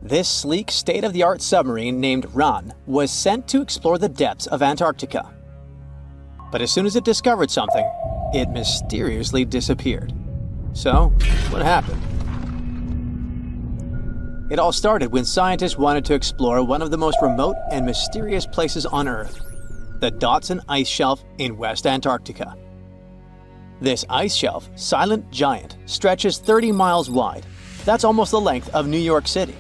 This sleek, state-of-the-art submarine named Ran was sent to explore the depths of Antarctica. But as soon as it discovered something, it mysteriously disappeared. So, what happened? It all started when scientists wanted to explore one of the most remote and mysterious places on Earth, the Dodson Ice Shelf in West Antarctica. This ice shelf, silent giant, stretches 30 miles wide. That's almost the length of New York City.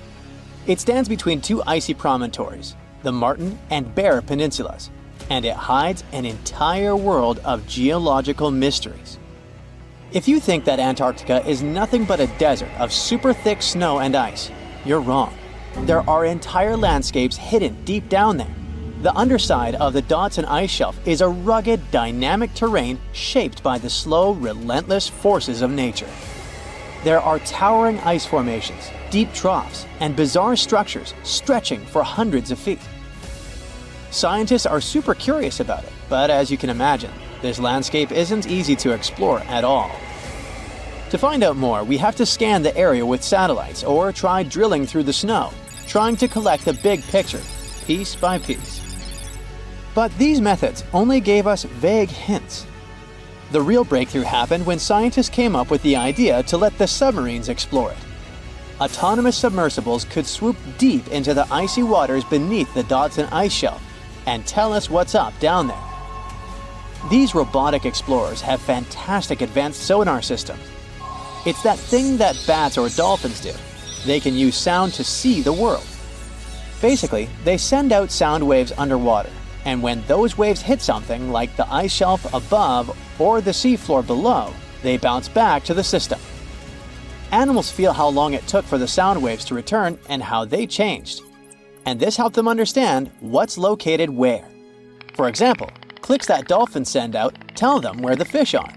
It stands between two icy promontories, the Martin and Bear Peninsulas, and it hides an entire world of geological mysteries. If you think that Antarctica is nothing but a desert of super thick snow and ice, you're wrong. There are entire landscapes hidden deep down there. The underside of the Dodson Ice Shelf is a rugged, dynamic terrain shaped by the slow, relentless forces of nature. There are towering ice formations, deep troughs, and bizarre structures stretching for hundreds of feet. Scientists are super curious about it, but as you can imagine, this landscape isn't easy to explore at all. To find out more, we have to scan the area with satellites or try drilling through the snow, trying to collect the big picture, piece by piece. But these methods only gave us vague hints. The real breakthrough happened when scientists came up with the idea to let the submarines explore it. Autonomous submersibles could swoop deep into the icy waters beneath the Dodson Ice Shelf and tell us what's up down there. These robotic explorers have fantastic advanced sonar systems. It's that thing that bats or dolphins do. They can use sound to see the world. Basically, they send out sound waves underwater, and when those waves hit something like the ice shelf above or the seafloor below, they bounce back to the system. Animals feel how long it took for the sound waves to return and how they changed. And this helped them understand what's located where. For example, clicks that dolphins send out tell them where the fish are.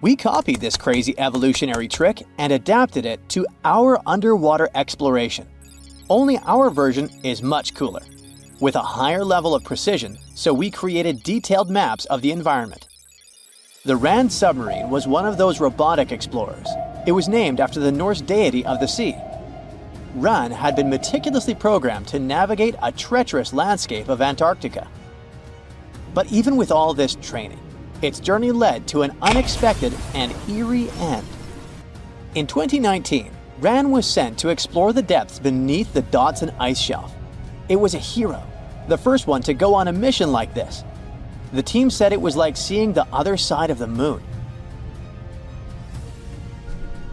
We copied this crazy evolutionary trick and adapted it to our underwater exploration. Only our version is much cooler, with a higher level of precision, so we created detailed maps of the environment. The Ran submarine was one of those robotic explorers. It was named after the Norse deity of the sea. Ran had been meticulously programmed to navigate a treacherous landscape of Antarctica. But even with all this training, its journey led to an unexpected and eerie end. In 2019, Ran was sent to explore the depths beneath the Dodson Ice Shelf. It was a hero, the first one to go on a mission like this. The team said it was like seeing the other side of the moon.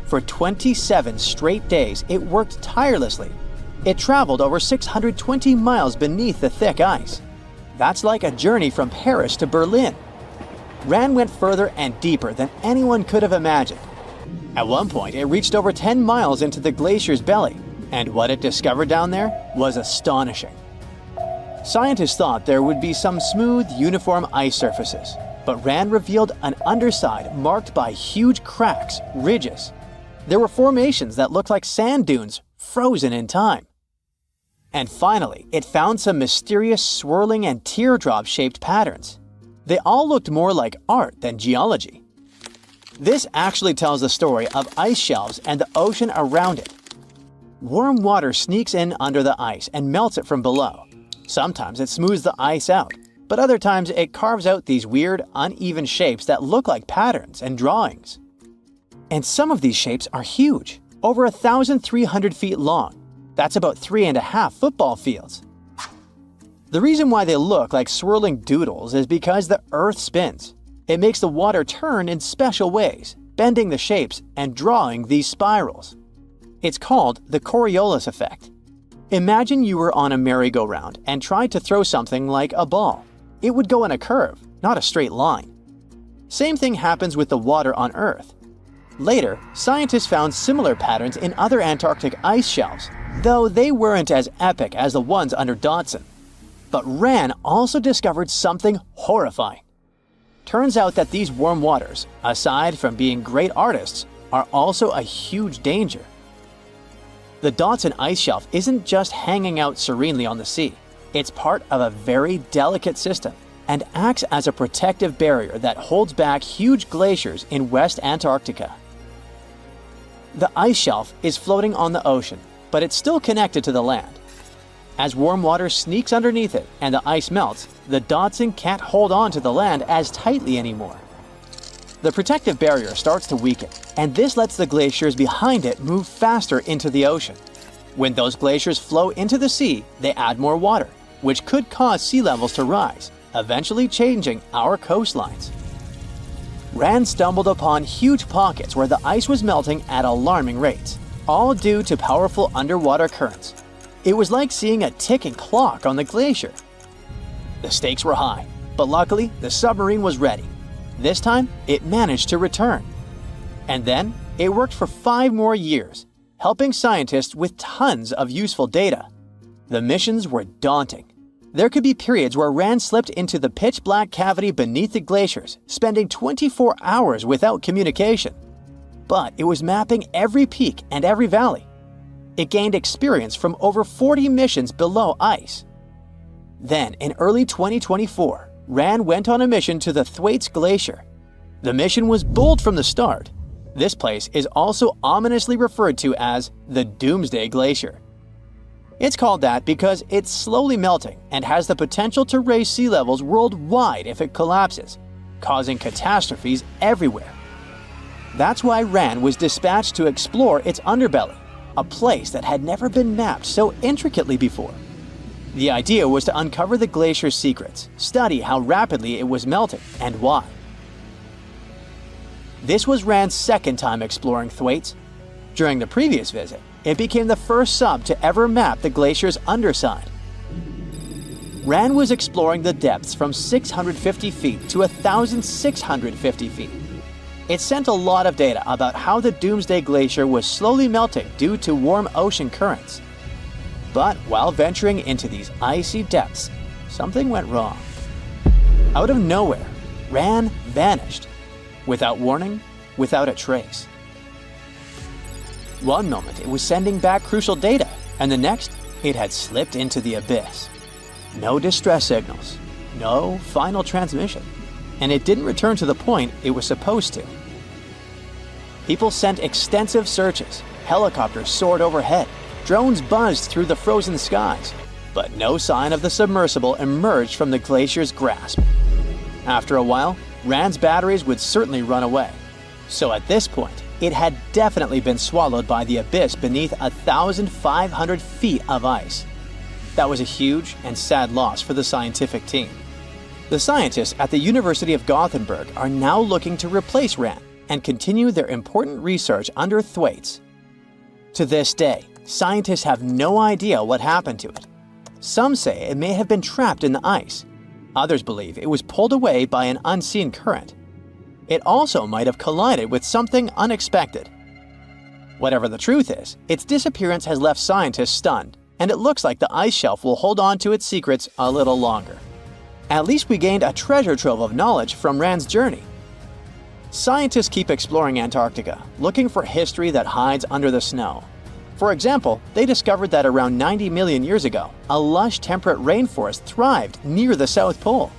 For 27 straight days, it worked tirelessly. It traveled over 620 miles beneath the thick ice. That's like a journey from Paris to Berlin. Ran went further and deeper than anyone could have imagined. At one point, it reached over 10 miles into the glacier's belly, and what it discovered down there was astonishing. Scientists thought there would be some smooth, uniform ice surfaces, but Ran revealed an underside marked by huge cracks, ridges. There were formations that looked like sand dunes, frozen in time. And finally, it found some mysterious swirling and teardrop-shaped patterns. They all looked more like art than geology. This actually tells the story of ice shelves and the ocean around it. Warm water sneaks in under the ice and melts it from below. Sometimes it smooths the ice out, but other times it carves out these weird, uneven shapes that look like patterns and drawings. And some of these shapes are huge, over 1,300 feet long. That's about 3.5 football fields. The reason why they look like swirling doodles is because the Earth spins. It makes the water turn in special ways, bending the shapes and drawing these spirals. It's called the Coriolis effect. Imagine you were on a merry-go-round and tried to throw something like a ball. It would go in a curve, not a straight line. Same thing happens with the water on Earth. Later, scientists found similar patterns in other Antarctic ice shelves, though they weren't as epic as the ones under Dodson. But Ran also discovered something horrifying. Turns out that these warm waters, aside from being great artists, are also a huge danger. The Dodson Ice Shelf isn't just hanging out serenely on the sea. It's part of a very delicate system and acts as a protective barrier that holds back huge glaciers in West Antarctica. The ice shelf is floating on the ocean, but it's still connected to the land. As warm water sneaks underneath it and the ice melts, the Dotson can't hold on to the land as tightly anymore. The protective barrier starts to weaken, and this lets the glaciers behind it move faster into the ocean. When those glaciers flow into the sea, they add more water, which could cause sea levels to rise, eventually changing our coastlines. Rand stumbled upon huge pockets where the ice was melting at alarming rates, all due to powerful underwater currents. It was like seeing a ticking clock on the glacier. The stakes were high, but luckily the submarine was ready. This time, it managed to return. And then, it worked for 5 more years, helping scientists with tons of useful data. The missions were daunting. There could be periods where Rand slipped into the pitch-black cavity beneath the glaciers, spending 24 hours without communication. But it was mapping every peak and every valley. It gained experience from over 40 missions below ice. Then, in early 2024, Rand went on a mission to the Thwaites Glacier. The mission was bold from the start. This place is also ominously referred to as the Doomsday Glacier. It's called that because it's slowly melting and has the potential to raise sea levels worldwide if it collapses, causing catastrophes everywhere. That's why Rand was dispatched to explore its underbelly, a place that had never been mapped so intricately before. The idea was to uncover the glacier's secrets, study how rapidly it was melting and why. This was Rand's second time exploring Thwaites. During the previous visit, it became the first sub to ever map the glacier's underside. Rand was exploring the depths from 650 feet to 1,650 feet. It sent a lot of data about how the Doomsday Glacier was slowly melting due to warm ocean currents. But while venturing into these icy depths, something went wrong. Out of nowhere, Rand vanished. Without warning, without a trace. One moment it was sending back crucial data, and the next it had slipped into the abyss. No distress signals, no final transmission, and it didn't return to the point it was supposed to. People sent extensive searches, helicopters soared overhead, drones buzzed through the frozen skies, but no sign of the submersible emerged from the glacier's grasp. After a while, Rand's batteries would certainly run away. So at this point, it had definitely been swallowed by the abyss beneath 1,500 feet of ice. That was a huge and sad loss for the scientific team. The scientists at the University of Gothenburg are now looking to replace Rand and continue their important research under Thwaites. To this day, scientists have no idea what happened to it. Some say it may have been trapped in the ice. Others believe it was pulled away by an unseen current. It also might have collided with something unexpected. Whatever the truth is, its disappearance has left scientists stunned, and it looks like the ice shelf will hold on to its secrets a little longer. At least we gained a treasure trove of knowledge from Rand's journey. Scientists keep exploring Antarctica, looking for history that hides under the snow. For example, they discovered that around 90 million years ago, a lush temperate rainforest thrived near the South Pole.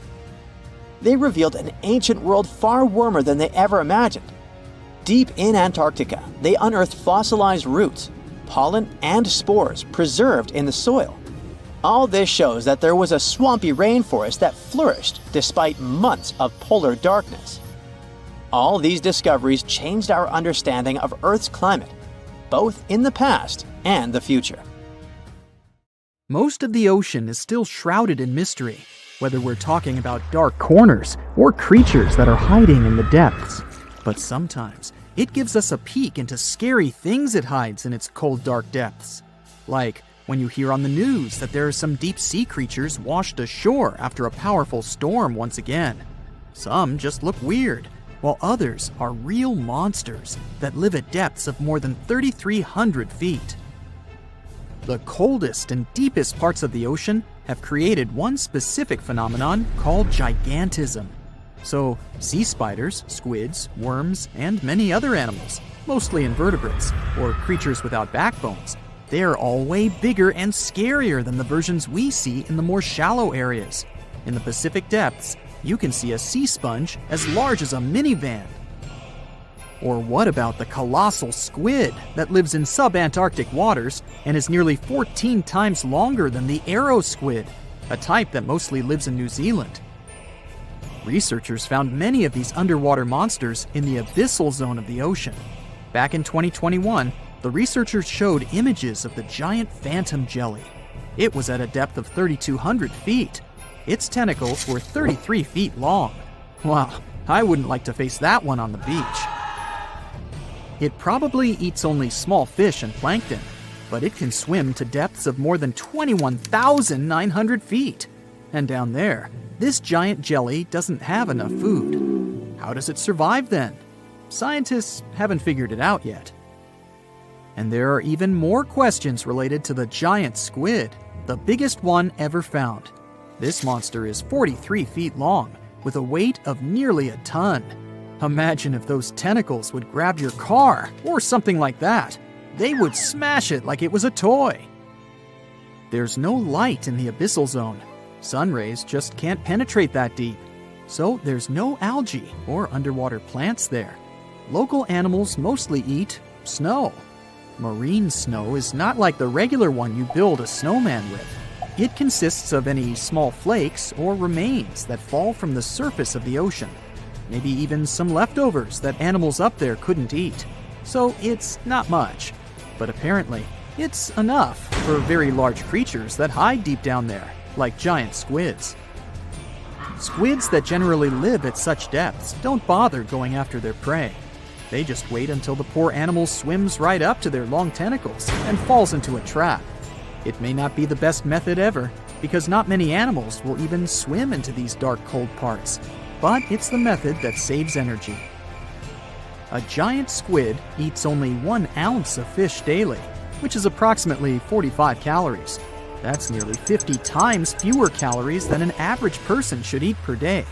They revealed an ancient world far warmer than they ever imagined. Deep in Antarctica, they unearthed fossilized roots, pollen, and spores preserved in the soil. All this shows that there was a swampy rainforest that flourished despite months of polar darkness. All these discoveries changed our understanding of Earth's climate, both in the past and the future. Most of the ocean is still shrouded in mystery, whether we're talking about dark corners or creatures that are hiding in the depths. But sometimes it gives us a peek into scary things it hides in its cold, dark depths. Like when you hear on the news that there are some deep-sea creatures washed ashore after a powerful storm once again. Some just look weird, while others are real monsters that live at depths of more than 3,300 feet. The coldest and deepest parts of the ocean have created one specific phenomenon called gigantism. So, sea spiders, squids, worms, and many other animals, mostly invertebrates, or creatures without backbones, they're all way bigger and scarier than the versions we see in the more shallow areas. In the Pacific depths, you can see a sea sponge as large as a minivan. Or what about the colossal squid that lives in subantarctic waters and is nearly 14 times longer than the arrow squid, a type that mostly lives in New Zealand? Researchers found many of these underwater monsters in the abyssal zone of the ocean. Back in 2021, the researchers showed images of the giant phantom jelly. It was at a depth of 3,200 feet. Its tentacles were 33 feet long. Wow, I wouldn't like to face that one on the beach. It probably eats only small fish and plankton, but it can swim to depths of more than 21,900 feet. And down there, this giant jelly doesn't have enough food. How does it survive then? Scientists haven't figured it out yet. And there are even more questions related to the giant squid, the biggest one ever found. This monster is 43 feet long, with a weight of nearly a ton. Imagine if those tentacles would grab your car, or something like that. They would smash it like it was a toy. There's no light in the abyssal zone. Sun rays just can't penetrate that deep. So there's no algae or underwater plants there. Local animals mostly eat snow. Marine snow is not like the regular one you build a snowman with. It consists of any small flakes or remains that fall from the surface of the ocean. Maybe even some leftovers that animals up there couldn't eat. So it's not much, but apparently it's enough for very large creatures that hide deep down there, like giant squids. Squids that generally live at such depths don't bother going after their prey. They just wait until the poor animal swims right up to their long tentacles and falls into a trap. It may not be the best method ever, because not many animals will even swim into these dark, cold parts. But it's the method that saves energy. A giant squid eats only 1 ounce of fish daily, which is approximately 45 calories. That's nearly 50 times fewer calories than an average person should eat per day.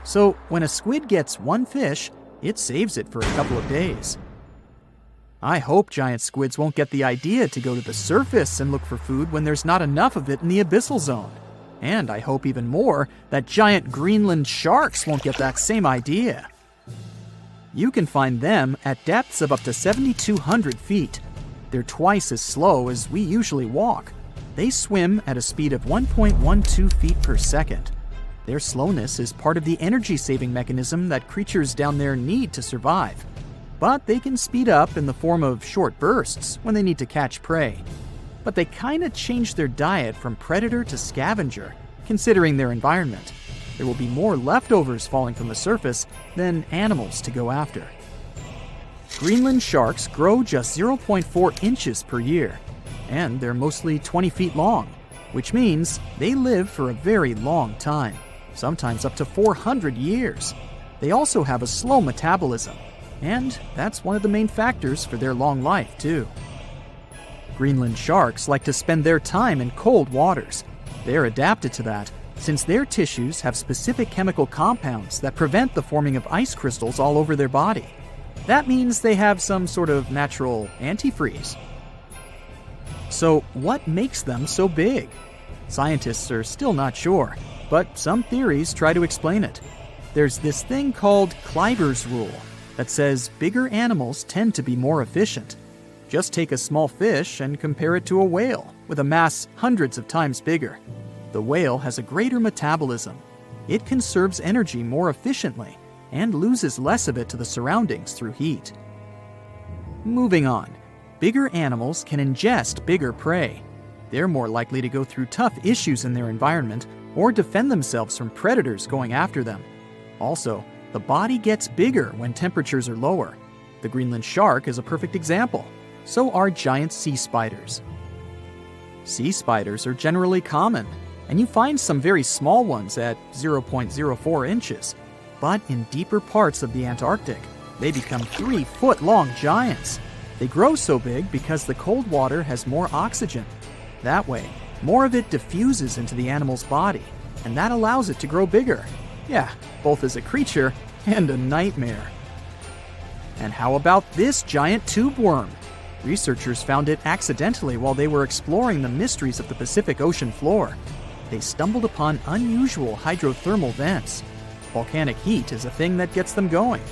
So when a squid gets 1 fish, it saves it for a couple of days. I hope giant squids won't get the idea to go to the surface and look for food when there's not enough of it in the abyssal zone. And I hope even more that giant Greenland sharks won't get that same idea. You can find them at depths of up to 7,200 feet. They're twice as slow as we usually walk. They swim at a speed of 1.12 feet per second. Their slowness is part of the energy-saving mechanism that creatures down there need to survive. But they can speed up in the form of short bursts when they need to catch prey. But they kinda change their diet from predator to scavenger, considering their environment. There will be more leftovers falling from the surface than animals to go after. Greenland sharks grow just 0.4 inches per year, and they're mostly 20 feet long, which means they live for a very long time, sometimes up to 400 years. They also have a slow metabolism, and that's one of the main factors for their long life, too. Greenland sharks like to spend their time in cold waters. They're adapted to that, since their tissues have specific chemical compounds that prevent the forming of ice crystals all over their body. That means they have some sort of natural antifreeze. So what makes them so big? Scientists are still not sure, but some theories try to explain it. There's this thing called Kleiber's rule that says bigger animals tend to be more efficient. Just take a small fish and compare it to a whale with a mass hundreds of times bigger. The whale has a greater metabolism. It conserves energy more efficiently and loses less of it to the surroundings through heat. Moving on, bigger animals can ingest bigger prey. They're more likely to go through tough issues in their environment or defend themselves from predators going after them. Also, the body gets bigger when temperatures are lower. The Greenland shark is a perfect example. So are giant sea spiders. Sea spiders are generally common, and you find some very small ones at 0.04 inches. But in deeper parts of the Antarctic, they become 3-foot-long giants. They grow so big because the cold water has more oxygen. That way, more of it diffuses into the animal's body, and that allows it to grow bigger. Yeah, both as a creature and a nightmare. And how about this giant tube worm? Researchers found it accidentally while they were exploring the mysteries of the Pacific Ocean floor. They stumbled upon unusual hydrothermal vents. Volcanic heat is a thing that gets them going.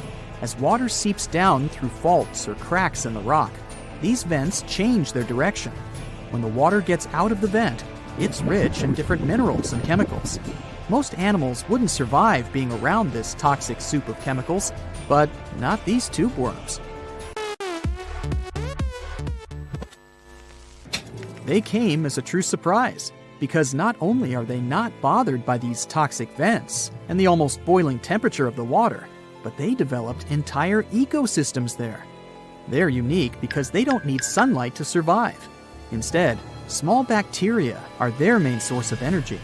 As water seeps down through faults or cracks in the rock, these vents change their direction. When the water gets out of the vent, it's rich in different minerals and chemicals. Most animals wouldn't survive being around this toxic soup of chemicals, but not these tube worms. They came as a true surprise, because not only are they not bothered by these toxic vents and the almost boiling temperature of the water, but they developed entire ecosystems there. They're unique because they don't need sunlight to survive. Instead, small bacteria are their main source of energy.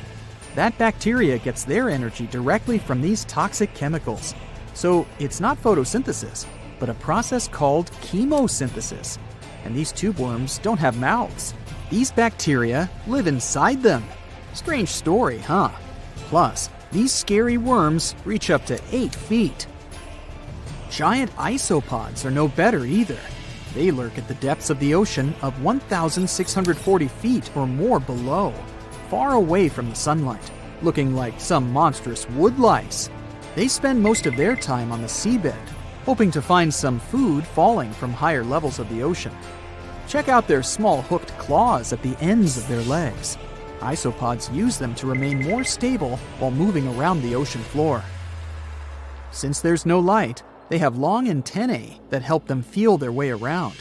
That bacteria gets their energy directly from these toxic chemicals. So it's not photosynthesis, but a process called chemosynthesis. And these tube worms don't have mouths. These bacteria live inside them. Strange story, huh? Plus, these scary worms reach up to 8 feet. Giant isopods are no better either. They lurk at the depths of the ocean of 1,640 feet or more below, far away from the sunlight, looking like some monstrous wood lice. They spend most of their time on the seabed, hoping to find some food falling from higher levels of the ocean. Check out their small hooked claws at the ends of their legs. Isopods use them to remain more stable while moving around the ocean floor. Since there's no light, they have long antennae that help them feel their way around.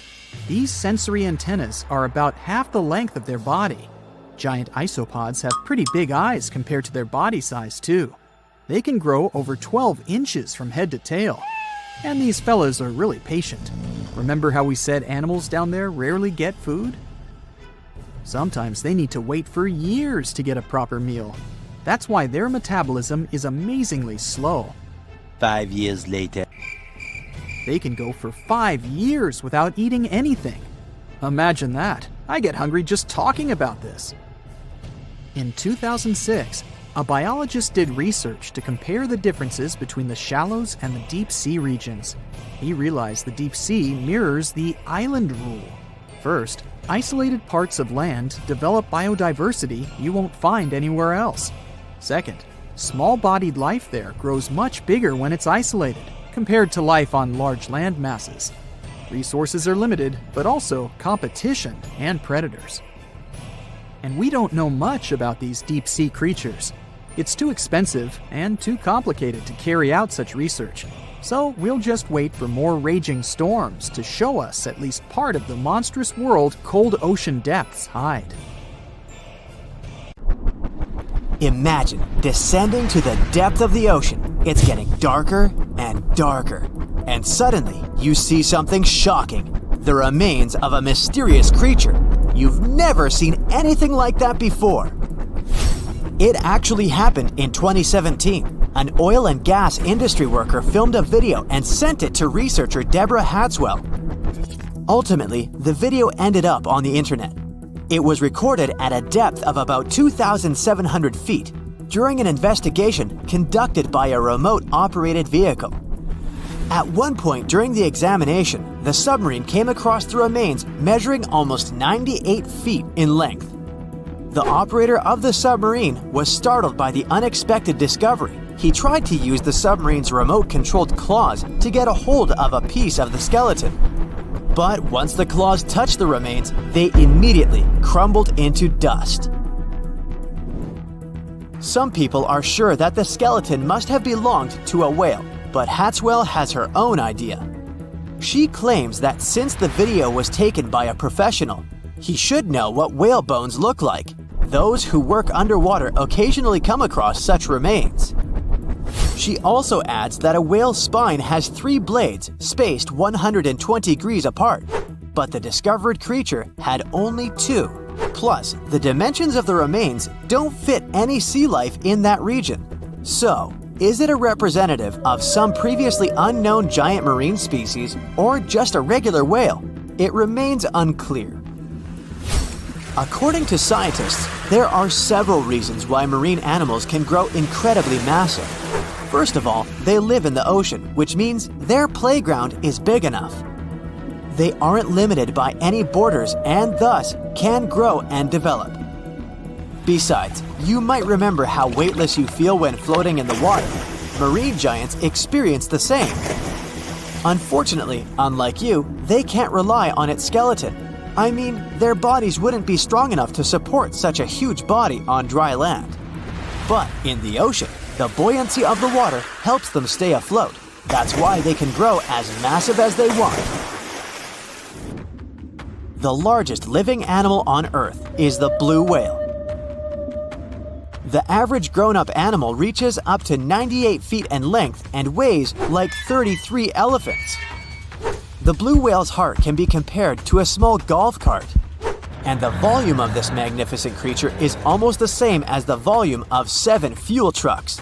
These sensory antennas are about half the length of their body. Giant isopods have pretty big eyes compared to their body size, too. They can grow over 12 inches from head to tail. And these fellas are really patient. Remember how we said animals down there rarely get food? Sometimes they need to wait for years to get a proper meal. That's why their metabolism is amazingly slow. 5 years later. They can go for 5 years without eating anything. Imagine that. I get hungry just talking about this. In 2006, a biologist did research to compare the differences between the shallows and the deep sea regions. He realized the deep sea mirrors the island rule. First, isolated parts of land develop biodiversity you won't find anywhere else. Second, small-bodied life there grows much bigger when it's isolated, compared to life on large land masses. Resources are limited, but also competition and predators. And we don't know much about these deep-sea creatures. It's too expensive and too complicated to carry out such research. So we'll just wait for more raging storms to show us at least part of the monstrous world cold ocean depths hide. Imagine descending to the depth of the ocean. It's getting darker and darker. And suddenly, you see something shocking. The remains of a mysterious creature. You've never seen anything like that before. It actually happened in 2017. An oil and gas industry worker filmed a video and sent it to researcher Deborah Hatswell. Ultimately, the video ended up on the internet. It was recorded at a depth of about 2,700 feet during an investigation conducted by a remote-operated vehicle. At one point during the examination, the submarine came across the remains measuring almost 98 feet in length. The operator of the submarine was startled by the unexpected discovery. He tried to use the submarine's remote-controlled claws to get a hold of a piece of the skeleton. But once the claws touched the remains, they immediately crumbled into dust. Some people are sure that the skeleton must have belonged to a whale, but Hatswell has her own idea. She claims that since the video was taken by a professional, he should know what whale bones look like. Those who work underwater occasionally come across such remains. She also adds that a whale's spine has 3 blades spaced 120 degrees apart, but the discovered creature had only 2. Plus, the dimensions of the remains don't fit any sea life in that region. So, is it a representative of some previously unknown giant marine species or just a regular whale? It remains unclear. According to scientists, there are several reasons why marine animals can grow incredibly massive. First of all, they live in the ocean, which means their playground is big enough. They aren't limited by any borders and thus can grow and develop. Besides, you might remember how weightless you feel when floating in the water. Marine giants experience the same. Unfortunately, unlike you, they can't rely on its skeleton. I mean, their bodies wouldn't be strong enough to support such a huge body on dry land. But in the ocean, the buoyancy of the water helps them stay afloat. That's why they can grow as massive as they want. The largest living animal on Earth is the blue whale. The average grown-up animal reaches up to 98 feet in length and weighs like 33 elephants. The blue whale's heart can be compared to a small golf cart, and the volume of this magnificent creature is almost the same as the volume of 7 fuel trucks.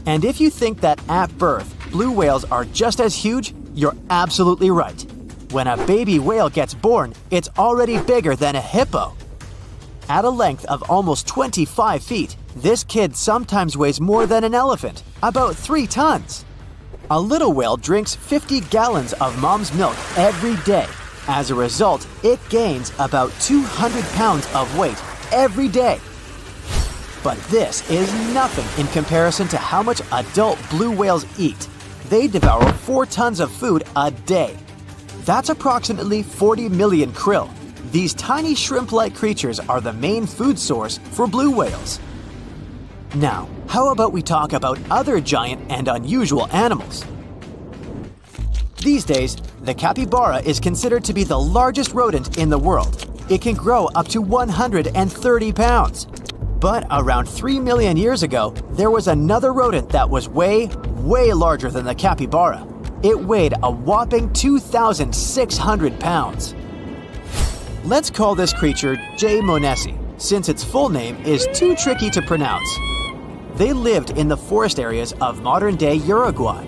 And if you think that at birth, blue whales are just as huge, you're absolutely right. When a baby whale gets born, it's already bigger than a hippo. At a length of almost 25 feet, this kid sometimes weighs more than an elephant, about 3 tons. A little whale drinks 50 gallons of mom's milk every day. As a result, it gains about 200 pounds of weight every day. But this is nothing in comparison to how much adult blue whales eat. They devour 4 tons of food a day. That's approximately 40 million krill. These tiny shrimp-like creatures are the main food source for blue whales. Now, how about we talk about other giant and unusual animals? These days, the capybara is considered to be the largest rodent in the world. It can grow up to 130 pounds. But around 3 million years ago, there was another rodent that was way larger than the capybara. It weighed a whopping 2,600 pounds. Let's call this creature J. monesi, since its full name is too tricky to pronounce. They lived in the forest areas of modern-day Uruguay.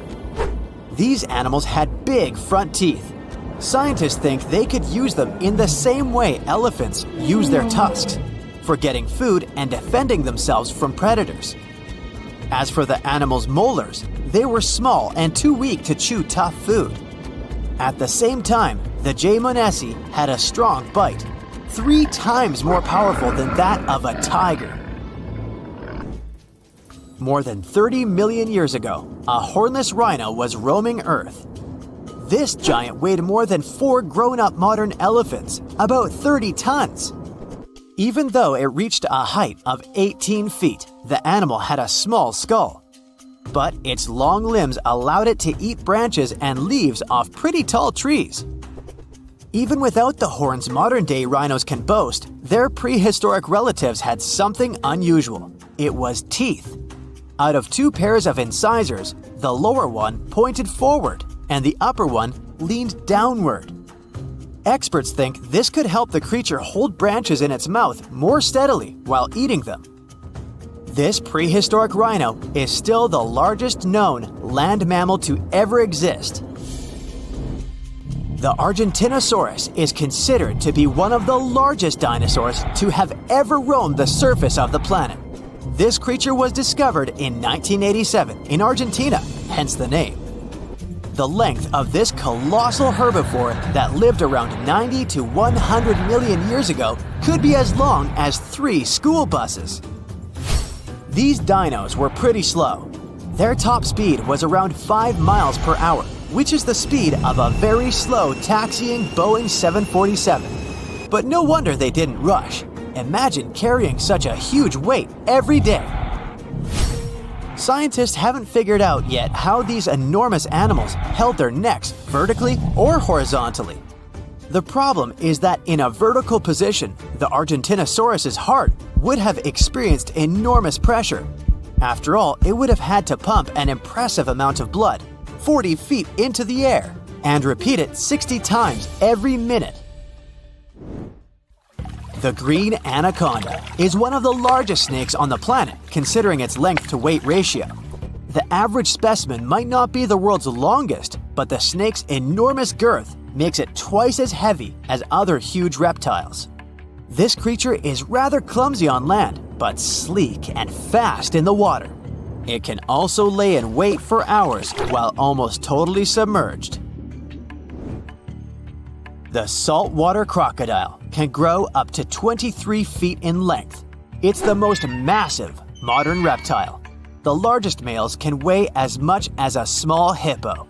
These animals had big front teeth. Scientists think they could use them in the same way elephants use their tusks, for getting food and defending themselves from predators. As for the animal's molars, they were small and too weak to chew tough food. At the same time, the J. monesi had a strong bite, 3 times more powerful than that of a tiger. More than 30 million years ago, a hornless rhino was roaming Earth. This giant weighed more than 4 grown-up modern elephants, about 30 tons. Even though it reached a height of 18 feet, the animal had a small skull. But its long limbs allowed it to eat branches and leaves off pretty tall trees. Even without the horns modern-day rhinos can boast, their prehistoric relatives had something unusual. It was teeth. Out of 2 pairs of incisors, the lower one pointed forward and the upper one leaned downward. Experts think this could help the creature hold branches in its mouth more steadily while eating them. This prehistoric rhino is still the largest known land mammal to ever exist. The Argentinosaurus is considered to be one of the largest dinosaurs to have ever roamed the surface of the planet. This creature was discovered in 1987 in Argentina, hence the name. The length of this colossal herbivore that lived around 90 to 100 million years ago could be as long as 3 school buses. These dinos were pretty slow. Their top speed was around 5 miles per hour, which is the speed of a very slow taxiing Boeing 747. But no wonder they didn't rush. Imagine carrying such a huge weight every day. Scientists haven't figured out yet how these enormous animals held their necks vertically or horizontally. The problem is that in a vertical position, the Argentinosaurus's heart would have experienced enormous pressure. After all, it would have had to pump an impressive amount of blood, 40 feet into the air, and repeat it 60 times every minute. The green anaconda is one of the largest snakes on the planet, considering its length to weight ratio. The average specimen might not be the world's longest, but the snake's enormous girth makes it twice as heavy as other huge reptiles. This creature is rather clumsy on land, but sleek and fast in the water. It can also lay in wait for hours while almost totally submerged. The saltwater crocodile can grow up to 23 feet in length. It's the most massive modern reptile. The largest males can weigh as much as a small hippo.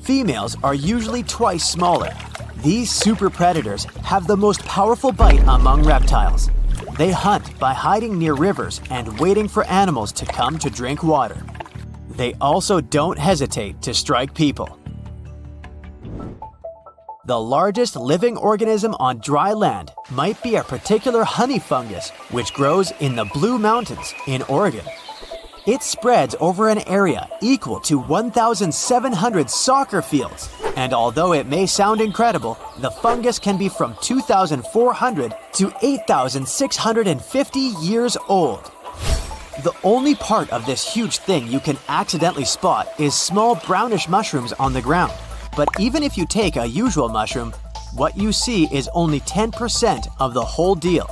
Females are usually twice smaller. These super predators have the most powerful bite among reptiles. They hunt by hiding near rivers and waiting for animals to come to drink water. They also don't hesitate to strike people. The largest living organism on dry land might be a particular honey fungus which grows in the Blue Mountains in Oregon. It spreads over an area equal to 1,700 soccer fields, and although it may sound incredible, the fungus can be from 2,400 to 8,650 years old. The only part of this huge thing you can accidentally spot is small brownish mushrooms on the ground. But even if you take a usual mushroom, what you see is only 10% of the whole deal.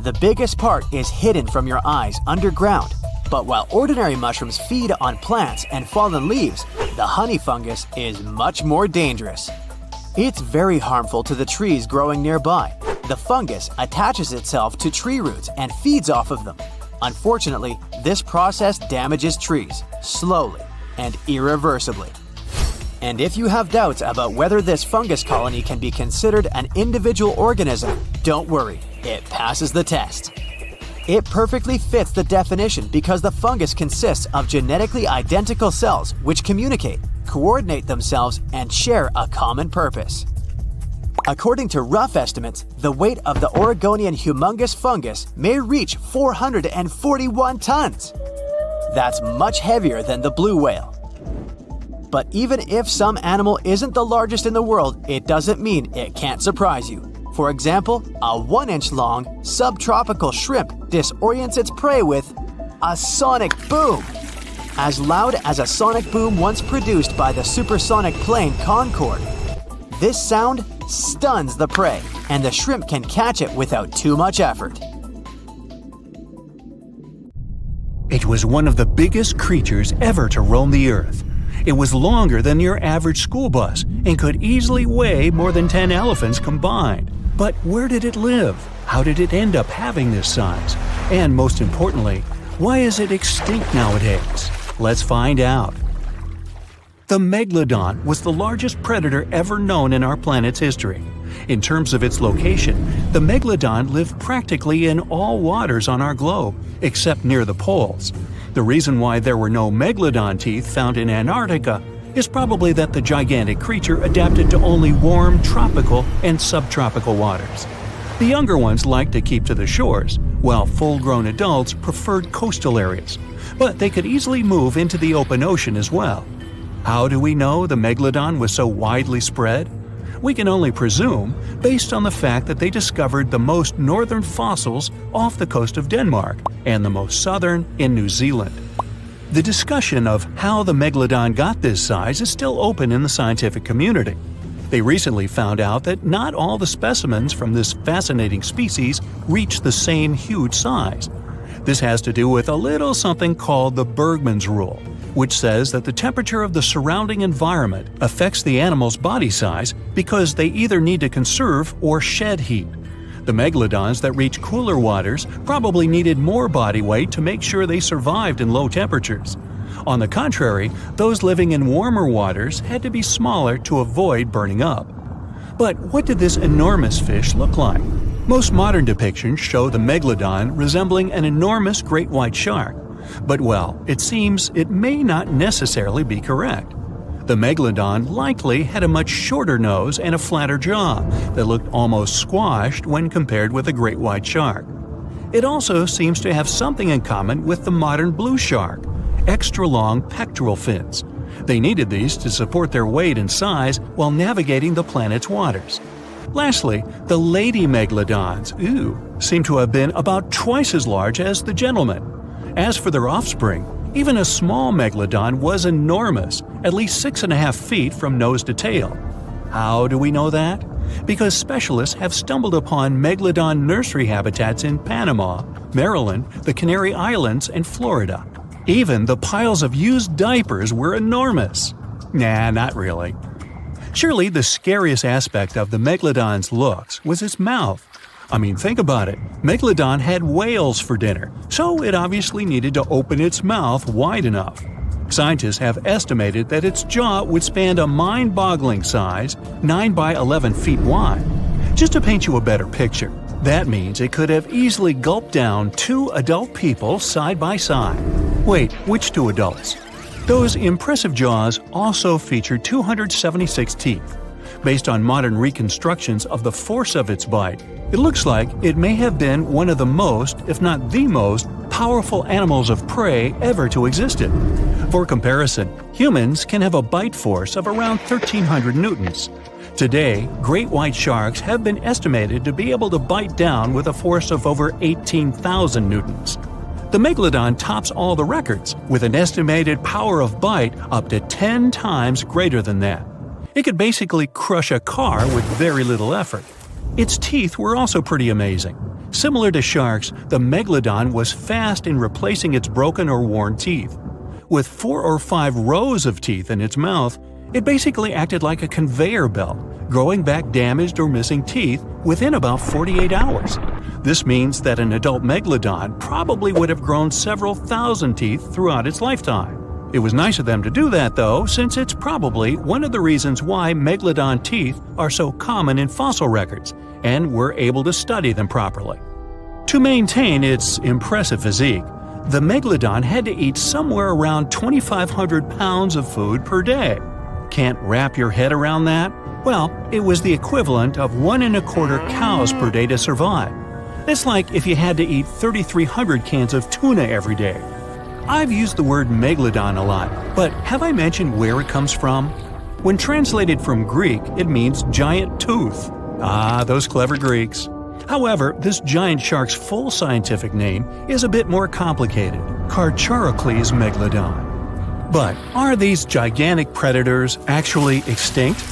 The biggest part is hidden from your eyes underground. But while ordinary mushrooms feed on plants and fallen leaves, the honey fungus is much more dangerous. It's very harmful to the trees growing nearby. The fungus attaches itself to tree roots and feeds off of them. Unfortunately, this process damages trees, slowly and irreversibly. And if you have doubts about whether this fungus colony can be considered an individual organism, don't worry, it passes the test. It perfectly fits the definition because the fungus consists of genetically identical cells which communicate, coordinate themselves, and share a common purpose. According to rough estimates, the weight of the Oregonian humongous fungus may reach 441 tons. That's much heavier than the blue whale. But even if some animal isn't the largest in the world, it doesn't mean it can't surprise you. For example, a 1-inch long subtropical shrimp disorients its prey with a sonic boom. As loud as a sonic boom once produced by the supersonic plane Concorde. This sound stuns the prey, and the shrimp can catch it without too much effort. It was one of the biggest creatures ever to roam the earth. It was longer than your average school bus and could easily weigh more than 10 elephants combined. But where did it live? How did it end up having this size? And most importantly, why is it extinct nowadays? Let's find out. The megalodon was the largest predator ever known in our planet's history. In terms of its location, the megalodon lived practically in all waters on our globe, except near the poles. The reason why there were no megalodon teeth found in Antarctica is probably that the gigantic creature adapted to only warm tropical and subtropical waters. The younger ones liked to keep to the shores, while full-grown adults preferred coastal areas, but they could easily move into the open ocean as well. How do we know the megalodon was so widely spread? We can only presume, based on the fact that they discovered the most northern fossils off the coast of Denmark and the most southern in New Zealand. The discussion of how the megalodon got this size is still open in the scientific community. They recently found out that not all the specimens from this fascinating species reach the same huge size. This has to do with a little something called the Bergmann's Rule, which says that the temperature of the surrounding environment affects the animal's body size because they either need to conserve or shed heat. The megalodons that reach cooler waters probably needed more body weight to make sure they survived in low temperatures. On the contrary, those living in warmer waters had to be smaller to avoid burning up. But what did this enormous fish look like? Most modern depictions show the megalodon resembling an enormous great white shark. But well, it seems it may not necessarily be correct. The megalodon likely had a much shorter nose and a flatter jaw that looked almost squashed when compared with a great white shark. It also seems to have something in common with the modern blue shark, extra long pectoral fins. They needed these to support their weight and size while navigating the planet's waters. Lastly, the lady megalodons, seem to have been about twice as large as the gentlemen. As for their offspring, even a small megalodon was enormous, at least 6.5 feet from nose to tail. How do we know that? Because specialists have stumbled upon megalodon nursery habitats in Panama, Maryland, the Canary Islands, and Florida. Even the piles of used diapers were enormous. Nah, not really. Surely the scariest aspect of the megalodon's looks was its mouth. I mean, think about it. Megalodon had whales for dinner, so it obviously needed to open its mouth wide enough. Scientists have estimated that its jaw would span a mind-boggling size, 9 by 11 feet wide. Just to paint you a better picture, that means it could have easily gulped down 2 adult people side by side. Wait, which 2 adults? Those impressive jaws also feature 276 teeth. Based on modern reconstructions of the force of its bite, it looks like it may have been one of the most, if not the most, powerful animals of prey ever to exist. For comparison, humans can have a bite force of around 1,300 newtons. Today, great white sharks have been estimated to be able to bite down with a force of over 18,000 newtons. The megalodon tops all the records, with an estimated power of bite up to 10 times greater than that. It could basically crush a car with very little effort. Its teeth were also pretty amazing. Similar to sharks, the megalodon was fast in replacing its broken or worn teeth. With 4 or 5 rows of teeth in its mouth, it basically acted like a conveyor belt, growing back damaged or missing teeth within about 48 hours. This means that an adult megalodon probably would have grown several thousand teeth throughout its lifetime. It was nice of them to do that, though, since it's probably one of the reasons why megalodon teeth are so common in fossil records, and we're able to study them properly. To maintain its impressive physique, the megalodon had to eat somewhere around 2,500 pounds of food per day. Can't wrap your head around that? Well, it was the equivalent of 1 1/4 cows per day to survive. It's like if you had to eat 3,300 cans of tuna every day. I've used the word megalodon a lot, but have I mentioned where it comes from? When translated from Greek, it means giant tooth. Ah, those clever Greeks. However, this giant shark's full scientific name is a bit more complicated: Carcharocles megalodon. But are these gigantic predators actually extinct?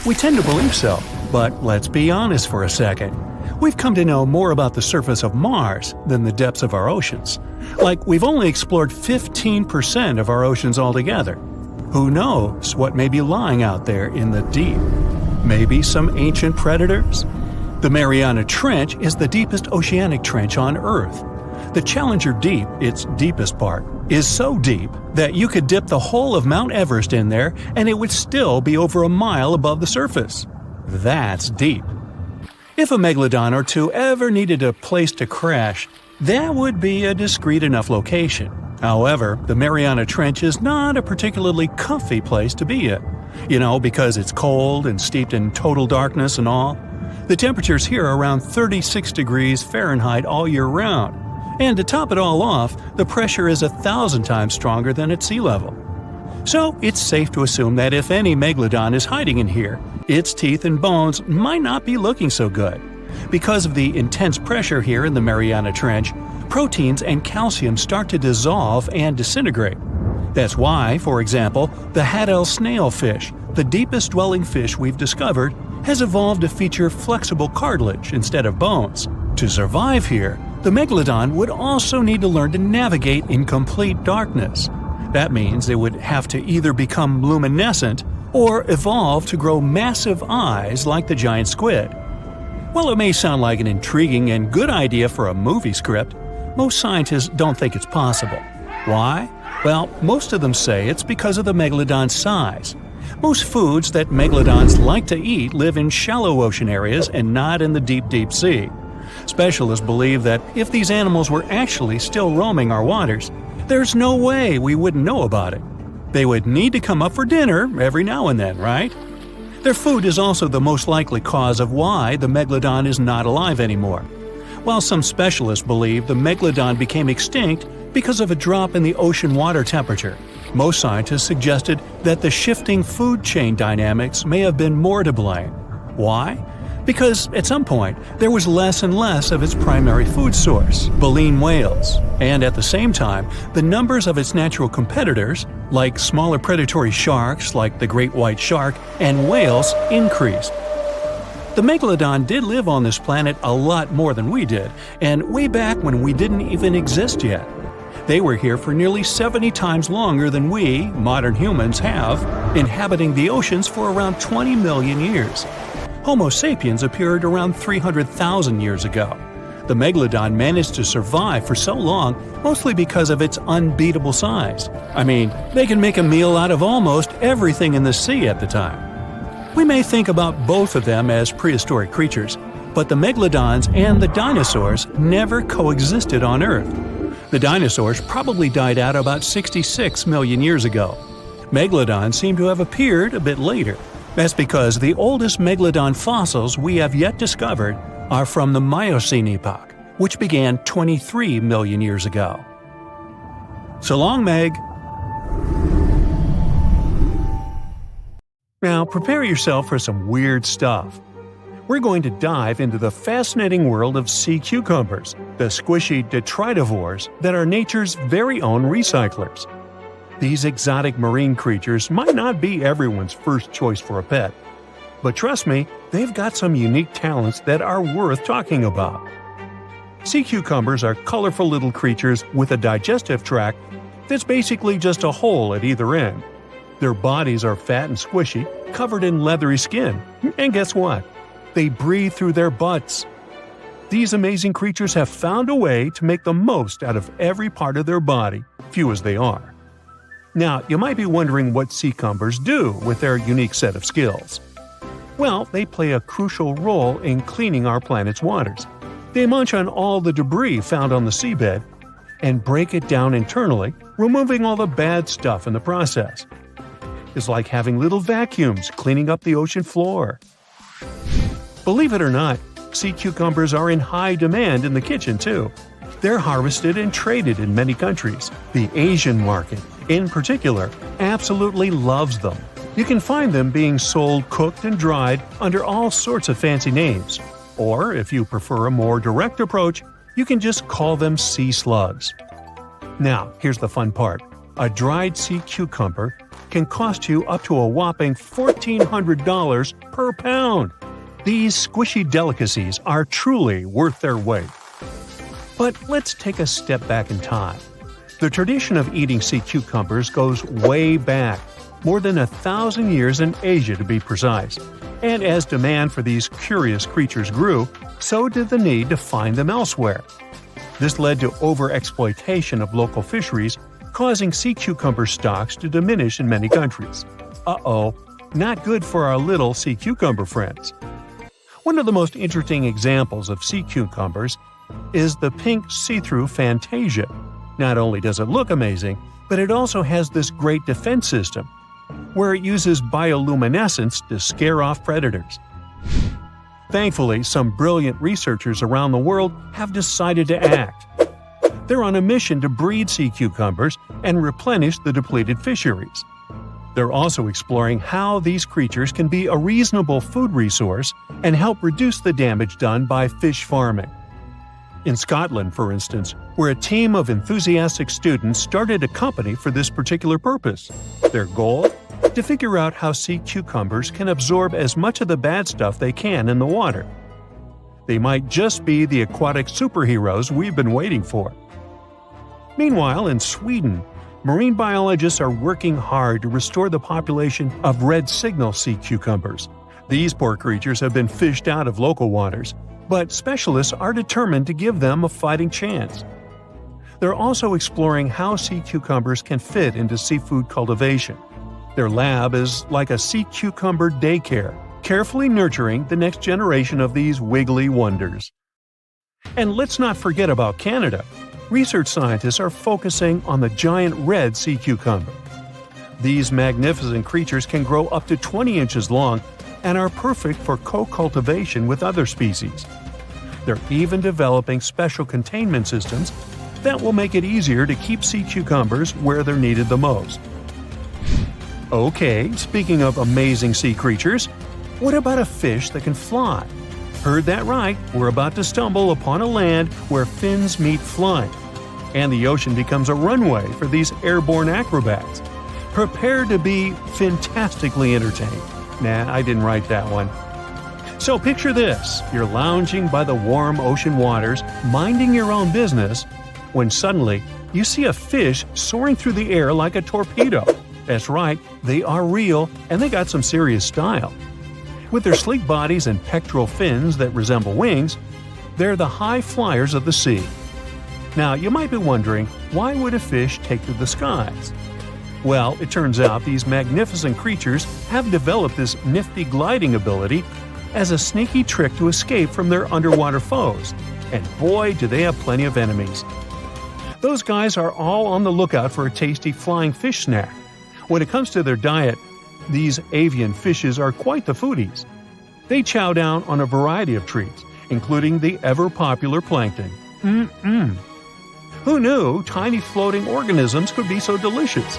We tend to believe so, but let's be honest for a second. We've come to know more about the surface of Mars than the depths of our oceans. Like, we've only explored 15% of our oceans altogether. Who knows what may be lying out there in the deep? Maybe some ancient predators? The Mariana Trench is the deepest oceanic trench on Earth. The Challenger Deep, its deepest part, is so deep that you could dip the whole of Mount Everest in there and it would still be over a mile above the surface. That's deep. If a megalodon or 2 ever needed a place to crash, that would be a discreet enough location. However, the Mariana Trench is not a particularly comfy place to be in. Because it's cold and steeped in total darkness and all. The temperatures here are around 36 degrees Fahrenheit all year round. And to top it all off, the pressure is 1,000 times stronger than at sea level. So it's safe to assume that if any megalodon is hiding in here, its teeth and bones might not be looking so good. Because of the intense pressure here in the Mariana Trench, proteins and calcium start to dissolve and disintegrate. That's why, for example, the Haddell snailfish, the deepest dwelling fish we've discovered, has evolved to feature flexible cartilage instead of bones. To survive here, the megalodon would also need to learn to navigate in complete darkness. That means it would have to either become luminescent or evolve to grow massive eyes like the giant squid. While it may sound like an intriguing and good idea for a movie script, most scientists don't think it's possible. Why? Well, most of them say it's because of the megalodon's size. Most foods that megalodons like to eat live in shallow ocean areas and not in the deep, deep sea. Specialists believe that if these animals were actually still roaming our waters, there's no way we wouldn't know about it. They would need to come up for dinner every now and then, right? Their food is also the most likely cause of why the megalodon is not alive anymore. While some specialists believe the megalodon became extinct because of a drop in the ocean water temperature, most scientists suggested that the shifting food chain dynamics may have been more to blame. Why? Because at some point, there was less and less of its primary food source, baleen whales, and at the same time, the numbers of its natural competitors, like smaller predatory sharks like the great white shark and whales, increased. The megalodon did live on this planet a lot more than we did, and way back when we didn't even exist yet. They were here for nearly 70 times longer than we, modern humans, have, inhabiting the oceans for around 20 million years. Homo sapiens appeared around 300,000 years ago. The megalodon managed to survive for so long mostly because of its unbeatable size. I mean, they can make a meal out of almost everything in the sea at the time. We may think about both of them as prehistoric creatures, but the megalodons and the dinosaurs never coexisted on Earth. The dinosaurs probably died out about 66 million years ago. Megalodons seem to have appeared a bit later. That's because the oldest megalodon fossils we have yet discovered are from the Miocene epoch, which began 23 million years ago. So long, Meg! Now prepare yourself for some weird stuff. We're going to dive into the fascinating world of sea cucumbers, the squishy detritivores that are nature's very own recyclers. These exotic marine creatures might not be everyone's first choice for a pet, but trust me, they've got some unique talents that are worth talking about. Sea cucumbers are colorful little creatures with a digestive tract that's basically just a hole at either end. Their bodies are fat and squishy, covered in leathery skin. And guess what? They breathe through their butts. These amazing creatures have found a way to make the most out of every part of their body, few as they are. Now, you might be wondering what sea cucumbers do with their unique set of skills. Well, they play a crucial role in cleaning our planet's waters. They munch on all the debris found on the seabed and break it down internally, removing all the bad stuff in the process. It's like having little vacuums cleaning up the ocean floor. Believe it or not, sea cucumbers are in high demand in the kitchen too. They're harvested and traded in many countries. The Asian market, in particular, absolutely loves them. You can find them being sold cooked and dried under all sorts of fancy names. Or, if you prefer a more direct approach, you can just call them sea slugs. Now, here's the fun part. A dried sea cucumber can cost you up to a whopping $1,400 per pound. These squishy delicacies are truly worth their weight. But let's take a step back in time. The tradition of eating sea cucumbers goes way back, more than 1,000 years in Asia to be precise. And as demand for these curious creatures grew, so did the need to find them elsewhere. This led to overexploitation of local fisheries, causing sea cucumber stocks to diminish in many countries. Uh-oh, not good for our little sea cucumber friends. One of the most interesting examples of sea cucumbers is the pink see-through Fantasia. Not only does it look amazing, but it also has this great defense system, where it uses bioluminescence to scare off predators. Thankfully, some brilliant researchers around the world have decided to act. They're on a mission to breed sea cucumbers and replenish the depleted fisheries. They're also exploring how these creatures can be a reasonable food resource and help reduce the damage done by fish farming. In Scotland, for instance, where a team of enthusiastic students started a company for this particular purpose. Their goal? To figure out how sea cucumbers can absorb as much of the bad stuff they can in the water. They might just be the aquatic superheroes we've been waiting for. Meanwhile, in Sweden, marine biologists are working hard to restore the population of red signal sea cucumbers. These poor creatures have been fished out of local waters, but specialists are determined to give them a fighting chance. They're also exploring how sea cucumbers can fit into seafood cultivation. Their lab is like a sea cucumber daycare, carefully nurturing the next generation of these wiggly wonders. And let's not forget about Canada. Research scientists are focusing on the giant red sea cucumber. These magnificent creatures can grow up to 20 inches long and are perfect for co-cultivation with other species. They're even developing special containment systems that will make it easier to keep sea cucumbers where they're needed the most. Okay, speaking of amazing sea creatures, what about a fish that can fly? Heard that right, we're about to stumble upon a land where fins meet flying, and the ocean becomes a runway for these airborne acrobats. Prepare to be fantastically entertained. Nah, I didn't write that one. So picture this, you're lounging by the warm ocean waters, minding your own business, when suddenly you see a fish soaring through the air like a torpedo. That's right, they are real, and they got some serious style. With their sleek bodies and pectoral fins that resemble wings, They're the high flyers of the sea. Now, you might be wondering, why would a fish take to the skies? Well, it turns out these magnificent creatures have developed this nifty gliding ability as a sneaky trick to escape from their underwater foes. And boy, do they have plenty of enemies. Those guys are all on the lookout for a tasty flying fish snack. When it comes to their diet, these avian fishes are quite the foodies. They chow down on a variety of treats, including the ever-popular plankton. Who knew tiny floating organisms could be so delicious?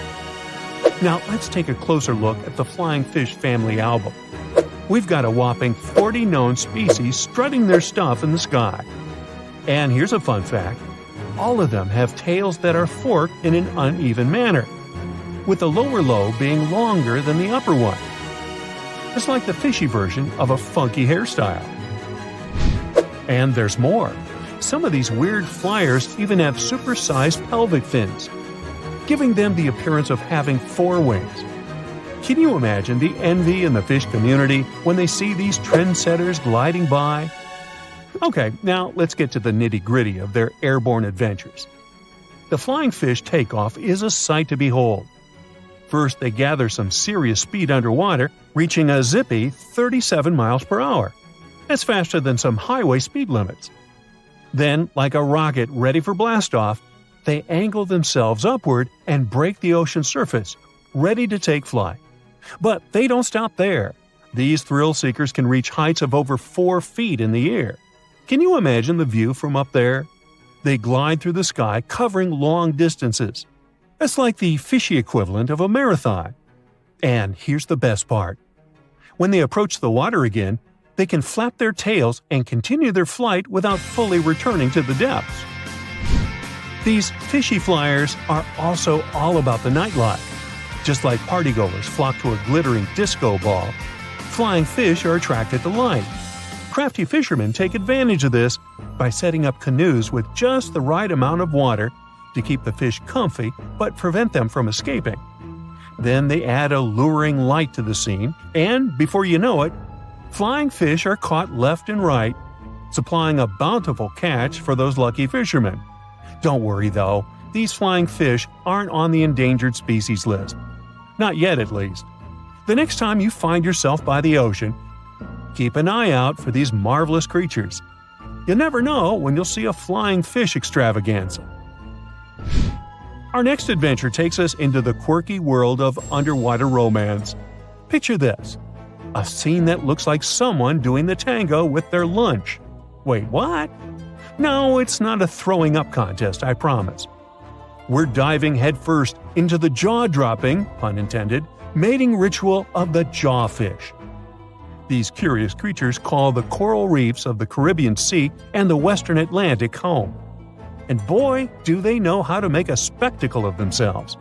Now let's take a closer look at the flying fish family album. We've got a whopping 40 known species strutting their stuff in the sky. And here's a fun fact. All of them have tails that are forked in an uneven manner, with the lower lobe being longer than the upper one. It's like the fishy version of a funky hairstyle. And there's more. Some of these weird flyers even have supersized pelvic fins, giving them the appearance of having 4 wings. Can you imagine the envy in the fish community when they see these trendsetters gliding by? Okay, now let's get to the nitty-gritty of their airborne adventures. The flying fish takeoff is a sight to behold. First, they gather some serious speed underwater, reaching a zippy 37 miles per hour. That's faster than some highway speed limits. Then, like a rocket ready for blastoff, they angle themselves upward and break the ocean surface, ready to take flight. But they don't stop there. These thrill seekers can reach heights of over 4 feet in the air. Can you imagine the view from up there? They glide through the sky, covering long distances. That's like the fishy equivalent of a marathon. And here's the best part. When they approach the water again, they can flap their tails and continue their flight without fully returning to the depths. These fishy flyers are also all about the nightlife. Just like partygoers flock to a glittering disco ball, flying fish are attracted to light. Crafty fishermen take advantage of this by setting up canoes with just the right amount of water to keep the fish comfy but prevent them from escaping. Then they add a luring light to the scene, and before you know it, flying fish are caught left and right, supplying a bountiful catch for those lucky fishermen. Don't worry though, these flying fish aren't on the endangered species list. Not yet, at least. The next time you find yourself by the ocean, keep an eye out for these marvelous creatures. You never know when you'll see a flying fish extravaganza. Our next adventure takes us into the quirky world of underwater romance. Picture this. A scene that looks like someone doing the tango with their lunch. Wait, what? No, it's not a throwing up contest, I promise. We're diving headfirst into the jaw-dropping, pun intended, mating ritual of the jawfish. These curious creatures call the coral reefs of the Caribbean Sea and the Western Atlantic home. And boy, do they know how to make a spectacle of themselves.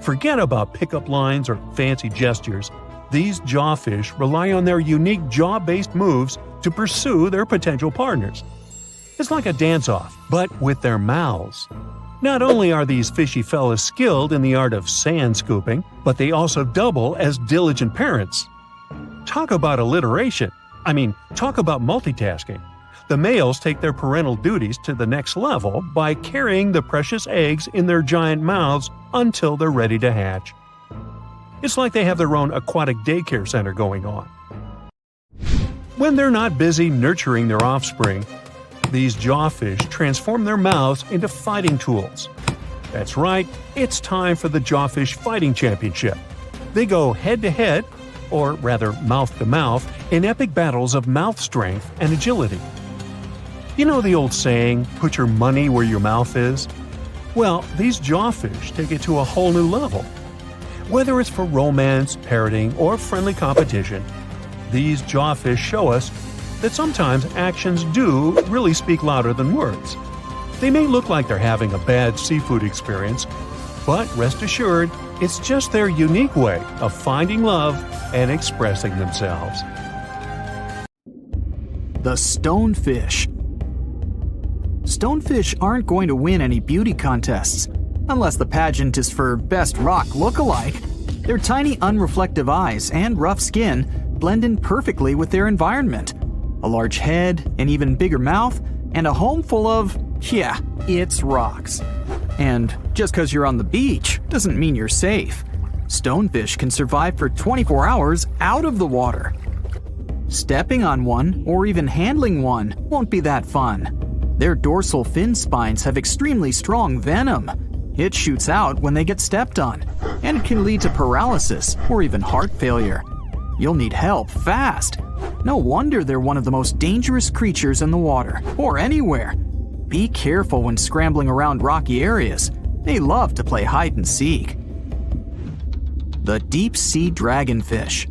Forget about pickup lines or fancy gestures. These jawfish rely on their unique jaw-based moves to pursue their potential partners. It's like a dance-off, but with their mouths. Not only are these fishy fellas skilled in the art of sand scooping, but they also double as diligent parents. Talk about alliteration. Talk about multitasking. The males take their parental duties to the next level by carrying the precious eggs in their giant mouths until they're ready to hatch. It's like they have their own aquatic daycare center going on. When they're not busy nurturing their offspring, these jawfish transform their mouths into fighting tools. That's right, it's time for the Jawfish Fighting Championship. They go head-to-head, or rather mouth-to-mouth, in epic battles of mouth strength and agility. You know the old saying, put your money where your mouth is? Well, these jawfish take it to a whole new level. Whether it's for romance, parroting, or friendly competition, these jawfish show us that sometimes actions do really speak louder than words. They may look like they're having a bad seafood experience, but rest assured, it's just their unique way of finding love and expressing themselves. The stonefish. Stonefish aren't going to win any beauty contests, unless the pageant is for best rock look-alike. Their tiny unreflective eyes and rough skin blend in perfectly with their environment. a large head, an even bigger mouth, and a home full of, yeah, it's rocks. And just because you're on the beach doesn't mean you're safe. Stonefish can survive for 24 hours out of the water. Stepping on one or even handling one won't be that fun. Their dorsal fin spines have extremely strong venom. It shoots out when they get stepped on, and it can lead to paralysis or even heart failure. You'll need help fast. No wonder they're one of the most dangerous creatures in the water, or anywhere. Be careful when scrambling around rocky areas. They love to play hide and seek. The deep sea dragonfish.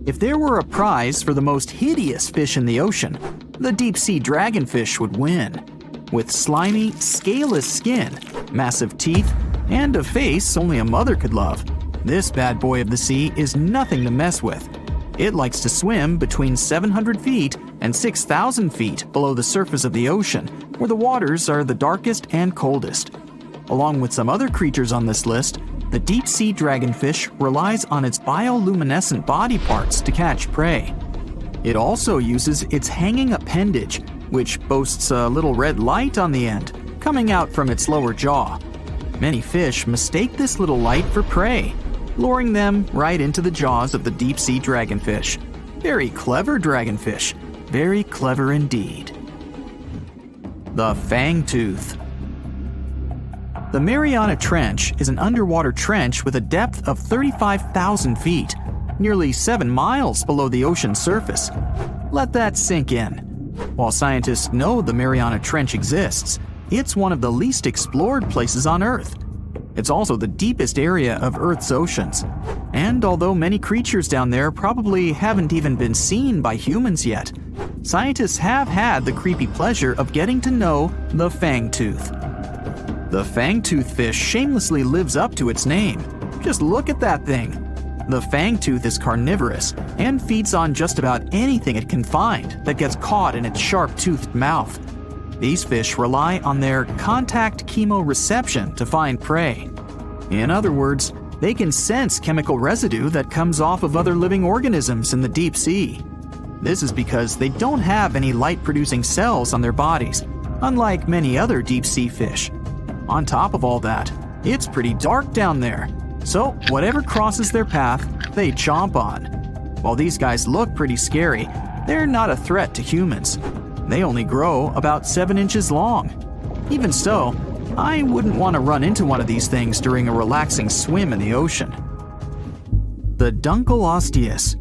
If there were a prize for the most hideous fish in the ocean, the deep sea dragonfish would win. With slimy, scaleless skin, massive teeth, and a face only a mother could love, this bad boy of the sea is nothing to mess with. It likes to swim between 700 feet and 6,000 feet below the surface of the ocean, where the waters are the darkest and coldest. Along with some other creatures on this list, the deep sea dragonfish relies on its bioluminescent body parts to catch prey. It also uses its hanging appendage, which boasts a little red light on the end, coming out from its lower jaw. Many fish mistake this little light for prey, luring them right into the jaws of the deep sea dragonfish. Very clever dragonfish, very clever indeed. The fangtooth. The Mariana Trench is an underwater trench with a depth of 35,000 feet, nearly 7 miles below the ocean surface. Let that sink in. While scientists know the Mariana Trench exists, it's one of the least explored places on Earth. It's also the deepest area of Earth's oceans. And although many creatures down there probably haven't even been seen by humans yet, scientists have had the creepy pleasure of getting to know the fangtooth. The fangtooth fish shamelessly lives up to its name. Just look at that thing. The fangtooth is carnivorous and feeds on just about anything it can find that gets caught in its sharp-toothed mouth. These fish rely on their contact chemoreception to find prey. In other words, they can sense chemical residue that comes off of other living organisms in the deep sea. This is because they don't have any light-producing cells on their bodies, unlike many other deep-sea fish. On top of all that, it's pretty dark down there. So whatever crosses their path, they chomp on. While these guys look pretty scary, they're not a threat to humans. They only grow about 7 inches long. Even so, I wouldn't want to run into one of these things during a relaxing swim in the ocean. The Dunkleosteus.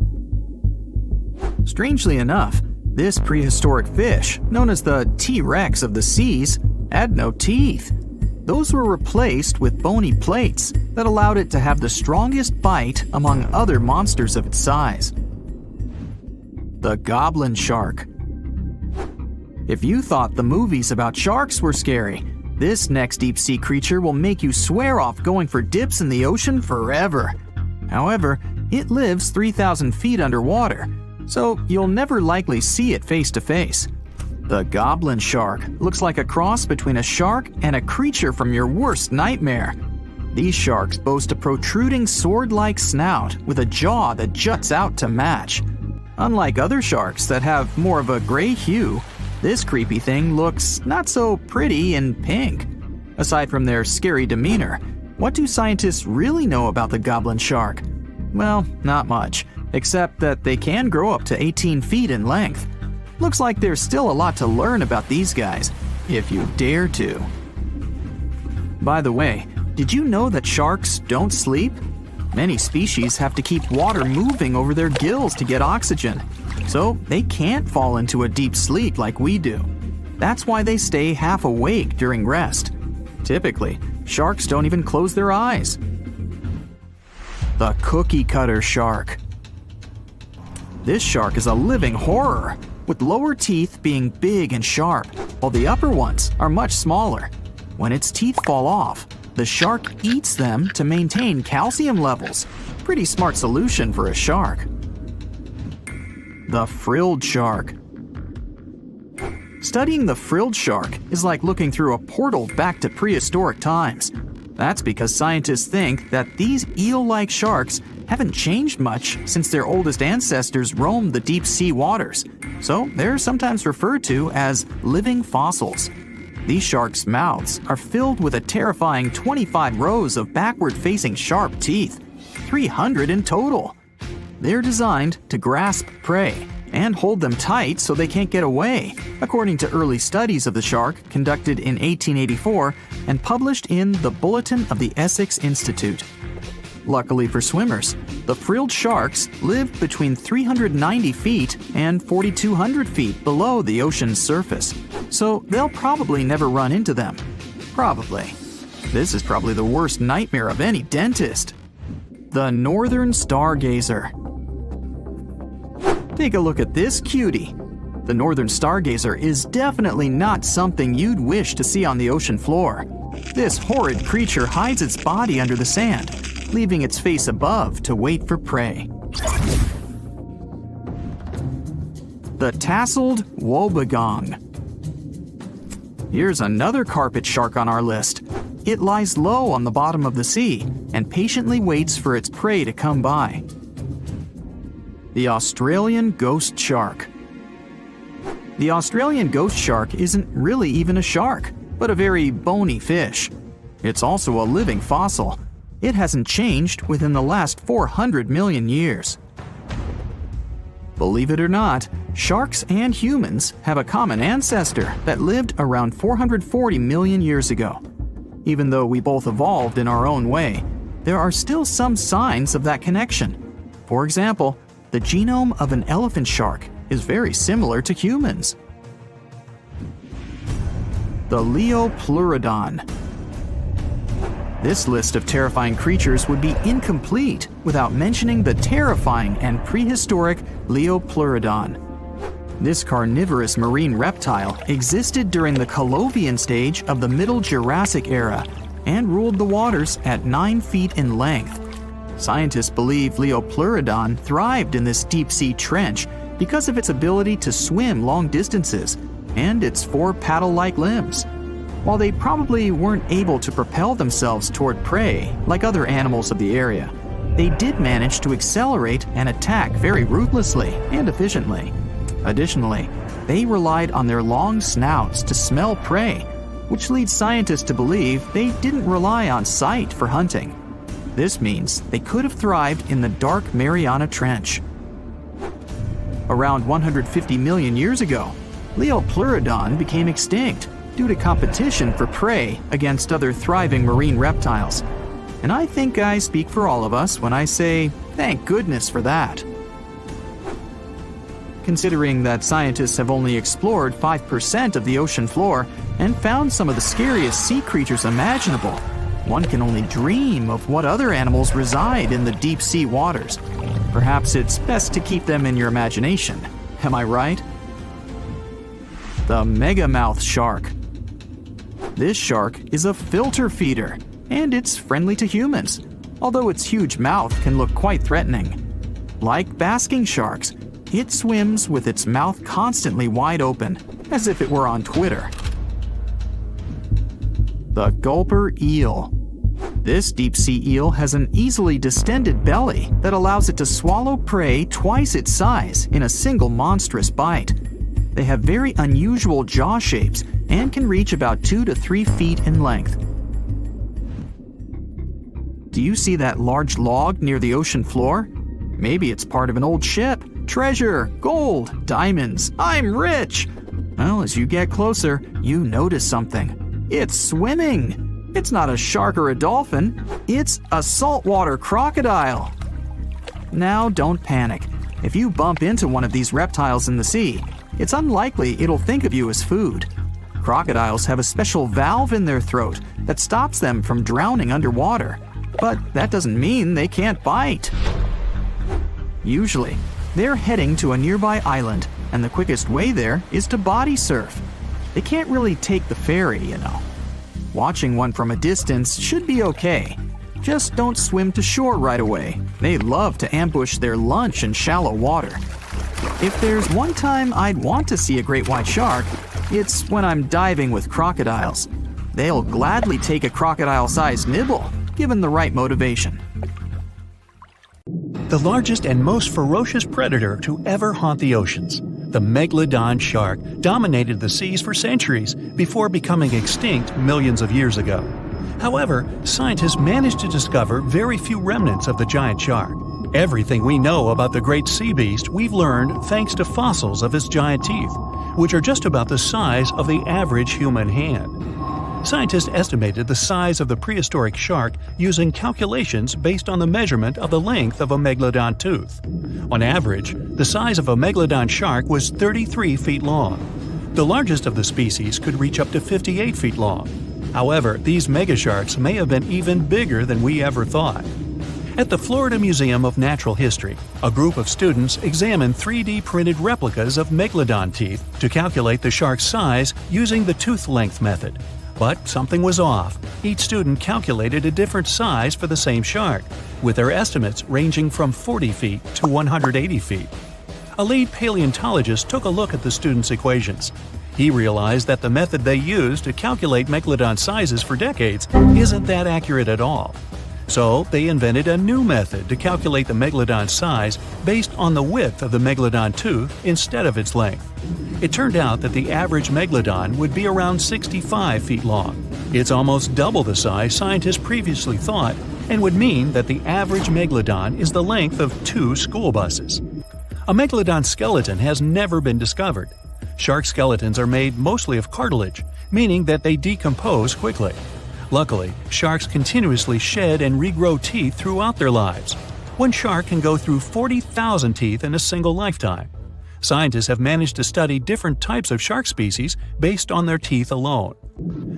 Strangely enough, this prehistoric fish, known as the T-Rex of the seas, had no teeth. Those were replaced with bony plates that allowed it to have the strongest bite among other monsters of its size. The goblin shark. If you thought the movies about sharks were scary, this next deep-sea creature will make you swear off going for dips in the ocean forever. However, it lives 3,000 feet underwater, so you'll never likely see it face to face. The goblin shark looks like a cross between a shark and a creature from your worst nightmare. These sharks boast a protruding sword-like snout with a jaw that juts out to match. Unlike other sharks that have more of a gray hue, this creepy thing looks not so pretty and pink. Aside from their scary demeanor, what do scientists really know about the goblin shark? Well, not much, except that they can grow up to 18 feet in length. Looks like there's still a lot to learn about these guys, if you dare to. By the way, did you know that sharks don't sleep? Many species have to keep water moving over their gills to get oxygen, so they can't fall into a deep sleep like we do. That's why they stay half awake during rest. Typically, sharks don't even close their eyes. The cookie cutter shark. This shark is a living horror, with lower teeth being big and sharp, while the upper ones are much smaller. When its teeth fall off, the shark eats them to maintain calcium levels. Pretty smart solution for a shark. The frilled shark. Studying the frilled shark is like looking through a portal back to prehistoric times. That's because scientists think that these eel-like sharks haven't changed much since their oldest ancestors roamed the deep sea waters, so they're sometimes referred to as living fossils. These sharks' mouths are filled with a terrifying 25 rows of backward-facing sharp teeth, 300 in total. They're designed to grasp prey and hold them tight so they can't get away, according to early studies of the shark conducted in 1884 and published in the Bulletin of the Essex Institute. Luckily for swimmers, the frilled sharks live between 390 feet and 4,200 feet below the ocean's surface, so they'll probably never run into them. Probably. This is probably the worst nightmare of any dentist. The Northern Stargazer. Take a look at this cutie. The Northern Stargazer is definitely not something you'd wish to see on the ocean floor. This horrid creature hides its body under the sand, leaving its face above to wait for prey. The Tasseled Wobbegong. Here's another carpet shark on our list. It lies low on the bottom of the sea and patiently waits for its prey to come by. The Australian Ghost Shark. The Australian ghost shark isn't really even a shark, but a very bony fish. It's also a living fossil. It hasn't changed within the last 400 million years. Believe it or not, sharks and humans have a common ancestor that lived around 440 million years ago. Even though we both evolved in our own way, there are still some signs of that connection. For example, the genome of an elephant shark is very similar to humans. The Leopleurodon. This list of terrifying creatures would be incomplete without mentioning the terrifying and prehistoric Leopleurodon. This carnivorous marine reptile existed during the Colovian stage of the Middle Jurassic era and ruled the waters at 9 feet in length. Scientists believe Leopleurodon thrived in this deep-sea trench because of its ability to swim long distances and its 4 paddle-like limbs. While they probably weren't able to propel themselves toward prey like other animals of the area, they did manage to accelerate and attack very ruthlessly and efficiently. Additionally, they relied on their long snouts to smell prey, which leads scientists to believe they didn't rely on sight for hunting. This means they could have thrived in the dark Mariana Trench. Around 150 million years ago, Leopleurodon became extinct due to competition for prey against other thriving marine reptiles. And I think I speak for all of us when I say, thank goodness for that. Considering that scientists have only explored 5% of the ocean floor and found some of the scariest sea creatures imaginable, one can only dream of what other animals reside in the deep sea waters. Perhaps it's best to keep them in your imagination. Am I right? The megamouth shark. This shark is a filter feeder, and it's friendly to humans, although its huge mouth can look quite threatening. Like basking sharks, it swims with its mouth constantly wide open, as if it were on Twitter. The gulper eel. This deep-sea eel has an easily distended belly that allows it to swallow prey twice its size in a single monstrous bite. They have very unusual jaw shapes and can reach about 2 to 3 feet in length. Do you see that large log near the ocean floor? Maybe it's part of an old ship. Treasure, gold, diamonds, I'm rich! Well, as you get closer, you notice something. It's swimming! It's not a shark or a dolphin, it's a saltwater crocodile! Now don't panic. If you bump into one of these reptiles in the sea, it's unlikely it'll think of you as food. Crocodiles have a special valve in their throat that stops them from drowning underwater, but that doesn't mean they can't bite. Usually, they're heading to a nearby island, and the quickest way there is to body surf. They can't really take the ferry, you know. Watching one from a distance should be okay. Just don't swim to shore right away. They love to ambush their lunch in shallow water. If there's one time I'd want to see a great white shark, it's when I'm diving with crocodiles. They'll gladly take a crocodile-sized nibble, given the right motivation. the largest and most ferocious predator to ever haunt the oceans. The megalodon shark dominated the seas for centuries before becoming extinct millions of years ago. However, scientists managed to discover very few remnants of the giant shark. Everything we know about the great sea beast we've learned thanks to fossils of its giant teeth, which are just about the size of the average human hand. Scientists estimated the size of the prehistoric shark using calculations based on the measurement of the length of a megalodon tooth. On average, the size of a megalodon shark was 33 feet long. The largest of the species could reach up to 58 feet long. However, these megasharks may have been even bigger than we ever thought. At the Florida Museum of Natural History, a group of students examined 3D printed replicas of megalodon teeth to calculate the shark's size using the tooth length method. But something was off. Each student calculated a different size for the same shark, with their estimates ranging from 40 feet to 180 feet. A lead paleontologist took a look at the students' equations. He realized that the method they used to calculate megalodon sizes for decades isn't that accurate at all. So they invented a new method to calculate the megalodon size based on the width of the megalodon tooth instead of its length. It turned out that the average megalodon would be around 65 feet long. It's almost double the size scientists previously thought, and would mean that the average megalodon is the length of 2 school buses. A megalodon skeleton has never been discovered. Shark skeletons are made mostly of cartilage, meaning that they decompose quickly. Luckily, sharks continuously shed and regrow teeth throughout their lives. One shark can go through 40,000 teeth in a single lifetime. Scientists have managed to study different types of shark species based on their teeth alone.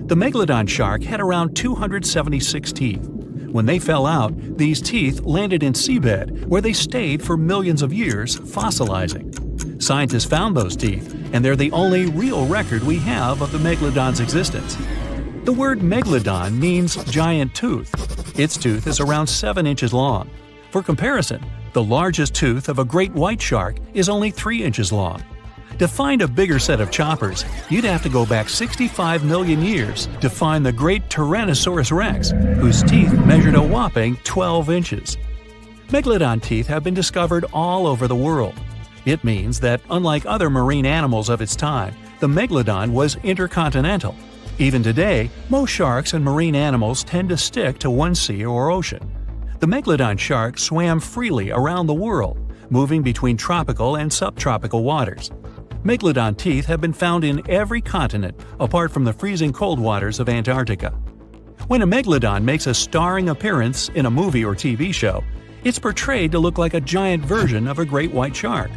The megalodon shark had around 276 teeth. When they fell out, these teeth landed in seabed, where they stayed for millions of years, fossilizing. Scientists found those teeth, and they're the only real record we have of the megalodon's existence. The word megalodon means giant tooth. Its tooth is around 7 inches long. For comparison, the largest tooth of a great white shark is only 3 inches long. To find a bigger set of choppers, you'd have to go back 65 million years to find the great Tyrannosaurus rex, whose teeth measured a whopping 12 inches. Megalodon teeth have been discovered all over the world. It means that, unlike other marine animals of its time, the megalodon was intercontinental. Even today, most sharks and marine animals tend to stick to one sea or ocean. The megalodon shark swam freely around the world, moving between tropical and subtropical waters. Megalodon teeth have been found in every continent apart from the freezing cold waters of Antarctica. When a megalodon makes a starring appearance in a movie or TV show, it's portrayed to look like a giant version of a great white shark.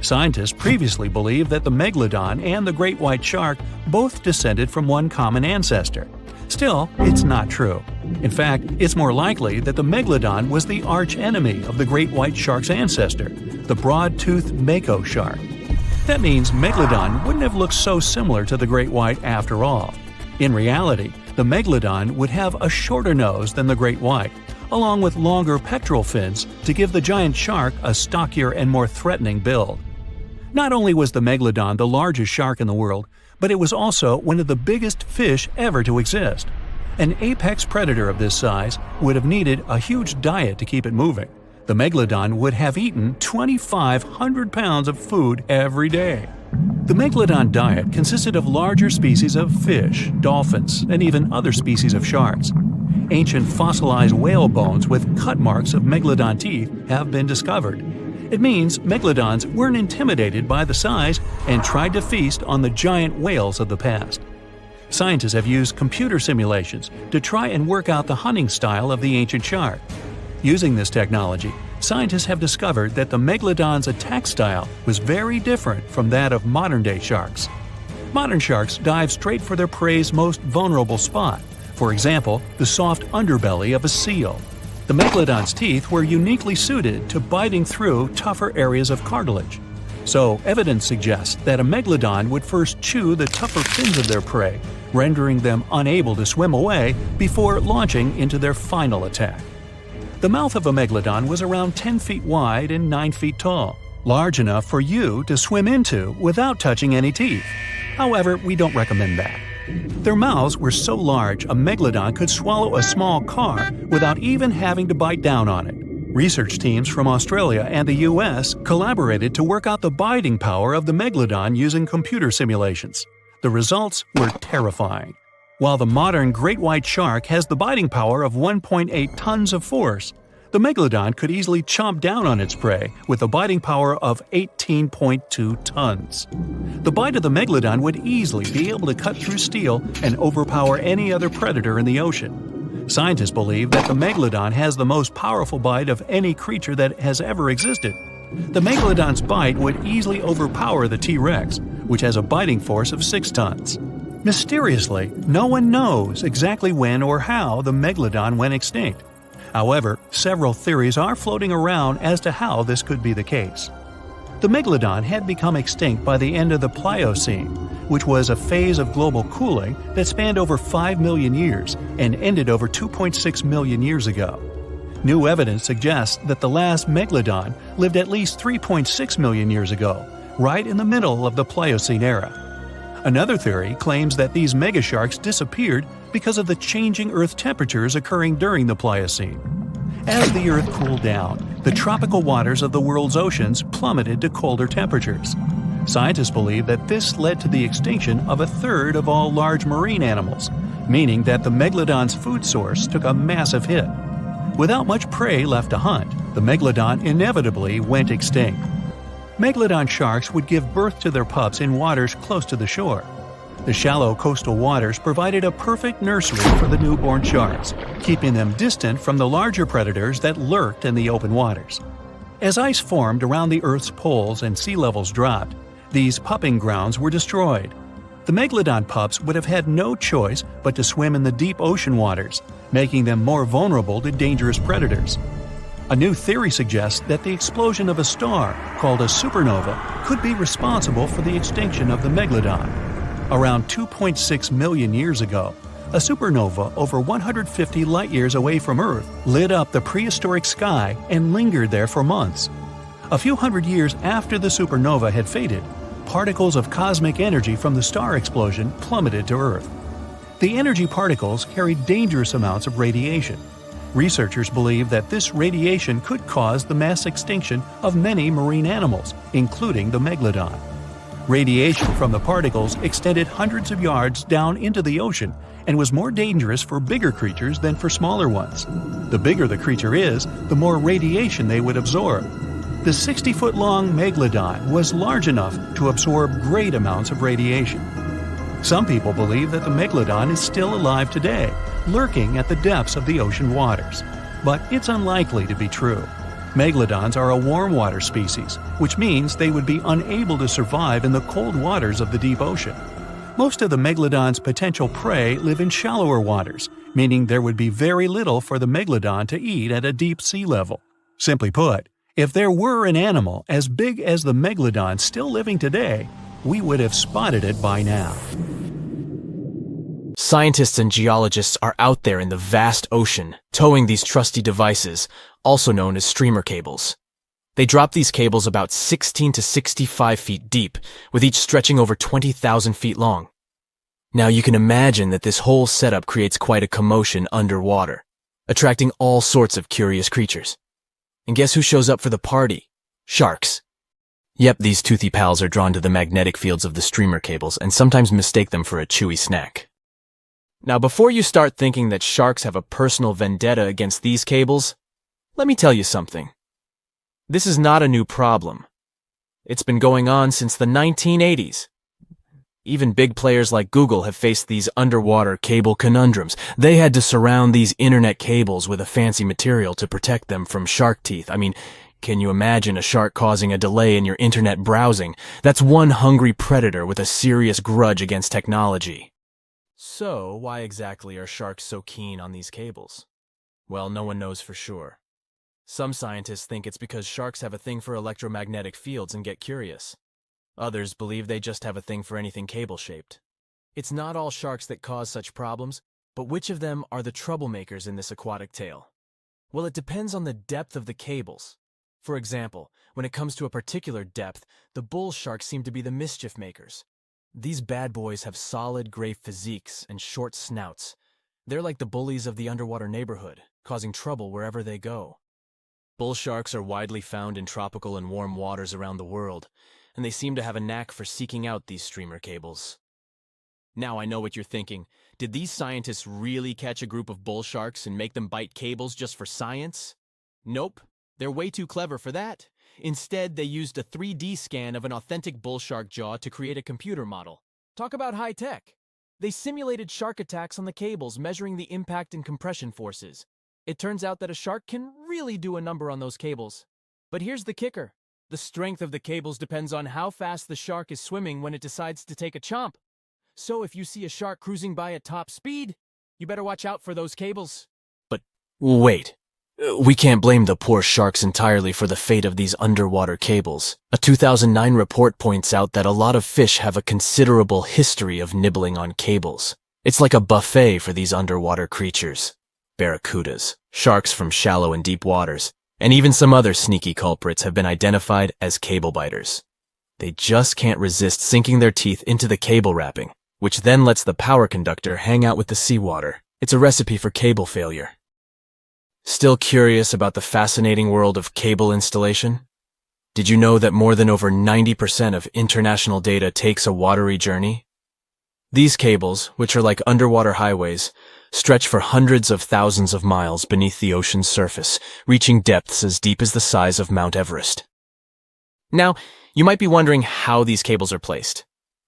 Scientists previously believed that the megalodon and the great white shark both descended from one common ancestor. Still, it's not true. In fact, it's more likely that the megalodon was the arch-enemy of the great white shark's ancestor, the broad-toothed mako shark. That means megalodon wouldn't have looked so similar to the great white after all. In reality, the megalodon would have a shorter nose than the great white, along with longer pectoral fins to give the giant shark a stockier and more threatening build. Not only was the megalodon the largest shark in the world, but it was also one of the biggest fish ever to exist. An apex predator of this size would have needed a huge diet to keep it moving. The megalodon would have eaten 2,500 pounds of food every day. The megalodon diet consisted of larger species of fish, dolphins, and even other species of sharks. Ancient fossilized whale bones with cut marks of megalodon teeth have been discovered. It means megalodons weren't intimidated by the size and tried to feast on the giant whales of the past. Scientists have used computer simulations to try and work out the hunting style of the ancient shark. Using this technology, scientists have discovered that the megalodon's attack style was very different from that of modern-day sharks. Modern sharks dive straight for their prey's most vulnerable spot, for example, the soft underbelly of a seal. The megalodon's teeth were uniquely suited to biting through tougher areas of cartilage. So, evidence suggests that a megalodon would first chew the tougher fins of their prey, rendering them unable to swim away before launching into their final attack. The mouth of a megalodon was around 10 feet wide and 9 feet tall, large enough for you to swim into without touching any teeth. However, we don't recommend that. Their mouths were so large a megalodon could swallow a small car without even having to bite down on it. Research teams from Australia and the US collaborated to work out the biting power of the megalodon using computer simulations. The results were terrifying. While the modern great white shark has the biting power of 1.8 tons of force, the megalodon could easily chomp down on its prey with a biting power of 18.2 tons. The bite of the megalodon would easily be able to cut through steel and overpower any other predator in the ocean. Scientists believe that the megalodon has the most powerful bite of any creature that has ever existed. The megalodon's bite would easily overpower the T-Rex, which has a biting force of 6 tons. Mysteriously, no one knows exactly when or how the megalodon went extinct. However, several theories are floating around as to how this could be the case. The megalodon had become extinct by the end of the Pliocene, which was a phase of global cooling that spanned over 5 million years and ended over 2.6 million years ago. New evidence suggests that the last megalodon lived at least 3.6 million years ago, right in the middle of the Pliocene era. Another theory claims that these megasharks disappeared because of the changing Earth temperatures occurring during the Pliocene. As the Earth cooled down, the tropical waters of the world's oceans plummeted to colder temperatures. Scientists believe that this led to the extinction of a third of all large marine animals, meaning that the megalodon's food source took a massive hit. Without much prey left to hunt, the megalodon inevitably went extinct. Megalodon sharks would give birth to their pups in waters close to the shore. The shallow coastal waters provided a perfect nursery for the newborn sharks, keeping them distant from the larger predators that lurked in the open waters. As ice formed around the Earth's poles and sea levels dropped, these pupping grounds were destroyed. The megalodon pups would have had no choice but to swim in the deep ocean waters, making them more vulnerable to dangerous predators. A new theory suggests that the explosion of a star, called a supernova, could be responsible for the extinction of the megalodon. Around 2.6 million years ago, a supernova over 150 light-years away from Earth lit up the prehistoric sky and lingered there for months. A few hundred years after the supernova had faded, particles of cosmic energy from the star explosion plummeted to Earth. The energy particles carried dangerous amounts of radiation. Researchers believe that this radiation could cause the mass extinction of many marine animals, including the megalodon. Radiation from the particles extended hundreds of yards down into the ocean and was more dangerous for bigger creatures than for smaller ones. The bigger the creature is, the more radiation they would absorb. The 60-foot-long megalodon was large enough to absorb great amounts of radiation. Some people believe that the megalodon is still alive today, lurking at the depths of the ocean waters. But it's unlikely to be true. Megalodons are a warm water species, which means they would be unable to survive in the cold waters of the deep ocean. Most of the megalodon's potential prey live in shallower waters, meaning there would be very little for the megalodon to eat at a deep sea level. Simply put, if there were an animal as big as the megalodon still living today, we would have spotted it by now. Scientists and geologists are out there in the vast ocean, towing these trusty devices, also known as streamer cables. They drop these cables about 16 to 65 feet deep, with each stretching over 20,000 feet long. Now you can imagine that this whole setup creates quite a commotion underwater, attracting all sorts of curious creatures. And guess who shows up for the party? Sharks. Yep, these toothy pals are drawn to the magnetic fields of the streamer cables and sometimes mistake them for a chewy snack. Now, before you start thinking that sharks have a personal vendetta against these cables, let me tell you something. This is not a new problem. It's been going on since the 1980s. Even big players like Google have faced these underwater cable conundrums. They had to surround these internet cables with a fancy material to protect them from shark teeth. I mean, can you imagine a shark causing a delay in your internet browsing? That's one hungry predator with a serious grudge against technology. So, why exactly are sharks so keen on these cables? Well, no one knows for sure. Some scientists think it's because sharks have a thing for electromagnetic fields and get curious. Others believe they just have a thing for anything cable-shaped. It's not all sharks that cause such problems, but which of them are the troublemakers in this aquatic tale? Well, it depends on the depth of the cables. For example, when it comes to a particular depth, the bull sharks seem to be the mischief makers. These bad boys have solid gray physiques and short snouts. They're like the bullies of the underwater neighborhood, causing trouble wherever they go. Bull sharks are widely found in tropical and warm waters around the world, and they seem to have a knack for seeking out these streamer cables. Now I know what you're thinking. Did these scientists really catch a group of bull sharks and make them bite cables just for science? Nope, they're way too clever for that. Instead, they used a 3D scan of an authentic bull shark jaw to create a computer model. Talk about high tech. They simulated shark attacks on the cables, measuring the impact and compression forces. It turns out that a shark can really do a number on those cables. But here's the kicker. The strength of the cables depends on how fast the shark is swimming when it decides to take a chomp. So if you see a shark cruising by at top speed, you better watch out for those cables. But wait. We can't blame the poor sharks entirely for the fate of these underwater cables. A 2009 report points out that a lot of fish have a considerable history of nibbling on cables. It's like a buffet for these underwater creatures. Barracudas, sharks from shallow and deep waters, and even some other sneaky culprits have been identified as cable biters. They just can't resist sinking their teeth into the cable wrapping, which then lets the power conductor hang out with the seawater. It's a recipe for cable failure. Still curious about the fascinating world of cable installation? Did you know that more than over 90% of international data takes a watery journey? These cables, which are like underwater highways, stretch for hundreds of thousands of miles beneath the ocean's surface, reaching depths as deep as the size of Mount Everest. Now, you might be wondering how these cables are placed.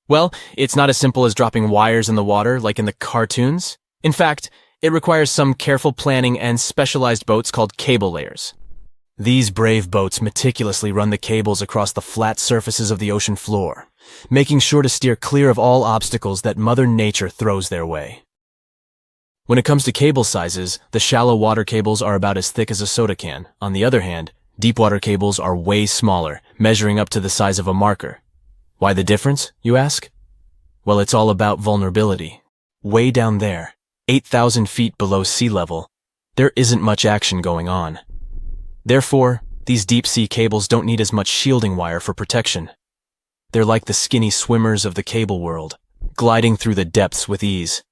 Well, it's not as simple as dropping wires in the water like in the cartoons. In fact, it requires some careful planning and specialized boats called cable layers. These brave boats meticulously run the cables across the flat surfaces of the ocean floor, making sure to steer clear of all obstacles that Mother Nature throws their way. When it comes to cable sizes, the shallow water cables are about as thick as a soda can. On the other hand, deep water cables are way smaller, measuring up to the size of a marker. Why the difference, you ask? Well, it's all about vulnerability. Way down there, 8,000 feet below sea level, there isn't much action going on. Therefore, these deep-sea cables don't need as much shielding wire for protection. They're like the skinny swimmers of the cable world, gliding through the depths with ease.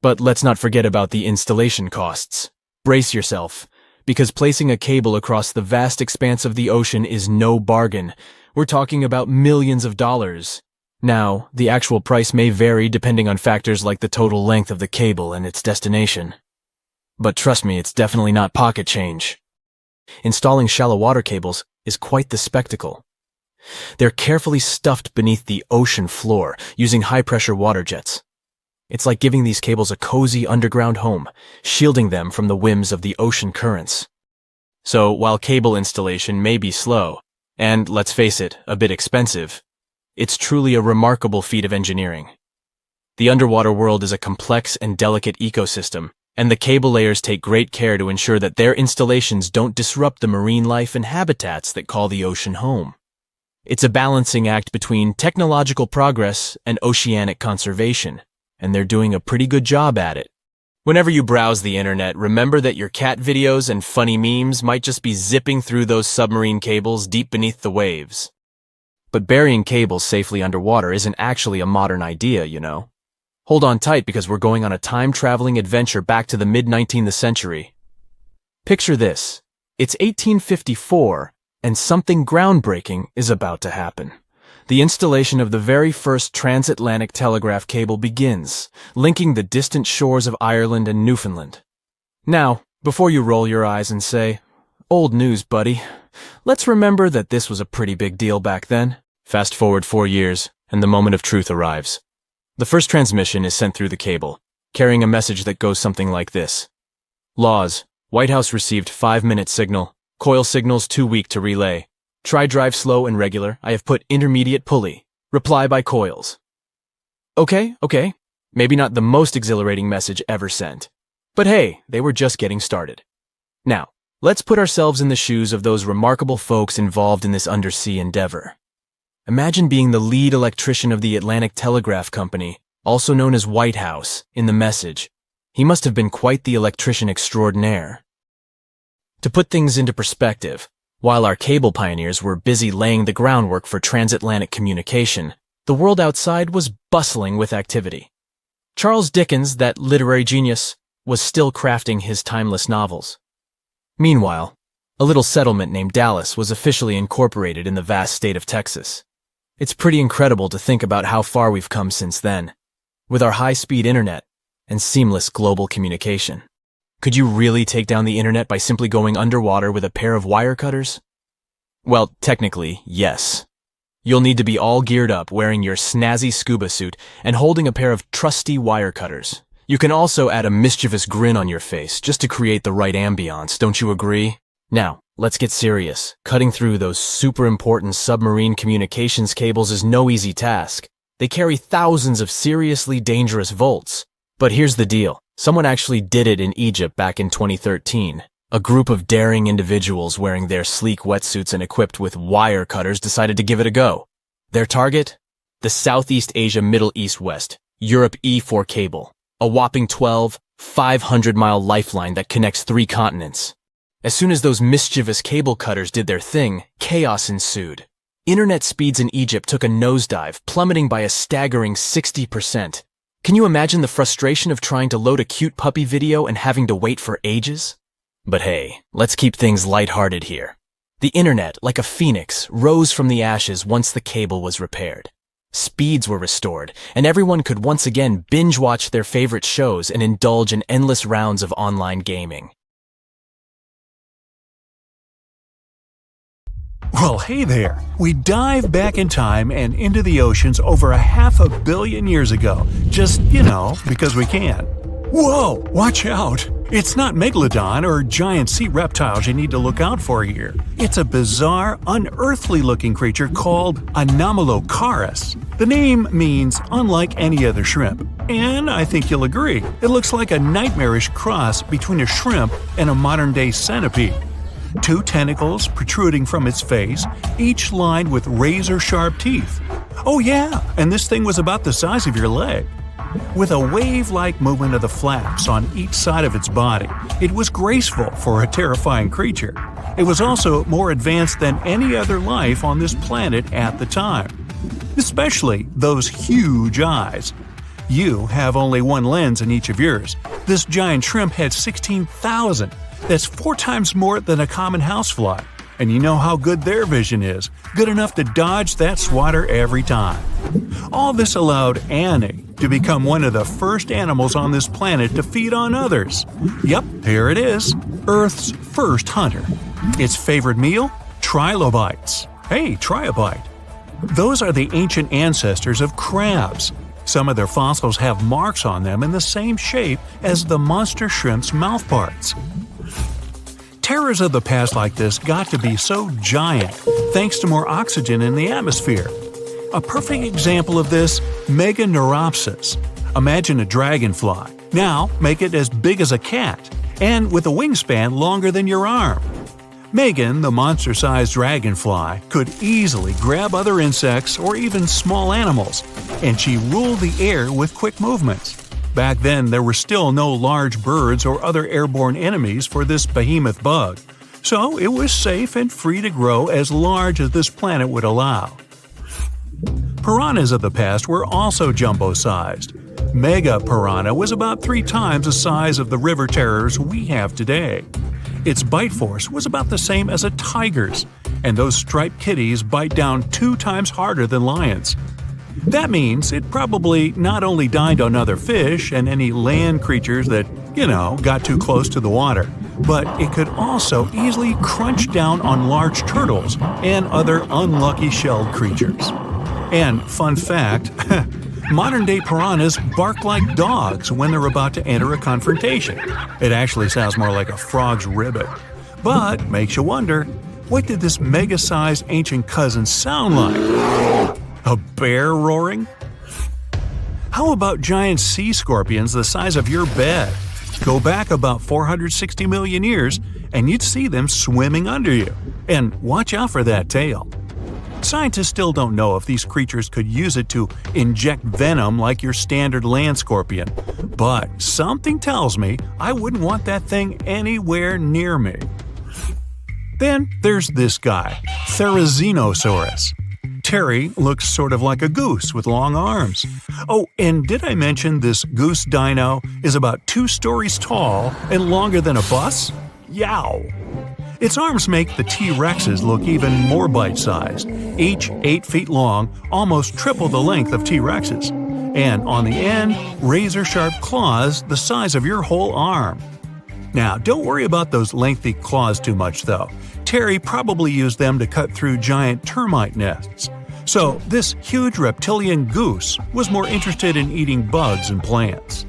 But let's not forget about the installation costs. Brace yourself, because placing a cable across the vast expanse of the ocean is no bargain. We're talking about millions of dollars. Now, the actual price may vary depending on factors like the total length of the cable and its destination. But trust me, it's definitely not pocket change. Installing shallow water cables is quite the spectacle. They're carefully stuffed beneath the ocean floor using high-pressure water jets. It's like giving these cables a cozy underground home, shielding them from the whims of the ocean currents. So, while cable installation may be slow, and, let's face it, a bit expensive, it's truly a remarkable feat of engineering. The underwater world is a complex and delicate ecosystem, and the cable layers take great care to ensure that their installations don't disrupt the marine life and habitats that call the ocean home. It's a balancing act between technological progress and oceanic conservation, and they're doing a pretty good job at it. Whenever you browse the internet, remember that your cat videos and funny memes might just be zipping through those submarine cables deep beneath the waves. But burying cables safely underwater isn't actually a modern idea, you know. Hold on tight because we're going on a time-traveling adventure back to the mid-19th century. Picture this. It's 1854, and something groundbreaking is about to happen. The installation of the very first transatlantic telegraph cable begins, linking the distant shores of Ireland and Newfoundland. Now, before you roll your eyes and say, "Old news, buddy," let's remember that this was a pretty big deal back then. Fast forward 4 years, and the moment of truth arrives. The first transmission is sent through the cable, carrying a message that goes something like this. Laws. White House received 5-minute signal. Coil signals too weak to relay. Try drive slow and regular. I have put intermediate pulley. Reply by coils. Okay. Maybe not the most exhilarating message ever sent. But hey, they were just getting started. Now, let's put ourselves in the shoes of those remarkable folks involved in this undersea endeavor. Imagine being the lead electrician of the Atlantic Telegraph Company, also known as White House, in the message. He must have been quite the electrician extraordinaire. To put things into perspective, while our cable pioneers were busy laying the groundwork for transatlantic communication, the world outside was bustling with activity. Charles Dickens, that literary genius, was still crafting his timeless novels. Meanwhile, A little settlement named Dallas was officially incorporated in the vast state of Texas. It's pretty incredible to think about how far we've come since then, with our high-speed internet and seamless global communication. Could you really take down the internet by simply going underwater with a pair of wire cutters? Well, technically, yes. You'll need to be all geared up, wearing your snazzy scuba suit and holding a pair of trusty wire cutters. You can also add a mischievous grin on your face just to create the right ambiance, don't you agree? Now, let's get serious. Cutting through those super important submarine communications cables is no easy task. They carry thousands of seriously dangerous volts. But here's the deal. Someone actually did it in Egypt back in 2013. A group of daring individuals wearing their sleek wetsuits and equipped with wire cutters decided to give it a go. Their target? The Southeast Asia Middle East West, Europe E4 cable. A whopping 12, 500-mile lifeline that connects 3 continents. As soon as those mischievous cable cutters did their thing, chaos ensued. Internet speeds in Egypt took a nosedive, plummeting by a staggering 60%. Can you imagine the frustration of trying to load a cute puppy video and having to wait for ages? But hey, let's keep things lighthearted here. The internet, like a phoenix, rose from the ashes once the cable was repaired. Speeds were restored, and everyone could once again binge-watch their favorite shows and indulge in endless rounds of online gaming. Well, hey there. We dive back in time and into the oceans over 500 million years ago. Just, because we can. Whoa, watch out. It's not megalodon or giant sea reptiles you need to look out for here. It's a bizarre, unearthly-looking creature called Anomalocaris. The name means unlike any other shrimp. And I think you'll agree, it looks like a nightmarish cross between a shrimp and a modern-day centipede. 2 tentacles protruding from its face, each lined with razor-sharp teeth. Oh yeah, and this thing was about the size of your leg. With a wave-like movement of the flaps on each side of its body, it was graceful for a terrifying creature. It was also more advanced than any other life on this planet at the time. Especially those huge eyes. You have only one lens in each of yours. This giant shrimp had 16,000. That's 4 times more than a common housefly. And you know how good their vision is. Good enough to dodge that swatter every time. All this allowed Annie to become one of the first animals on this planet to feed on others. Yep, here it is. Earth's first hunter. Its favorite meal? Trilobites. Hey, try a bite. Those are the ancient ancestors of crabs. Some of their fossils have marks on them in the same shape as the monster shrimp's mouthparts. Terrors of the past like this got to be so giant thanks to more oxygen in the atmosphere. A perfect example of this, Meganeuropsis. Imagine a dragonfly. Now make it as big as a cat, and with a wingspan longer than your arm. Megan, the monster-sized dragonfly, could easily grab other insects or even small animals, and she ruled the air with quick movements. Back then, there were still no large birds or other airborne enemies for this behemoth bug, so it was safe and free to grow as large as this planet would allow. Piranhas of the past were also jumbo-sized. Mega piranha was about 3 times the size of the river terrors we have today. Its bite force was about the same as a tiger's, and those striped kitties bite down 2 times harder than lions. That means it probably not only dined on other fish and any land creatures that, got too close to the water, but it could also easily crunch down on large turtles and other unlucky shelled creatures. And fun fact, modern-day piranhas bark like dogs when they're about to enter a confrontation. It actually sounds more like a frog's ribbit. But makes you wonder, what did this mega-sized ancient cousin sound like? A bear roaring? How about giant sea scorpions the size of your bed? Go back about 460 million years, and you'd see them swimming under you. And watch out for that tail. Scientists still don't know if these creatures could use it to inject venom like your standard land scorpion, but something tells me I wouldn't want that thing anywhere near me. Then there's this guy, Therizinosaurus. Terry looks sort of like a goose with long arms. Oh, and did I mention this goose dino is about 2 stories tall and longer than a bus? Yow! Its arms make the T-Rexes look even more bite-sized, each 8 feet long, almost triple the length of T-Rexes. And on the end, razor-sharp claws the size of your whole arm. Now, don't worry about those lengthy claws too much, though. Terry probably used them to cut through giant termite nests. So, this huge reptilian goose was more interested in eating bugs and plants.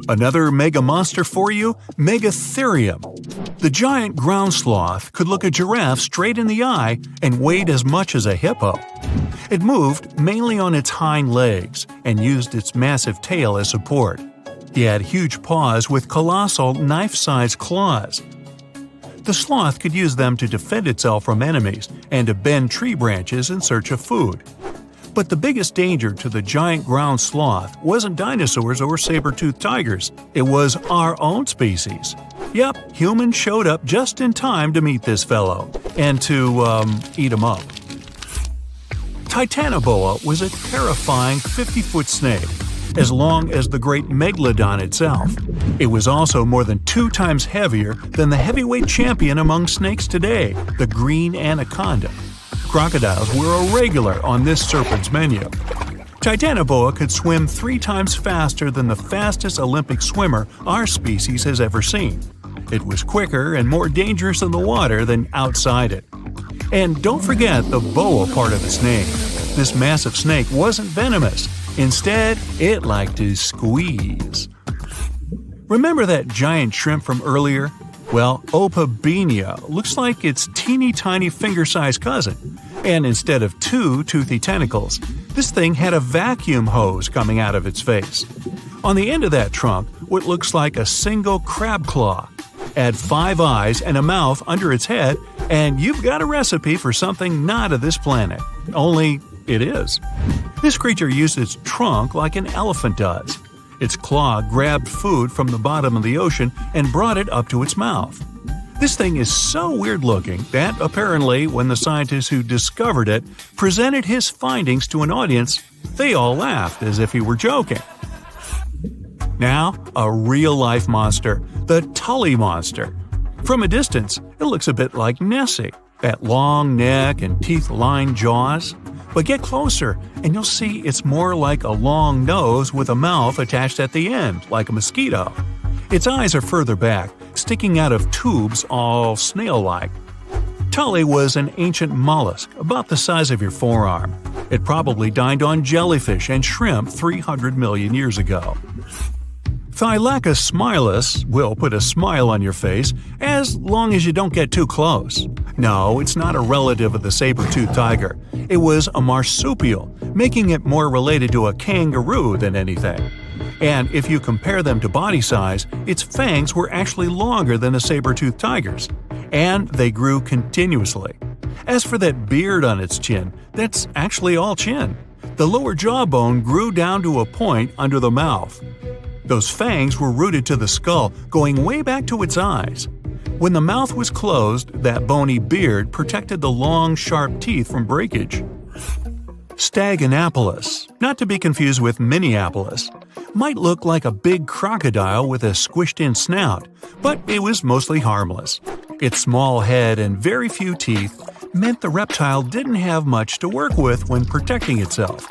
Another mega monster for you, Megatherium. The giant ground sloth could look a giraffe straight in the eye and weighed as much as a hippo. It moved mainly on its hind legs and used its massive tail as support. He had huge paws with colossal knife-sized claws. The sloth could use them to defend itself from enemies and to bend tree branches in search of food. But the biggest danger to the giant ground sloth wasn't dinosaurs or saber-toothed tigers. It was our own species. Yep, humans showed up just in time to meet this fellow and to, eat him up. Titanoboa was a terrifying 50-foot snake, as long as the great megalodon itself. It was also more than 2 times heavier than the heavyweight champion among snakes today, the green anaconda. Crocodiles were a regular on this serpent's menu. Titanoboa could swim 3 times faster than the fastest Olympic swimmer our species has ever seen. It was quicker and more dangerous in the water than outside it. And don't forget the boa part of its name. This massive snake wasn't venomous. Instead, it liked to squeeze. Remember that giant shrimp from earlier? Well, Opabenia looks like its teeny-tiny finger-sized cousin. And instead of 2 toothy tentacles, this thing had a vacuum hose coming out of its face. On the end of that trunk, what looks like a single crab claw. Add 5 eyes and a mouth under its head, and you've got a recipe for something not of this planet. Only it is. This creature used its trunk like an elephant does. Its claw grabbed food from the bottom of the ocean and brought it up to its mouth. This thing is so weird-looking that, apparently, when the scientists who discovered it presented his findings to an audience, they all laughed as if he were joking. Now, a real-life monster, the Tully monster. From a distance, it looks a bit like Nessie, that long neck and teeth-lined jaws. But get closer, and you'll see it's more like a long nose with a mouth attached at the end, like a mosquito. Its eyes are further back, sticking out of tubes all snail-like. Tully was an ancient mollusk, about the size of your forearm. It probably dined on jellyfish and shrimp 300 million years ago. Thylacus smilus will put a smile on your face as long as you don't get too close. No, it's not a relative of the saber-toothed tiger. It was a marsupial, making it more related to a kangaroo than anything. And if you compare them to body size, its fangs were actually longer than a saber-toothed tiger's. And they grew continuously. As for that beard on its chin, that's actually all chin. The lower jawbone grew down to a point under the mouth. Those fangs were rooted to the skull, going way back to its eyes. When the mouth was closed, that bony beard protected the long, sharp teeth from breakage. Staganapolis, not to be confused with Minneapolis, might look like a big crocodile with a squished-in snout, but it was mostly harmless. Its small head and very few teeth meant the reptile didn't have much to work with when protecting itself.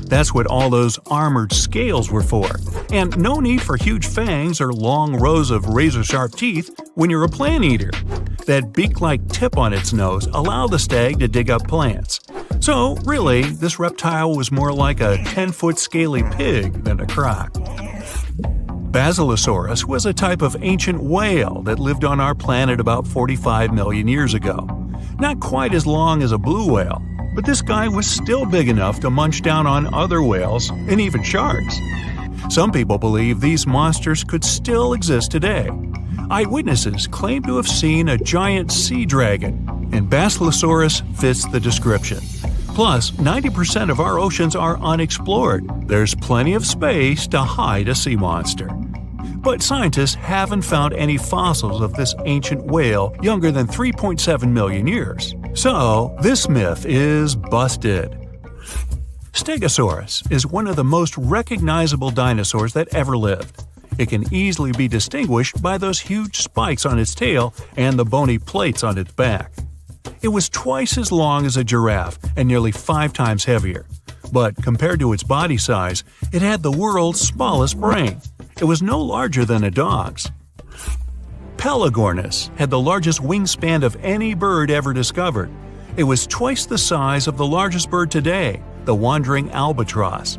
That's what all those armored scales were for, and no need for huge fangs or long rows of razor-sharp teeth when you're a plant eater. That beak-like tip on its nose allowed the stag to dig up plants. So, really, this reptile was more like a 10-foot scaly pig than a croc. Basilosaurus was a type of ancient whale that lived on our planet about 45 million years ago. Not quite as long as a blue whale, but this guy was still big enough to munch down on other whales and even sharks. Some people believe these monsters could still exist today. Eyewitnesses claim to have seen a giant sea dragon, and Basilosaurus fits the description. Plus, 90% of our oceans are unexplored. There's plenty of space to hide a sea monster. But scientists haven't found any fossils of this ancient whale younger than 3.7 million years. So, this myth is busted. Stegosaurus is one of the most recognizable dinosaurs that ever lived. It can easily be distinguished by those huge spikes on its tail and the bony plates on its back. It was twice as long as a giraffe and nearly 5 times heavier. But compared to its body size, it had the world's smallest brain. It was no larger than a dog's. Pelagornis had the largest wingspan of any bird ever discovered. It was twice the size of the largest bird today, the wandering albatross.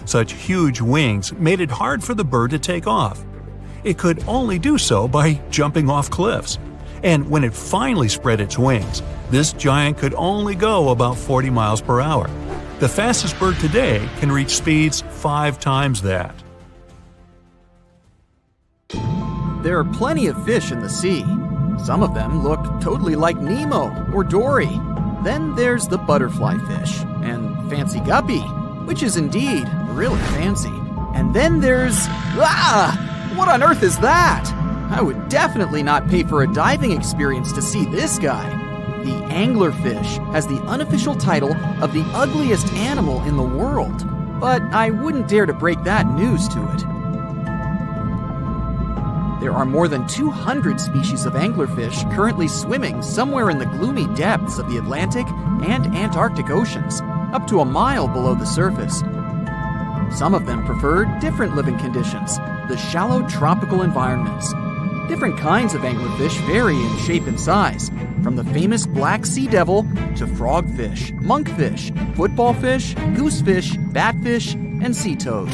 Such huge wings made it hard for the bird to take off. It could only do so by jumping off cliffs. And when it finally spread its wings, this giant could only go about 40 miles per hour. The fastest bird today can reach speeds 5 times that. There are plenty of fish in the sea. Some of them look totally like Nemo or Dory. Then there's the butterfly fish and fancy guppy, which is indeed really fancy. And then there's... what on earth is that? I would definitely not pay for a diving experience to see this guy. The anglerfish has the unofficial title of the ugliest animal in the world, but I wouldn't dare to break that news to it. There are more than 200 species of anglerfish currently swimming somewhere in the gloomy depths of the Atlantic and Antarctic Oceans, up to a mile below the surface. Some of them prefer different living conditions, the shallow tropical environments. Different kinds of anglerfish vary in shape and size, from the famous black sea devil to frogfish, monkfish, footballfish, goosefish, batfish, and sea toad.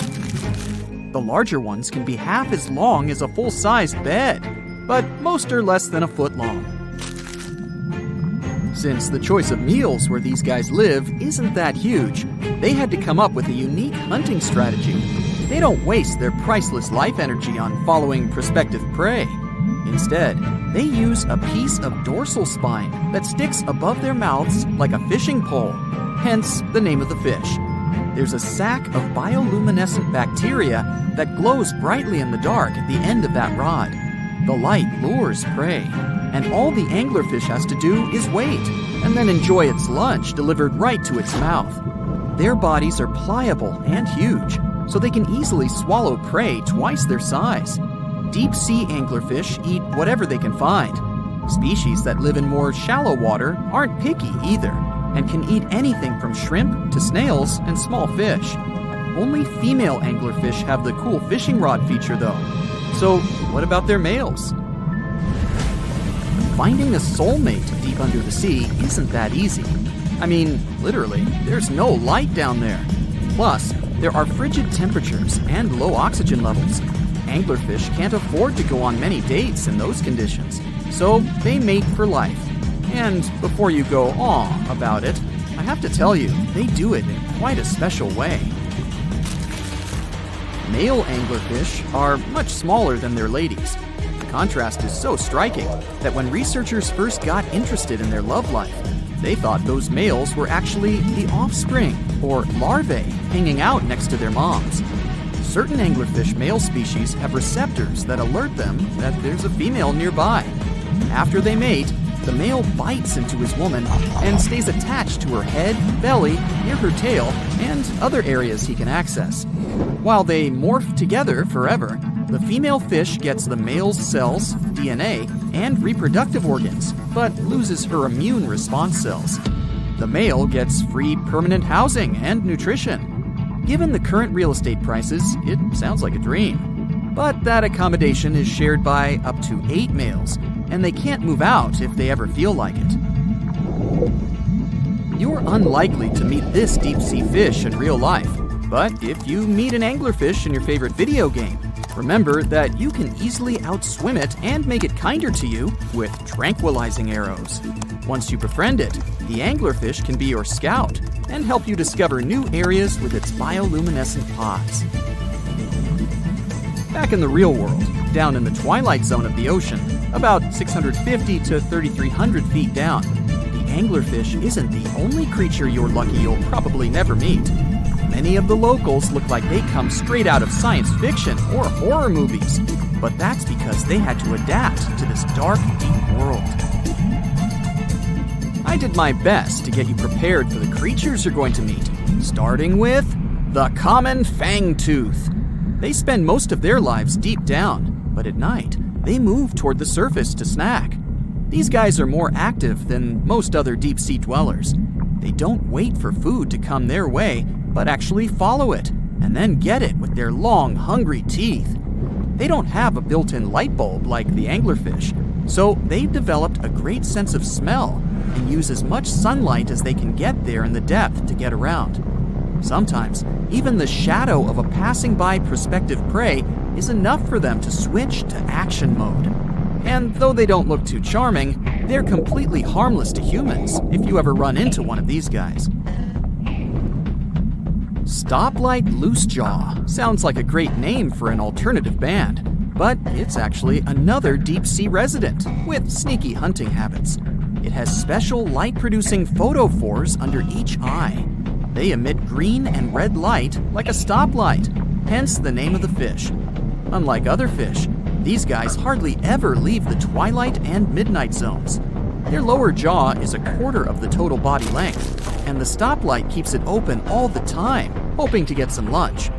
The larger ones can be half as long as a full-sized bed, but most are less than a foot long. Since the choice of meals where these guys live isn't that huge, they had to come up with a unique hunting strategy. They don't waste their priceless life energy on following prospective prey. Instead, they use a piece of dorsal spine that sticks above their mouths like a fishing pole, hence the name of the fish. There's a sac of bioluminescent bacteria that glows brightly in the dark at the end of that rod. The light lures prey, and all the anglerfish has to do is wait, and then enjoy its lunch delivered right to its mouth. Their bodies are pliable and huge, so they can easily swallow prey twice their size. Deep-sea anglerfish eat whatever they can find. Species that live in more shallow water aren't picky either, and can eat anything from shrimp to snails and small fish. Only female anglerfish have the cool fishing rod feature though. So what about their males? Finding a soulmate deep under the sea isn't that easy. I mean, literally, there's no light down there. Plus, there are frigid temperatures and low oxygen levels. Anglerfish can't afford to go on many dates in those conditions, so they mate for life. And before you go aw about it, I have to tell you, they do it in quite a special way. Male anglerfish are much smaller than their ladies. The contrast is so striking that when researchers first got interested in their love life, they thought those males were actually the offspring, or larvae, hanging out next to their moms. Certain anglerfish male species have receptors that alert them that there's a female nearby. After they mate, the male bites into his woman and stays attached to her head, belly, near her tail, and other areas he can access. While they morph together forever, the female fish gets the male's cells, DNA, and reproductive organs, but loses her immune response cells. The male gets free permanent housing and nutrition. Given the current real estate prices, it sounds like a dream. But that accommodation is shared by up to 8 males, and they can't move out if they ever feel like it. You're unlikely to meet this deep-sea fish in real life, but if you meet an anglerfish in your favorite video game, remember that you can easily outswim it and make it kinder to you with tranquilizing arrows. Once you befriend it, the anglerfish can be your scout and help you discover new areas with its bioluminescent pods. Back in the real world, down in the twilight zone of the ocean, about 650 to 3,300 feet down, the anglerfish isn't the only creature you're lucky you'll probably never meet. Many of the locals look like they come straight out of science fiction or horror movies, but that's because they had to adapt to this dark, deep world. I did my best to get you prepared for the creatures you're going to meet, starting with the common fangtooth. They spend most of their lives deep down, but at night, they move toward the surface to snack. These guys are more active than most other deep-sea dwellers. They don't wait for food to come their way, but actually follow it, and then get it with their long, hungry teeth. They don't have a built-in light bulb like the anglerfish, so they've developed a great sense of smell and use as much sunlight as they can get there in the depth to get around. Sometimes, even the shadow of a passing by prospective prey is enough for them to switch to action mode. And though they don't look too charming, they're completely harmless to humans if you ever run into one of these guys. Stoplight Loosejaw sounds like a great name for an alternative band, but it's actually another deep-sea resident with sneaky hunting habits. It has special light-producing photophores under each eye. They emit green and red light like a stoplight, hence the name of the fish. Unlike other fish, these guys hardly ever leave the twilight and midnight zones. Their lower jaw is a quarter of the total body length, and the stoplight keeps it open all the time, hoping to get some lunch.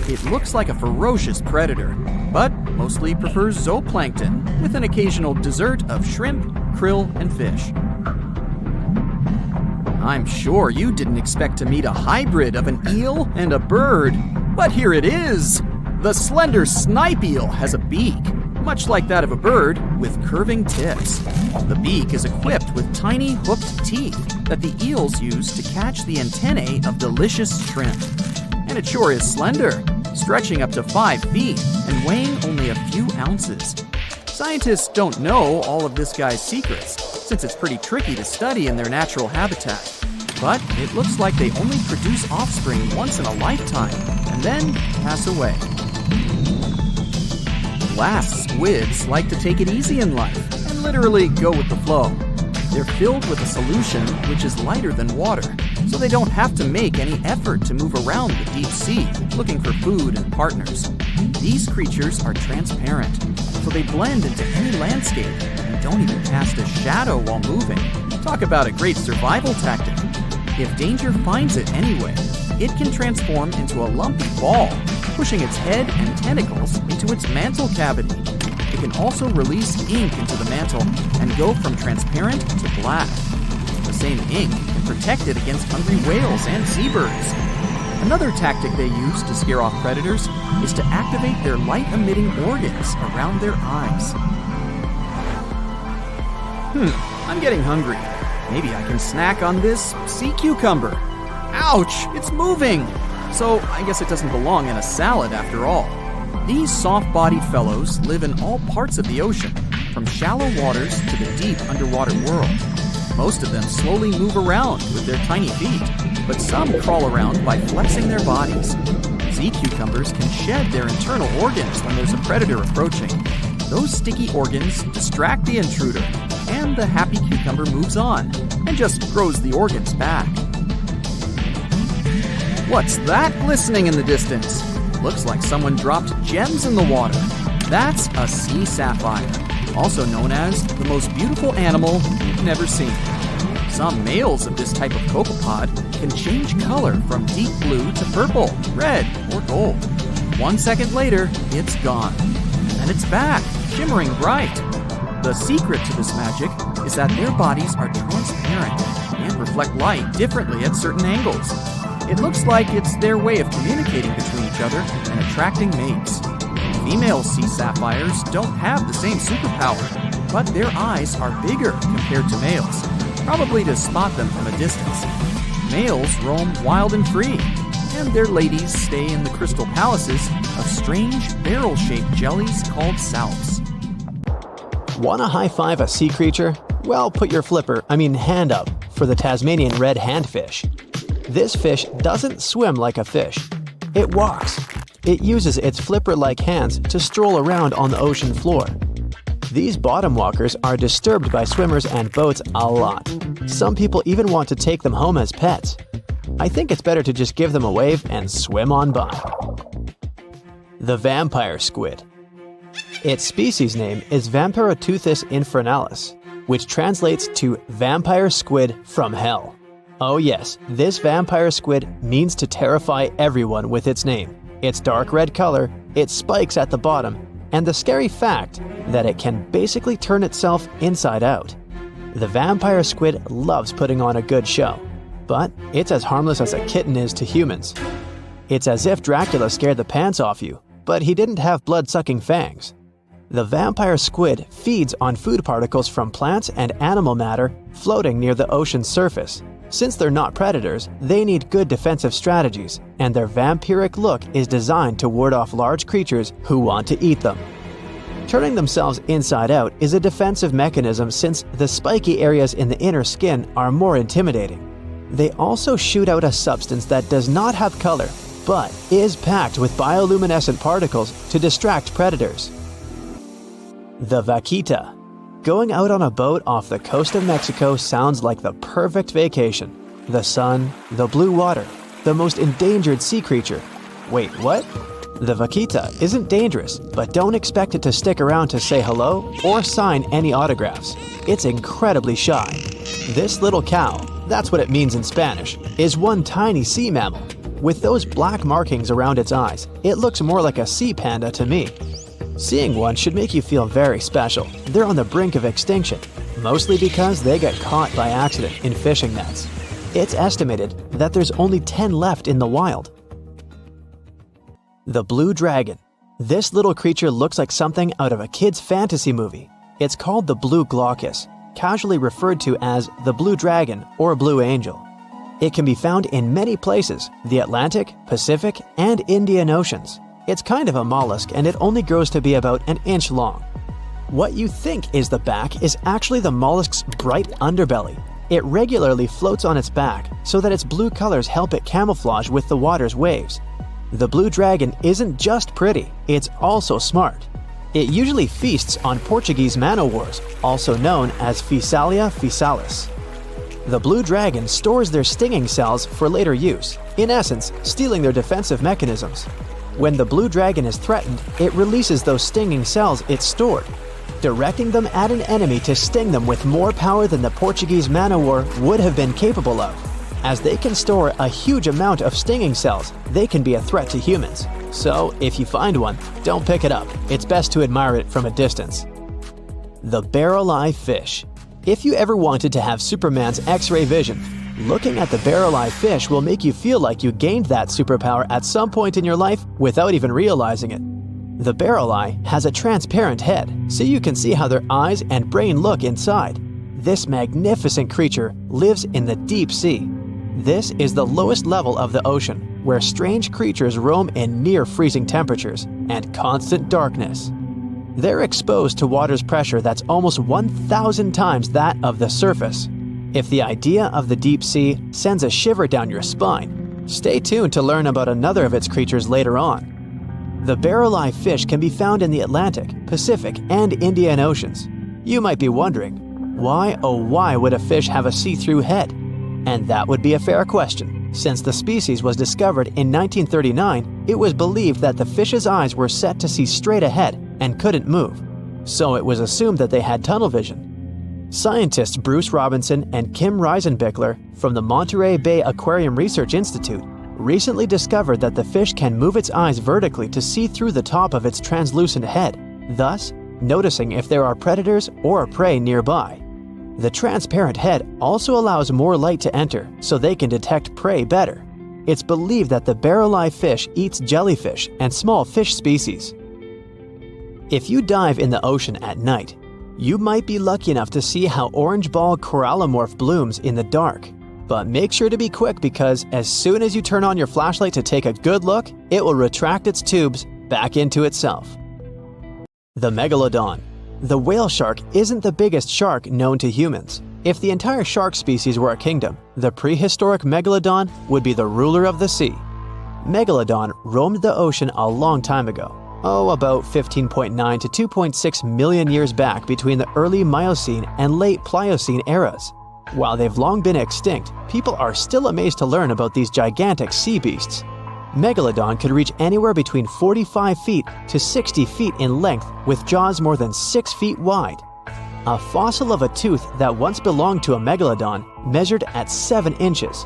It looks like a ferocious predator, but mostly prefers zooplankton with an occasional dessert of shrimp, krill, and fish. I'm sure you didn't expect to meet a hybrid of an eel and a bird, but here it is! The slender snipe eel has a beak, much like that of a bird, with curving tips. The beak is equipped with tiny hooked teeth that the eels use to catch the antennae of delicious shrimp. And it sure is slender, stretching up to 5 feet and weighing only a few ounces. Scientists don't know all of this guy's secrets, since it's pretty tricky to study in their natural habitat. But it looks like they only produce offspring once in a lifetime, and then pass away. Glass squids like to take it easy in life and literally go with the flow. They're filled with a solution which is lighter than water, so they don't have to make any effort to move around the deep sea looking for food and partners. These creatures are transparent, so they blend into any landscape and don't even cast a shadow while moving. Talk about a great survival tactic. If danger finds it anyway, it can transform into a lumpy ball, pushing its head and tentacles into its mantle cavity. It can also release ink into the mantle and go from transparent to black. The same ink can protect it against hungry whales and seabirds. Another tactic they use to scare off predators is to activate their light-emitting organs around their eyes. I'm getting hungry. Maybe I can snack on this sea cucumber. Ouch, it's moving! So I guess it doesn't belong in a salad after all. These soft-bodied fellows live in all parts of the ocean, from shallow waters to the deep underwater world. Most of them slowly move around with their tiny feet, but some crawl around by flexing their bodies. Sea cucumbers can shed their internal organs when there's a predator approaching. Those sticky organs distract the intruder, and the happy cucumber moves on and just grows the organs back. What's that glistening in the distance? Looks like someone dropped gems in the water. That's a sea sapphire, also known as the most beautiful animal you've never seen. Some males of this type of copepod can change color from deep blue to purple, red, or gold. 1 second later, it's gone. And it's back, shimmering bright. The secret to this magic is that their bodies are transparent and reflect light differently at certain angles. It looks like it's their way of communicating between each other and attracting mates. Female sea sapphires don't have the same superpower, but their eyes are bigger compared to males, probably to spot them from a distance. Males roam wild and free, and their ladies stay in the crystal palaces of strange barrel-shaped jellies called salps. Want to high-five a sea creature? Well, put your hand up for the Tasmanian red handfish. This fish doesn't swim like a fish. It walks. It uses its flipper-like hands to stroll around on the ocean floor. These bottom walkers are disturbed by swimmers and boats a lot. Some people even want to take them home as pets. I think it's better to just give them a wave and swim on by. The vampire squid. Its species name is Vampiroteuthis infernalis, which translates to vampire squid from hell. Oh yes, this vampire squid means to terrify everyone with its name. Its dark red color its spikes at the bottom, and the scary fact that it can basically turn itself inside out. The vampire squid loves putting on a good show, but it's as harmless as a kitten is to humans. It's as if Dracula scared the pants off you, but he didn't have blood-sucking fangs. The vampire squid feeds on food particles from plants and animal matter floating near the ocean's surface. Since they're not predators, they need good defensive strategies, and their vampiric look is designed to ward off large creatures who want to eat them. Turning themselves inside out is a defensive mechanism since the spiky areas in the inner skin are more intimidating. They also shoot out a substance that does not have color, but is packed with bioluminescent particles to distract predators. The vaquita. Going out on a boat off the coast of Mexico sounds like the perfect vacation. The sun, the blue water, the most endangered sea creature. Wait, what? The vaquita isn't dangerous, but don't expect it to stick around to say hello or sign any autographs. It's incredibly shy. This little cow, that's what it means in Spanish, is one tiny sea mammal. With those black markings around its eyes, it looks more like a sea panda to me. Seeing one should make you feel very special. They're on the brink of extinction, mostly because they got caught by accident in fishing nets. It's estimated that there's only 10 left in the wild. The blue dragon. This little creature looks like something out of a kid's fantasy movie. It's called the blue glaucus, casually referred to as the blue dragon or blue angel. It can be found in many places, the Atlantic, Pacific, and Indian Oceans. It's kind of a mollusk and it only grows to be about an inch long. What you think is the back is actually the mollusk's bright underbelly. It regularly floats on its back so that its blue colors help it camouflage with the water's waves. The blue dragon isn't just pretty, it's also smart. It usually feasts on Portuguese man-o'-wars, also known as Physalia physalis. The blue dragon stores their stinging cells for later use, in essence, stealing their defensive mechanisms. When the blue dragon is threatened, it releases those stinging cells it stored, directing them at an enemy to sting them with more power than the Portuguese man-o'-war would have been capable of. As they can store a huge amount of stinging cells, they can be a threat to humans. So, if you find one, don't pick it up. It's best to admire it from a distance. The barrel-eye fish. If you ever wanted to have Superman's X-ray vision, looking at the barrel-eye fish will make you feel like you gained that superpower at some point in your life without even realizing it. The barrel eye has a transparent head, so you can see how their eyes and brain look inside. This magnificent creature lives in the deep sea. This is the lowest level of the ocean, where strange creatures roam in near-freezing temperatures and constant darkness. They're exposed to water's pressure that's almost 1,000 times that of the surface. If the idea of the deep sea sends a shiver down your spine, stay tuned to learn about another of its creatures later on. The barrel-eye fish can be found in the Atlantic, Pacific, and Indian Oceans. You might be wondering, why oh why would a fish have a see-through head? And that would be a fair question. Since the species was discovered in 1939, it was believed that the fish's eyes were set to see straight ahead and couldn't move. So it was assumed that they had tunnel vision. Scientists Bruce Robinson and Kim Reisenbichler from the Monterey Bay Aquarium Research Institute recently discovered that the fish can move its eyes vertically to see through the top of its translucent head, thus noticing if there are predators or prey nearby. The transparent head also allows more light to enter so they can detect prey better. It's believed that the barrel-eye fish eats jellyfish and small fish species. If you dive in the ocean at night, you might be lucky enough to see how orange ball corallimorph blooms in the dark. But make sure to be quick because as soon as you turn on your flashlight to take a good look, it will retract its tubes back into itself. The megalodon. The whale shark isn't the biggest shark known to humans. If the entire shark species were a kingdom, the prehistoric megalodon would be the ruler of the sea. Megalodon roamed the ocean a long time ago. About 15.9 to 2.6 million years back between the early Miocene and late Pliocene eras. While they've long been extinct, people are still amazed to learn about these gigantic sea beasts. Megalodon could reach anywhere between 45 feet to 60 feet in length with jaws more than 6 feet wide. A fossil of a tooth that once belonged to a megalodon measured at 7 inches.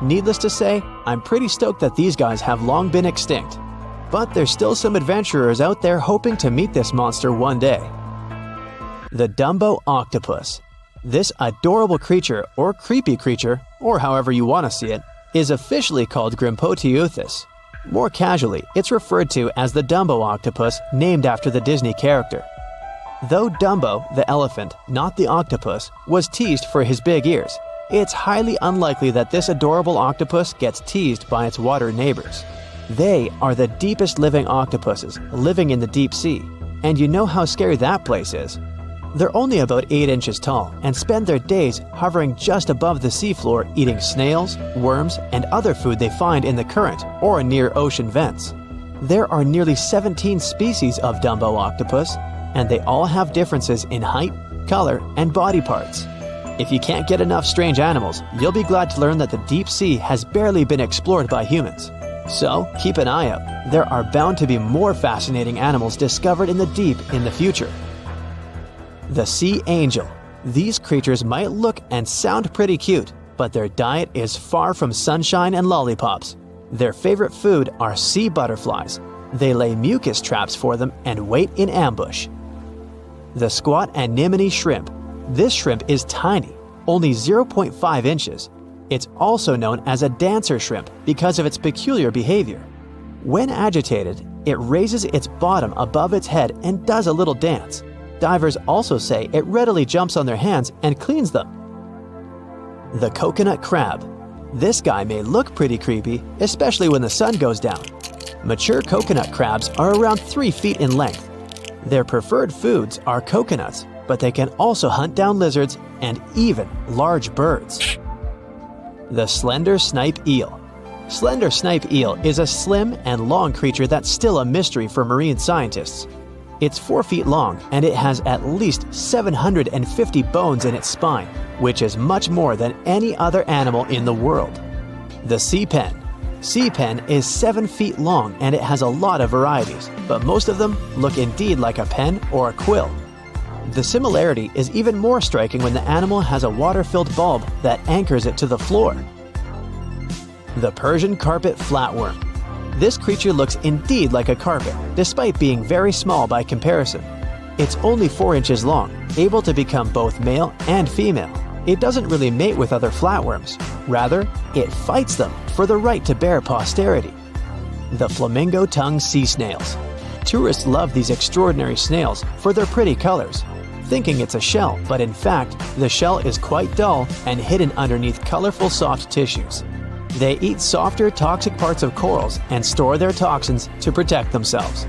Needless to say, I'm pretty stoked that these guys have long been extinct. but there's still some adventurers out there hoping to meet this monster one day. The Dumbo Octopus. This adorable creature, or creepy creature, or however you want to see it, is officially called Grimpoteuthis. More casually, it's referred to as the Dumbo octopus, named after the Disney character. Though Dumbo, the elephant, not the octopus, was teased for his big ears, it's highly unlikely that this adorable octopus gets teased by its water neighbors. They are the deepest living octopuses, living in the deep sea, and you know how scary that place is. They're only about 8 inches tall and spend their days hovering just above the seafloor eating snails, worms, and other food they find in the current or near ocean vents. There are nearly 17 species of Dumbo octopus, and they all have differences in height, color, and body parts. If you can't get enough strange animals, you'll be glad to learn that the deep sea has barely been explored by humans. So keep an eye out. There are bound to be more fascinating animals discovered in the deep in the future. The Sea Angel. These creatures might look and sound pretty cute, but their diet is far from sunshine and lollipops. Their favorite food are sea butterflies. They lay mucus traps for them and wait in ambush. The Squat Anemone Shrimp. This shrimp is tiny, only 0.5 inches. It's also known as a dancer shrimp because of its peculiar behavior. When agitated, it raises its bottom above its head and does a little dance. Divers also say it readily jumps on their hands and cleans them. The Coconut Crab. This guy may look pretty creepy, especially when the sun goes down. Mature coconut crabs are around 3 feet in length. Their preferred foods are coconuts, but they can also hunt down lizards and even large birds. The Slender Snipe Eel. Slender Snipe Eel is a slim and long creature that's still a mystery for marine scientists. It's 4 feet long and it has at least 750 bones in its spine, which is much more than any other animal in the world. The Sea Pen. Sea Pen is 7 feet long and it has a lot of varieties, but most of them look indeed like a pen or a quill. The similarity is even more striking when the animal has a water-filled bulb that anchors it to the floor. The Persian Carpet Flatworm. This creature looks indeed like a carpet, despite being very small by comparison. It's only 4 inches long, able to become both male and female. It doesn't really mate with other flatworms. Rather, it fights them for the right to bear posterity. The Flamingo-tongued Sea Snails. Tourists love these extraordinary snails for their pretty colors, thinking it's a shell, but in fact, the shell is quite dull and hidden underneath colorful soft tissues. They eat softer, toxic parts of corals and store their toxins to protect themselves.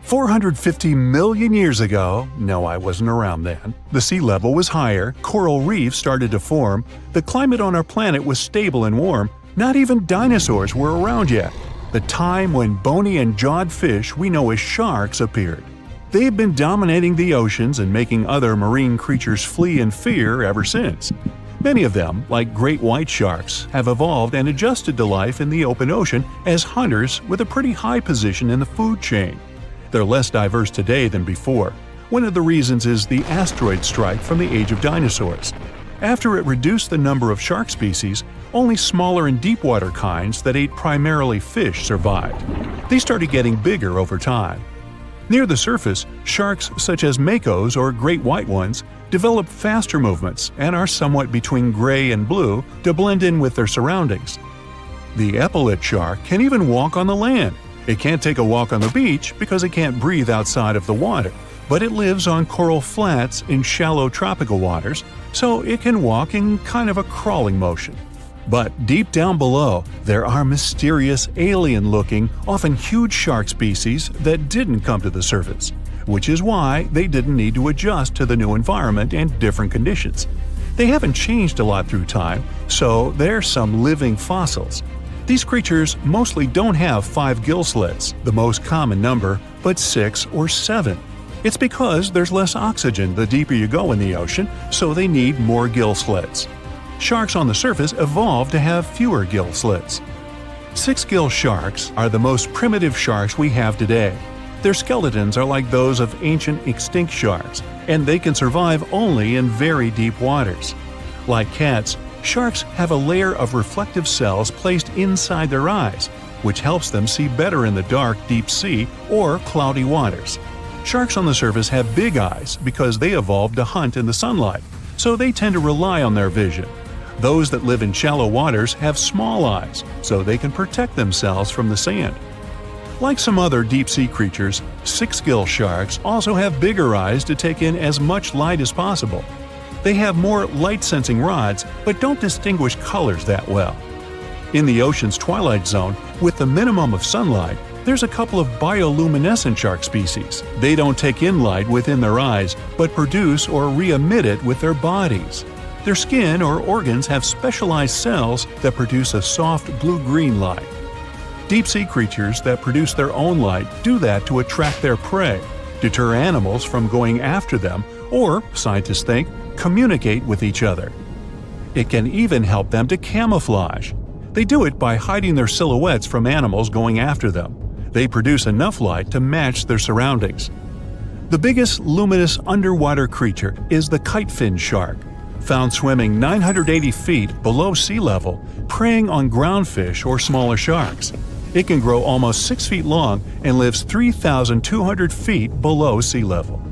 450 million years ago, no, I wasn't around then, the sea level was higher, coral reefs started to form, the climate on our planet was stable and warm, not even dinosaurs were around yet. The time when bony and jawed fish we know as sharks appeared. They've been dominating the oceans and making other marine creatures flee in fear ever since. Many of them, like great white sharks, have evolved and adjusted to life in the open ocean as hunters with a pretty high position in the food chain. They're less diverse today than before. One of the reasons is the asteroid strike from the age of dinosaurs. After it reduced the number of shark species, only smaller and deep-water kinds that ate primarily fish survived. They started getting bigger over time. Near the surface, sharks such as makos or great white ones develop faster movements and are somewhat between gray and blue to blend in with their surroundings. The epaulet shark can even walk on the land. It can't take a walk on the beach because it can't breathe outside of the water, but it lives on coral flats in shallow tropical waters, so it can walk in kind of a crawling motion. But deep down below, there are mysterious alien-looking, often huge shark species that didn't come to the surface, which is why they didn't need to adjust to the new environment and different conditions. They haven't changed a lot through time, so they're some living fossils. These creatures mostly don't have 5 gill slits, the most common number, but 6 or 7. It's because there's less oxygen the deeper you go in the ocean, so they need more gill slits. Sharks on the surface evolved to have fewer gill slits. 6-gill sharks are the most primitive sharks we have today. Their skeletons are like those of ancient extinct sharks, and they can survive only in very deep waters. Like cats, sharks have a layer of reflective cells placed inside their eyes. which helps them see better in the dark, deep sea or cloudy waters. Sharks on the surface have big eyes because they evolved to hunt in the sunlight, so they tend to rely on their vision. Those that live in shallow waters have small eyes, so they can protect themselves from the sand. Like some other deep-sea creatures, six-gill sharks also have bigger eyes to take in as much light as possible. They have more light-sensing rods, but don't distinguish colors that well. In the ocean's twilight zone, with the minimum of sunlight, there's a couple of bioluminescent shark species. They don't take in light within their eyes, but produce or re-emit it with their bodies. Their skin or organs have specialized cells that produce a soft blue-green light. Deep-sea creatures that produce their own light do that to attract their prey, deter animals from going after them, or, scientists think, communicate with each other. It can even help them to camouflage. They do it by hiding their silhouettes from animals going after them. They produce enough light to match their surroundings. The biggest luminous underwater creature is the kitefin shark, found swimming 980 feet below sea level, preying on groundfish or smaller sharks. It can grow almost 6 feet long and lives 3,200 feet below sea level.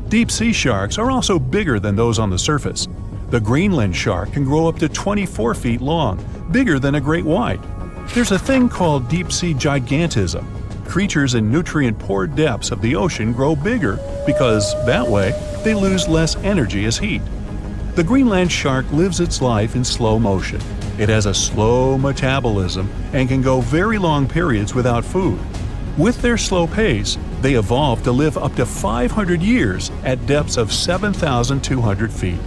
Deep-sea sharks are also bigger than those on the surface. The Greenland shark can grow up to 24 feet long, bigger than a great white. There's a thing called deep-sea gigantism. Creatures in nutrient-poor depths of the ocean grow bigger because, that way, they lose less energy as heat. The Greenland shark lives its life in slow motion. It has a slow metabolism and can go very long periods without food. With their slow pace, they evolved to live up to 500 years at depths of 7,200 feet.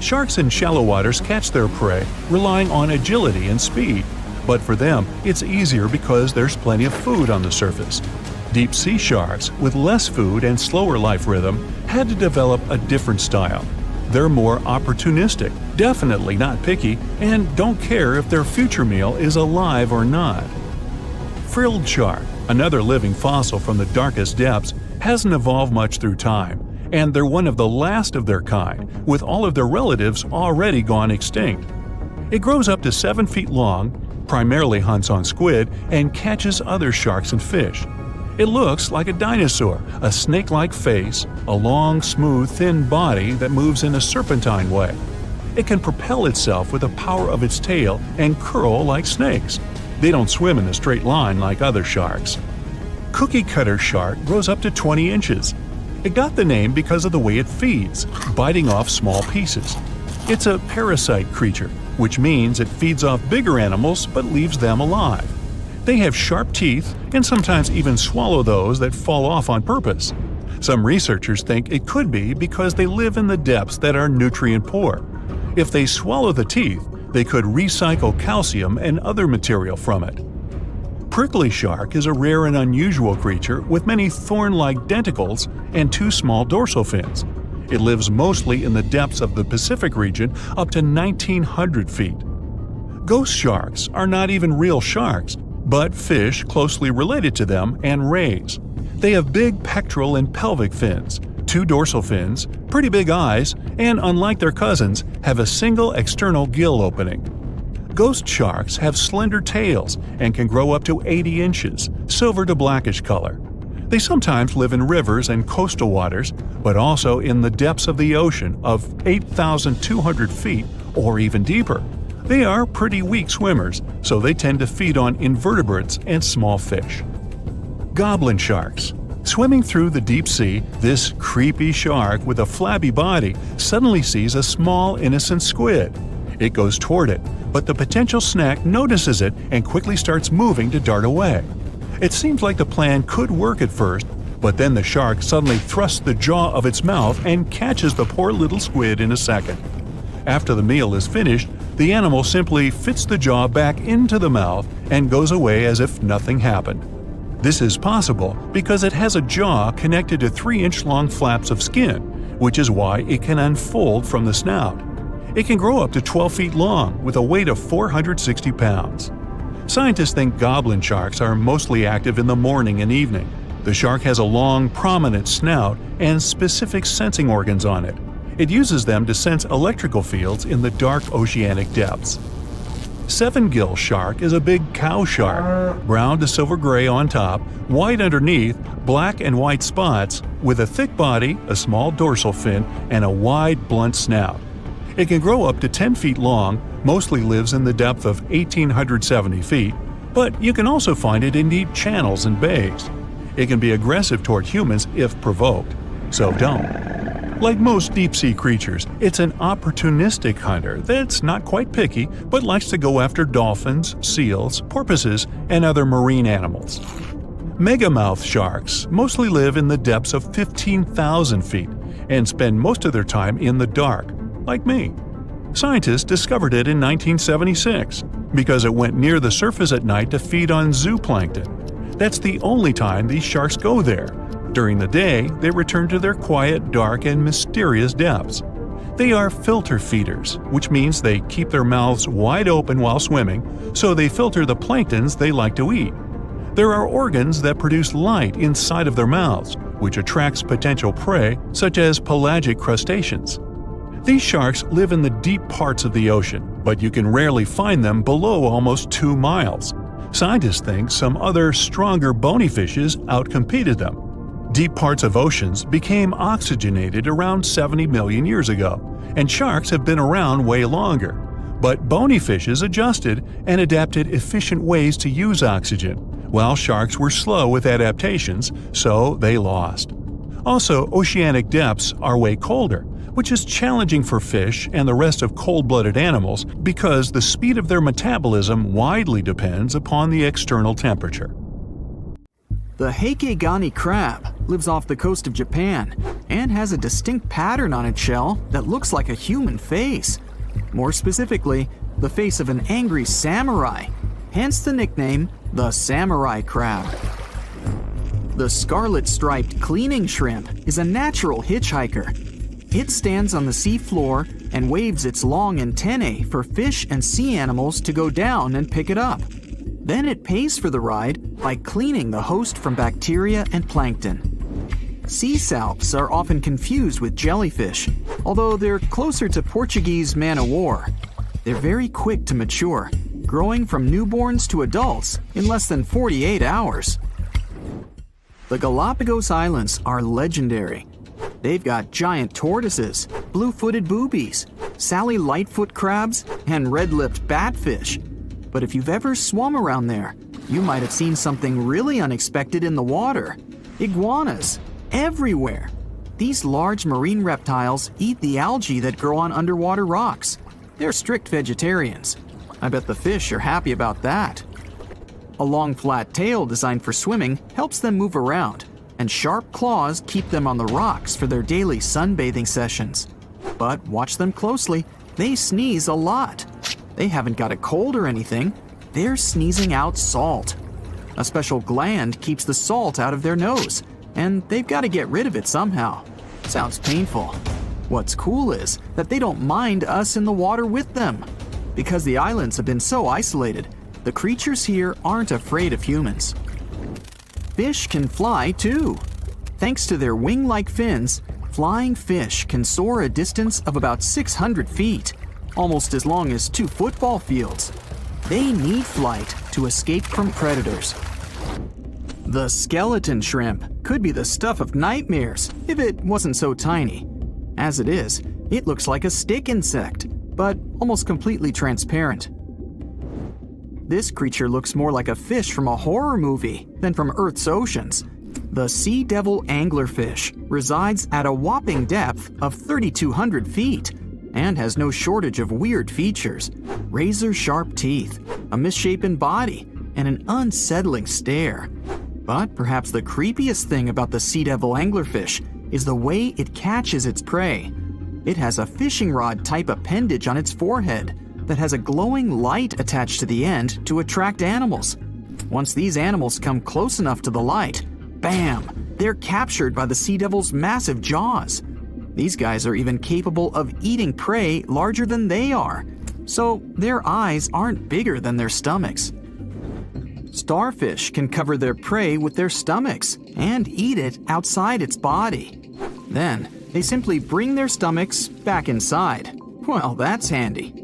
Sharks in shallow waters catch their prey relying on agility and speed, but for them, it's easier because there's plenty of food on the surface. Deep-sea sharks, with less food and slower life rhythm, had to develop a different style. They're more opportunistic, definitely not picky, and don't care if their future meal is alive or not. Frilled shark, another living fossil from the darkest depths, hasn't evolved much through time, and they're one of the last of their kind, with all of their relatives already gone extinct. It grows up to 7 feet long, primarily hunts on squid, and catches other sharks and fish. It looks like a dinosaur, a snake-like face, a long, smooth, thin body that moves in a serpentine way. It can propel itself with the power of its tail and curl like snakes. They don't swim in a straight line like other sharks. Cookie cutter shark grows up to 20 inches. It got the name because of the way it feeds, biting off small pieces. It's a parasite creature, which means it feeds off bigger animals but leaves them alive. They have sharp teeth and sometimes even swallow those that fall off on purpose. Some researchers think it could be because they live in the depths that are nutrient poor. If they swallow the teeth, they could recycle calcium and other material from it. Prickly shark is a rare and unusual creature with many thorn-like denticles and 2 small dorsal fins. It lives mostly in the depths of the Pacific region up to 1,900 feet. Ghost sharks are not even real sharks, but fish closely related to them and rays. They have big pectoral and pelvic fins, 2 dorsal fins, pretty big eyes, and unlike their cousins, have a single external gill opening. Ghost sharks have slender tails and can grow up to 80 inches, silver to blackish color. They sometimes live in rivers and coastal waters, but also in the depths of the ocean of 8,200 feet or even deeper. They are pretty weak swimmers, so they tend to feed on invertebrates and small fish. Goblin sharks. Swimming through the deep sea, this creepy shark with a flabby body suddenly sees a small, innocent squid. It goes toward it, but the potential snack notices it and quickly starts moving to dart away. It seems like the plan could work at first, but then the shark suddenly thrusts the jaw of its mouth and catches the poor little squid in a second. After the meal is finished, the animal simply fits the jaw back into the mouth and goes away as if nothing happened. This is possible because it has a jaw connected to 3-inch-long flaps of skin, which is why it can unfold from the snout. It can grow up to 12 feet long with a weight of 460 pounds. Scientists think goblin sharks are mostly active in the morning and evening. The shark has a long, prominent snout and specific sensing organs on it. It uses them to sense electrical fields in the dark oceanic depths. Seven-gill shark is a big cow shark, brown to silver-gray on top, white underneath, black and white spots, with a thick body, a small dorsal fin, and a wide, blunt snout. It can grow up to 10 feet long, mostly lives in the depth of 1,870 feet, but you can also find it in deep channels and bays. It can be aggressive toward humans if provoked, so don't. Like most deep-sea creatures, it's an opportunistic hunter that's not quite picky but likes to go after dolphins, seals, porpoises, and other marine animals. Megamouth sharks mostly live in the depths of 15,000 feet and spend most of their time in the dark, like me. Scientists discovered it in 1976 because it went near the surface at night to feed on zooplankton. That's the only time these sharks go there. During the day, they return to their quiet, dark, and mysterious depths. They are filter feeders, which means they keep their mouths wide open while swimming, so they filter the planktons they like to eat. There are organs that produce light inside of their mouths, which attracts potential prey, such as pelagic crustaceans. These sharks live in the deep parts of the ocean, but you can rarely find them below almost 2 miles. Scientists think some other, stronger bony fishes outcompeted them. Deep parts of oceans became oxygenated around 70 million years ago, and sharks have been around way longer. But bony fishes adjusted and adapted efficient ways to use oxygen, while sharks were slow with adaptations, so they lost. Also, oceanic depths are way colder, which is challenging for fish and the rest of cold-blooded animals because the speed of their metabolism widely depends upon the external temperature. The Heikegani crab lives off the coast of Japan and has a distinct pattern on its shell that looks like a human face. More specifically, the face of an angry samurai, hence the nickname the samurai crab. The scarlet-striped cleaning shrimp is a natural hitchhiker. It stands on the sea floor and waves its long antennae for fish and sea animals to go down and pick it up. Then it pays for the ride by cleaning the host from bacteria and plankton. Sea salps are often confused with jellyfish, although they're closer to Portuguese man-o'-war. They're very quick to mature, growing from newborns to adults in less than 48 hours. The Galapagos Islands are legendary. They've got giant tortoises, blue-footed boobies, Sally Lightfoot crabs, and red-lipped batfish. But if you've ever swum around there, you might have seen something really unexpected in the water. Iguanas, everywhere. These large marine reptiles eat the algae that grow on underwater rocks. They're strict vegetarians. I bet the fish are happy about that. A long flat tail designed for swimming helps them move around, and sharp claws keep them on the rocks for their daily sunbathing sessions. But watch them closely, they sneeze a lot. They haven't got a cold or anything, they're sneezing out salt. A special gland keeps the salt out of their nose, and they've got to get rid of it somehow. Sounds painful. What's cool is that they don't mind us in the water with them. Because the islands have been so isolated, the creatures here aren't afraid of humans. Fish can fly too. Thanks to their wing-like fins, flying fish can soar a distance of about 600 feet, almost as long as 2 football fields. They need flight to escape from predators. The skeleton shrimp could be the stuff of nightmares if it wasn't so tiny. As it is, it looks like a stick insect, but almost completely transparent. This creature looks more like a fish from a horror movie than from Earth's oceans. The sea devil anglerfish resides at a whopping depth of 3,200 feet and has no shortage of weird features: razor-sharp teeth, a misshapen body, and an unsettling stare. But perhaps the creepiest thing about the sea devil anglerfish is the way it catches its prey. It has a fishing rod-type appendage on its forehead that has a glowing light attached to the end to attract animals. Once these animals come close enough to the light, bam, they're captured by the sea devil's massive jaws. These guys are even capable of eating prey larger than they are, so their eyes aren't bigger than their stomachs. Starfish can cover their prey with their stomachs and eat it outside its body. Then, they simply bring their stomachs back inside. Well, that's handy.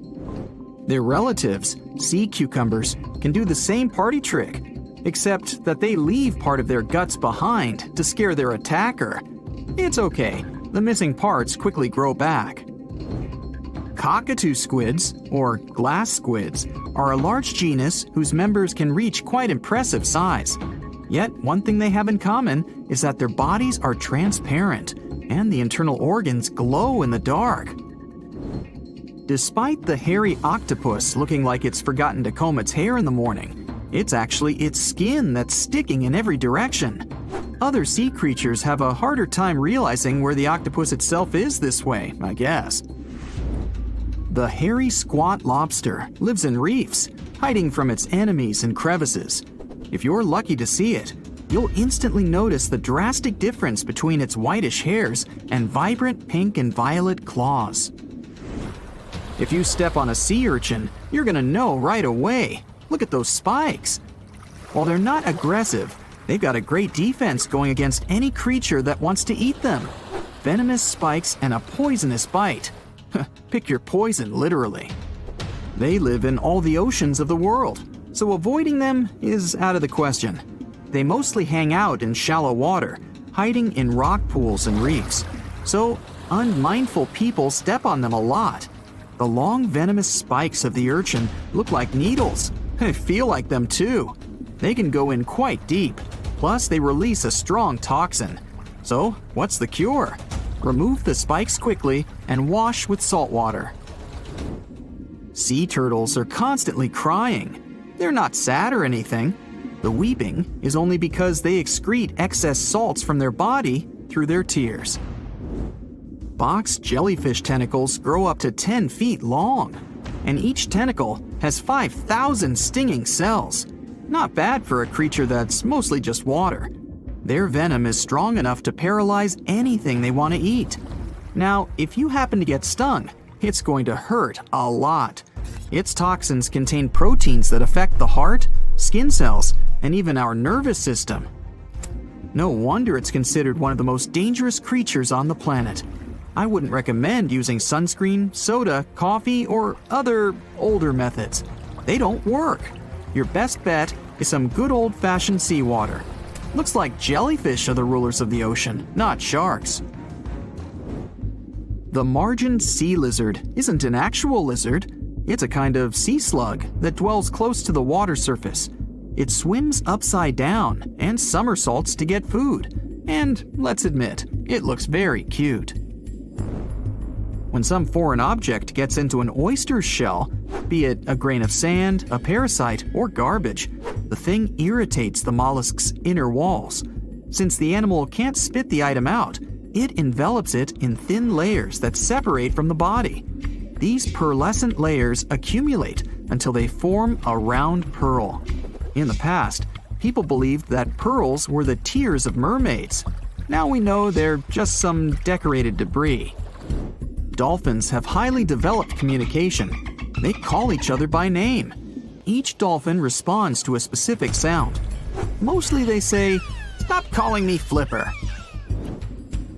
Their relatives, sea cucumbers, can do the same party trick, except that they leave part of their guts behind to scare their attacker. It's okay, the missing parts quickly grow back. Cockatoo squids, or glass squids, are a large genus whose members can reach quite impressive size. Yet, one thing they have in common is that their bodies are transparent, and the internal organs glow in the dark. Despite the hairy octopus looking like it's forgotten to comb its hair in the morning, it's actually its skin that's sticking in every direction. Other sea creatures have a harder time realizing where the octopus itself is this way, I guess. The hairy squat lobster lives in reefs, hiding from its enemies in crevices. If you're lucky to see it, you'll instantly notice the drastic difference between its whitish hairs and vibrant pink and violet claws. If you step on a sea urchin, you're gonna know right away. Look at those spikes. While they're not aggressive, they've got a great defense going against any creature that wants to eat them. Venomous spikes and a poisonous bite. Pick your poison, literally. They live in all the oceans of the world, so avoiding them is out of the question. They mostly hang out in shallow water, hiding in rock pools and reefs, so unmindful people step on them a lot. The long venomous spikes of the urchin look like needles. They feel like them too. They can go in quite deep, plus they release a strong toxin. So, what's the cure? Remove the spikes quickly and wash with salt water. Sea turtles are constantly crying. They're not sad or anything. The weeping is only because they excrete excess salts from their body through their tears. Box jellyfish tentacles grow up to 10 feet long, and each tentacle has 5,000 stinging cells. Not bad for a creature that's mostly just water. Their venom is strong enough to paralyze anything they want to eat. Now, if you happen to get stung, it's going to hurt a lot. Its toxins contain proteins that affect the heart, skin cells, and even our nervous system. No wonder it's considered one of the most dangerous creatures on the planet. I wouldn't recommend using sunscreen, soda, coffee, or other older methods. They don't work. Your best bet is some good old-fashioned seawater. Looks like jellyfish are the rulers of the ocean, not sharks. The margined sea lizard isn't an actual lizard. It's a kind of sea slug that dwells close to the water surface. It swims upside down and somersaults to get food. And let's admit, it looks very cute. When some foreign object gets into an oyster's shell, be it a grain of sand, a parasite, or garbage, the thing irritates the mollusk's inner walls. Since the animal can't spit the item out, it envelops it in thin layers that separate from the body. These pearlescent layers accumulate until they form a round pearl. In the past, people believed that pearls were the tears of mermaids. Now we know they're just some decorated debris. Dolphins have highly developed communication. They call each other by name. Each dolphin responds to a specific sound. Mostly they say, "Stop calling me Flipper."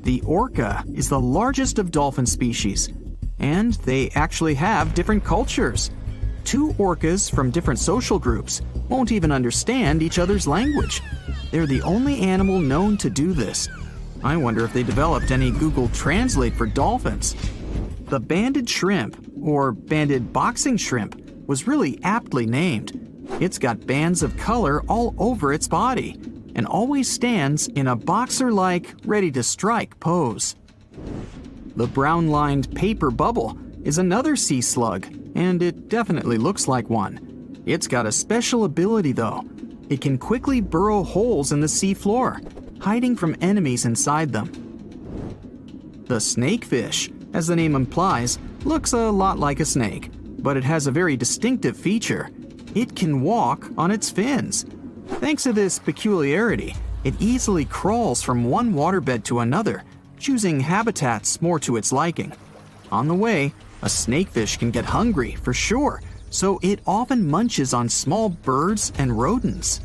The orca is the largest of dolphin species, and they actually have different cultures. Two orcas from different social groups won't even understand each other's language. They're the only animal known to do this. I wonder if they developed any Google Translate for dolphins. The banded shrimp, or banded boxing shrimp, was really aptly named. It's got bands of color all over its body and always stands in a boxer-like, ready-to-strike pose. The brown-lined paper bubble is another sea slug, and it definitely looks like one. It's got a special ability, though. It can quickly burrow holes in the sea floor, hiding from enemies inside them. The snakefish, as the name implies, looks a lot like a snake, but it has a very distinctive feature. It can walk on its fins. Thanks to this peculiarity, it easily crawls from one waterbed to another, choosing habitats more to its liking. On the way, a snakefish can get hungry, for sure, so it often munches on small birds and rodents.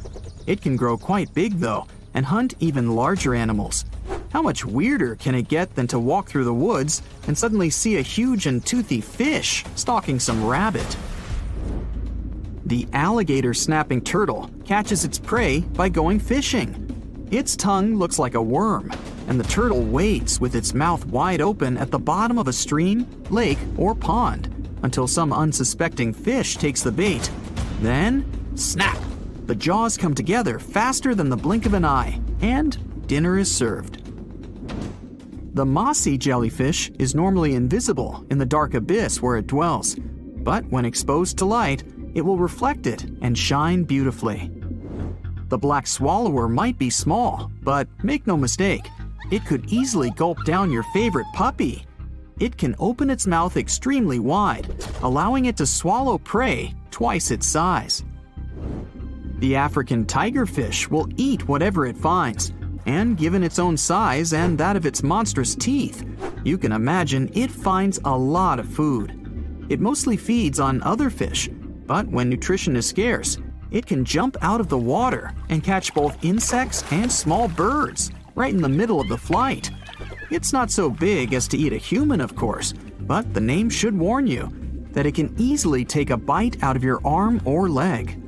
It can grow quite big, though, and hunt even larger animals. How much weirder can it get than to walk through the woods and suddenly see a huge and toothy fish stalking some rabbit? The alligator snapping turtle catches its prey by going fishing. Its tongue looks like a worm, and the turtle waits with its mouth wide open at the bottom of a stream, lake, or pond until some unsuspecting fish takes the bait. Then, snap! The jaws come together faster than the blink of an eye, and dinner is served. The mossy jellyfish is normally invisible in the dark abyss where it dwells, but when exposed to light, it will reflect it and shine beautifully. The black swallower might be small, but make no mistake, it could easily gulp down your favorite puppy. It can open its mouth extremely wide, allowing it to swallow prey twice its size. The African tigerfish will eat whatever it finds, and given its own size and that of its monstrous teeth, you can imagine it finds a lot of food. It mostly feeds on other fish, but when nutrition is scarce, it can jump out of the water and catch both insects and small birds right in the middle of the flight. It's not so big as to eat a human, of course, but the name should warn you that it can easily take a bite out of your arm or leg.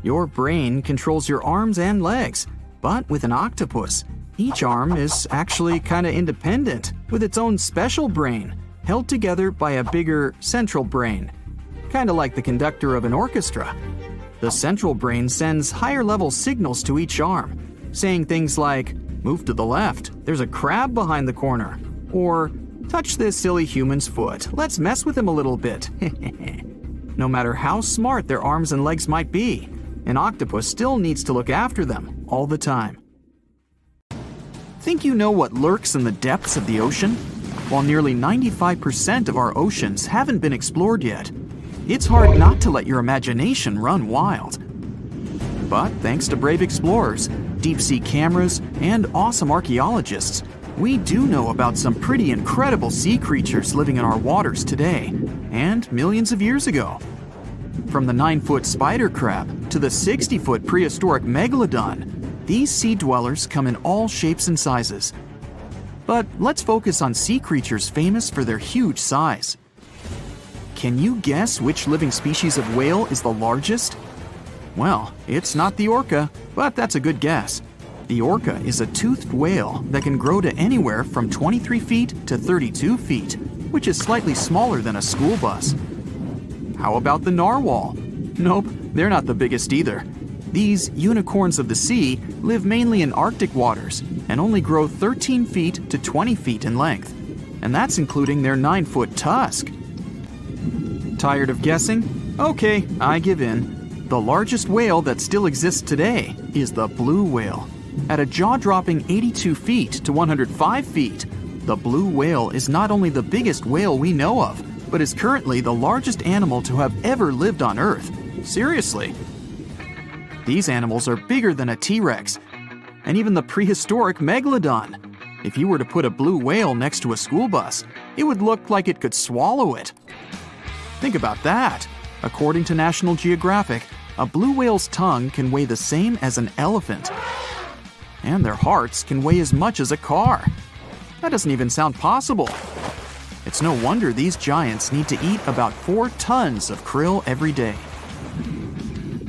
Your brain controls your arms and legs, but with an octopus, each arm is actually kinda independent with its own special brain, held together by a bigger central brain, kinda like the conductor of an orchestra. The central brain sends higher-level signals to each arm, saying things like, "Move to the left, there's a crab behind the corner," or "Touch this silly human's foot, let's mess with him a little bit." No matter how smart their arms and legs might be, an octopus still needs to look after them all the time. Think you know what lurks in the depths of the ocean? While nearly 95% of our oceans haven't been explored yet, it's hard not to let your imagination run wild. But thanks to brave explorers, deep-sea cameras, and awesome archaeologists, we do know about some pretty incredible sea creatures living in our waters today, and millions of years ago. From the 9-foot spider crab to the 60-foot prehistoric megalodon, these sea dwellers come in all shapes and sizes. But let's focus on sea creatures famous for their huge size. Can you guess which living species of whale is the largest? Well, it's not the orca, but that's a good guess. The orca is a toothed whale that can grow to anywhere from 23 feet to 32 feet, which is slightly smaller than a school bus. How about the narwhal? Nope, they're not the biggest either. These unicorns of the sea live mainly in Arctic waters and only grow 13 feet to 20 feet in length, and that's including their 9-foot tusk. Tired of guessing? Okay, I give in. The largest whale that still exists today is the blue whale. At a jaw-dropping 82 feet to 105 feet, the blue whale is not only the biggest whale we know of, but is currently the largest animal to have ever lived on Earth. Seriously. These animals are bigger than a T-Rex, and even the prehistoric megalodon. If you were to put a blue whale next to a school bus, it would look like it could swallow it. Think about that. According to National Geographic, a blue whale's tongue can weigh the same as an elephant. And their hearts can weigh as much as a car. That doesn't even sound possible. It's no wonder these giants need to eat about 4 tons of krill every day.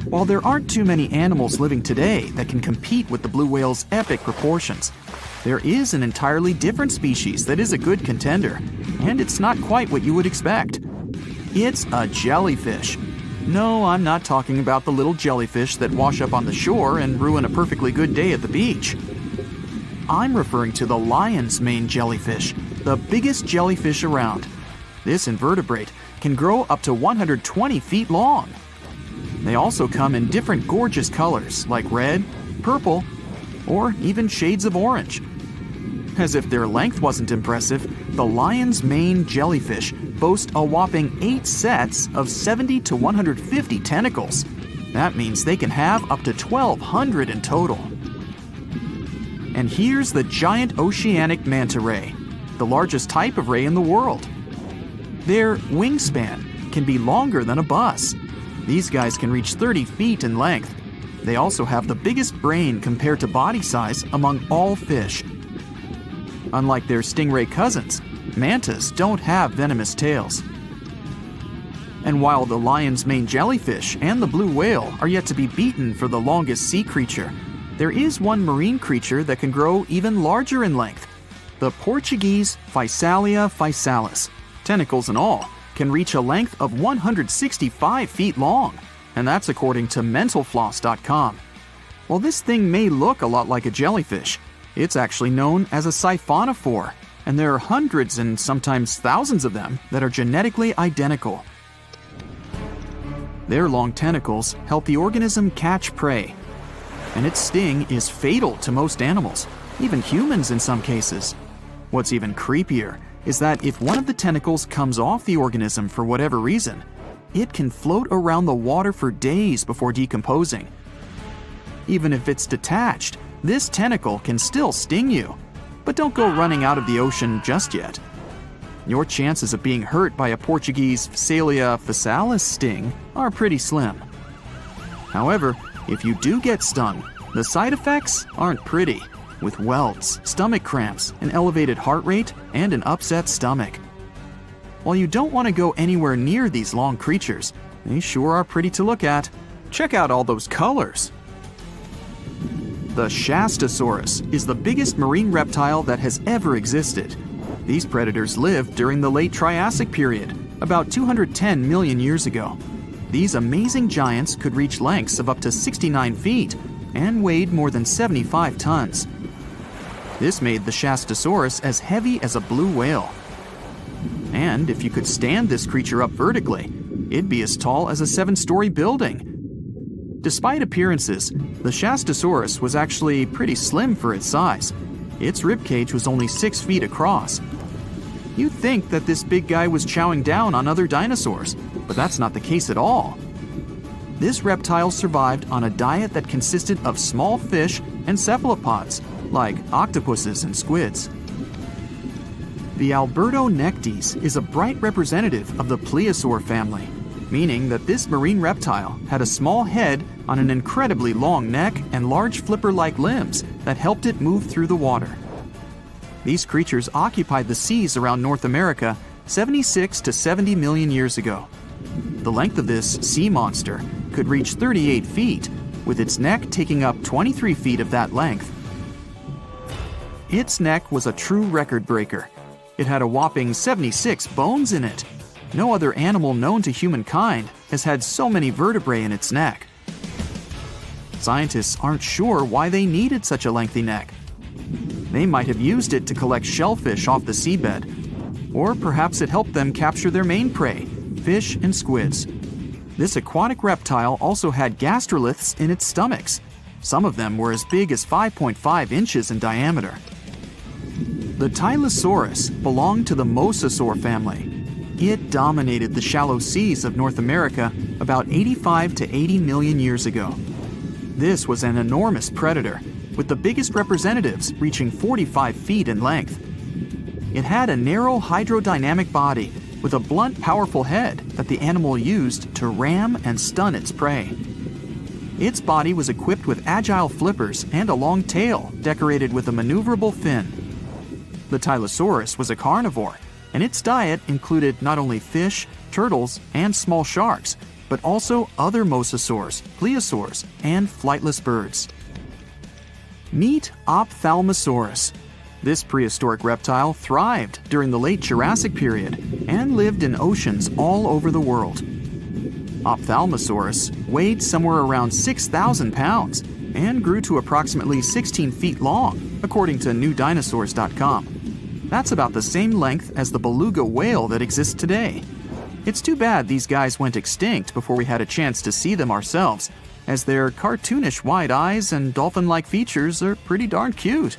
While there aren't too many animals living today that can compete with the blue whale's epic proportions, there is an entirely different species that is a good contender, and it's not quite what you would expect. It's a jellyfish. No, I'm not talking about the little jellyfish that wash up on the shore and ruin a perfectly good day at the beach. I'm referring to the lion's mane jellyfish, the biggest jellyfish around. This invertebrate can grow up to 120 feet long. They also come in different gorgeous colors like red, purple, or even shades of orange. As if their length wasn't impressive, the lion's mane jellyfish boast a whopping 8 sets of 70 to 150 tentacles. That means they can have up to 1,200 in total. And here's the giant oceanic manta ray, the largest type of ray in the world. Their wingspan can be longer than a bus. These guys can reach 30 feet in length. They also have the biggest brain compared to body size among all fish. Unlike their stingray cousins, mantas don't have venomous tails. And while the lion's mane jellyfish and the blue whale are yet to be beaten for the longest sea creature, there is one marine creature that can grow even larger in length. The Portuguese Physalia physalis, tentacles and all, can reach a length of 165 feet long, and that's according to mentalfloss.com. While this thing may look a lot like a jellyfish, it's actually known as a siphonophore, and there are hundreds and sometimes thousands of them that are genetically identical. Their long tentacles help the organism catch prey, and its sting is fatal to most animals, even humans in some cases. What's even creepier is that if one of the tentacles comes off the organism for whatever reason, it can float around the water for days before decomposing. Even if it's detached, this tentacle can still sting you. But don't go running out of the ocean just yet. Your chances of being hurt by a Portuguese Physalia physalis sting are pretty slim. However, if you do get stung, the side effects aren't pretty, with welts, stomach cramps, an elevated heart rate, and an upset stomach. While you don't want to go anywhere near these long creatures, they sure are pretty to look at. Check out all those colors. The Shastasaurus is the biggest marine reptile that has ever existed. These predators lived during the late Triassic period, about 210 million years ago. These amazing giants could reach lengths of up to 69 feet and weighed more than 75 tons. This made the Shastasaurus as heavy as a blue whale. And if you could stand this creature up vertically, it'd be as tall as a 7-story building. Despite appearances, the Shastasaurus was actually pretty slim for its size. Its ribcage was only 6 feet across. You'd think that this big guy was chowing down on other dinosaurs, but that's not the case at all. This reptile survived on a diet that consisted of small fish and cephalopods, like octopuses and squids. The Albertonectes is a bright representative of the plesiosaur family, meaning that this marine reptile had a small head on an incredibly long neck and large flipper-like limbs that helped it move through the water. These creatures occupied the seas around North America 76 to 70 million years ago. The length of this sea monster could reach 38 feet, with its neck taking up 23 feet of that length. Its neck was a true record breaker. It had a whopping 76 bones in it. No other animal known to humankind has had so many vertebrae in its neck. Scientists aren't sure why they needed such a lengthy neck. They might have used it to collect shellfish off the seabed, or perhaps it helped them capture their main prey, fish and squids. This aquatic reptile also had gastroliths in its stomachs. Some of them were as big as 5.5 inches in diameter. The Tylosaurus belonged to the Mosasaur family. It dominated the shallow seas of North America about 85 to 80 million years ago. This was an enormous predator, with the biggest representatives reaching 45 feet in length. It had a narrow hydrodynamic body with a blunt, powerful head that the animal used to ram and stun its prey. Its body was equipped with agile flippers and a long tail decorated with a maneuverable fin. The Tylosaurus was a carnivore, and its diet included not only fish, turtles, and small sharks, but also other mosasaurs, plesiosaurs, and flightless birds. Meet Ophthalmosaurus. This prehistoric reptile thrived during the late Jurassic period and lived in oceans all over the world. Ophthalmosaurus weighed somewhere around 6,000 pounds and grew to approximately 16 feet long, according to newdinosaurs.com. That's about the same length as the beluga whale that exists today. It's too bad these guys went extinct before we had a chance to see them ourselves, as their cartoonish wide eyes and dolphin-like features are pretty darn cute.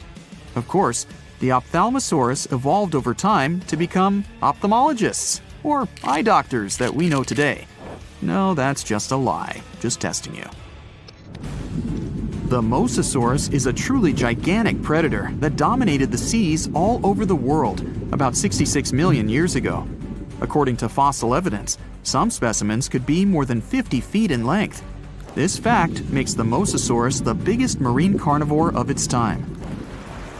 Of course, the Ophthalmosaurus evolved over time to become ophthalmologists, or eye doctors that we know today. No, that's just a lie. Just testing you. The Mosasaurus is a truly gigantic predator that dominated the seas all over the world about 66 million years ago. According to fossil evidence, some specimens could be more than 50 feet in length. This fact makes the Mosasaurus the biggest marine carnivore of its time.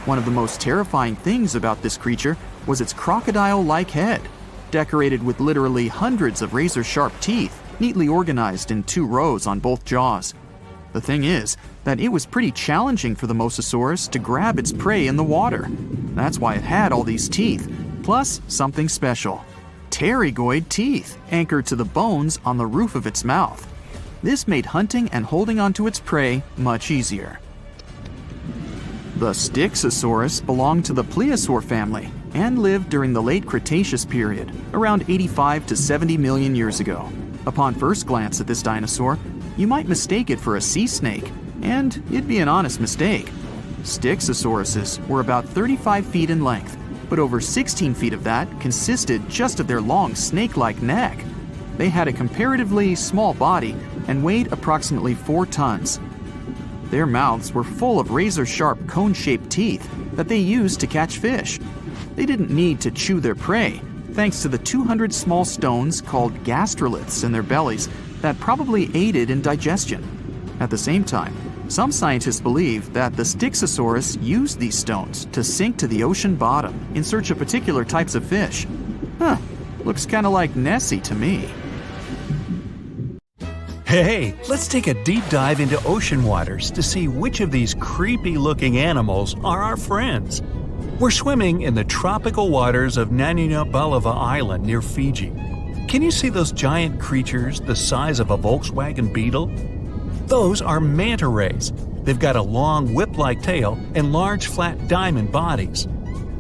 One of the most terrifying things about this creature was its crocodile-like head. decorated with literally hundreds of razor-sharp teeth, neatly organized in 2 rows on both jaws. The thing is that it was pretty challenging for the Mosasaurus to grab its prey in the water. That's why it had all these teeth, plus something special: pterygoid teeth anchored to the bones on the roof of its mouth. This made hunting and holding onto its prey much easier. The Styxosaurus belonged to the plesiosaur family and lived during the late Cretaceous period, around 85 to 70 million years ago. Upon first glance at this dinosaur, you might mistake it for a sea snake, and it'd be an honest mistake. Styxosauruses were about 35 feet in length, but over 16 feet of that consisted just of their long snake-like neck. They had a comparatively small body and weighed approximately 4 tons. Their mouths were full of razor-sharp cone-shaped teeth that they used to catch fish. They didn't need to chew their prey, thanks to the 200 small stones called gastroliths in their bellies that probably aided in digestion. At the same time, some scientists believe that the Styxosaurus used these stones to sink to the ocean bottom in search of particular types of fish. Looks kinda like Nessie to me. Hey, let's take a deep dive into ocean waters to see which of these creepy-looking animals are our friends. We're swimming in the tropical waters of Naninabalawa Island near Fiji. Can you see those giant creatures the size of a Volkswagen Beetle? Those are manta rays. They've got a long whip-like tail and large flat diamond bodies.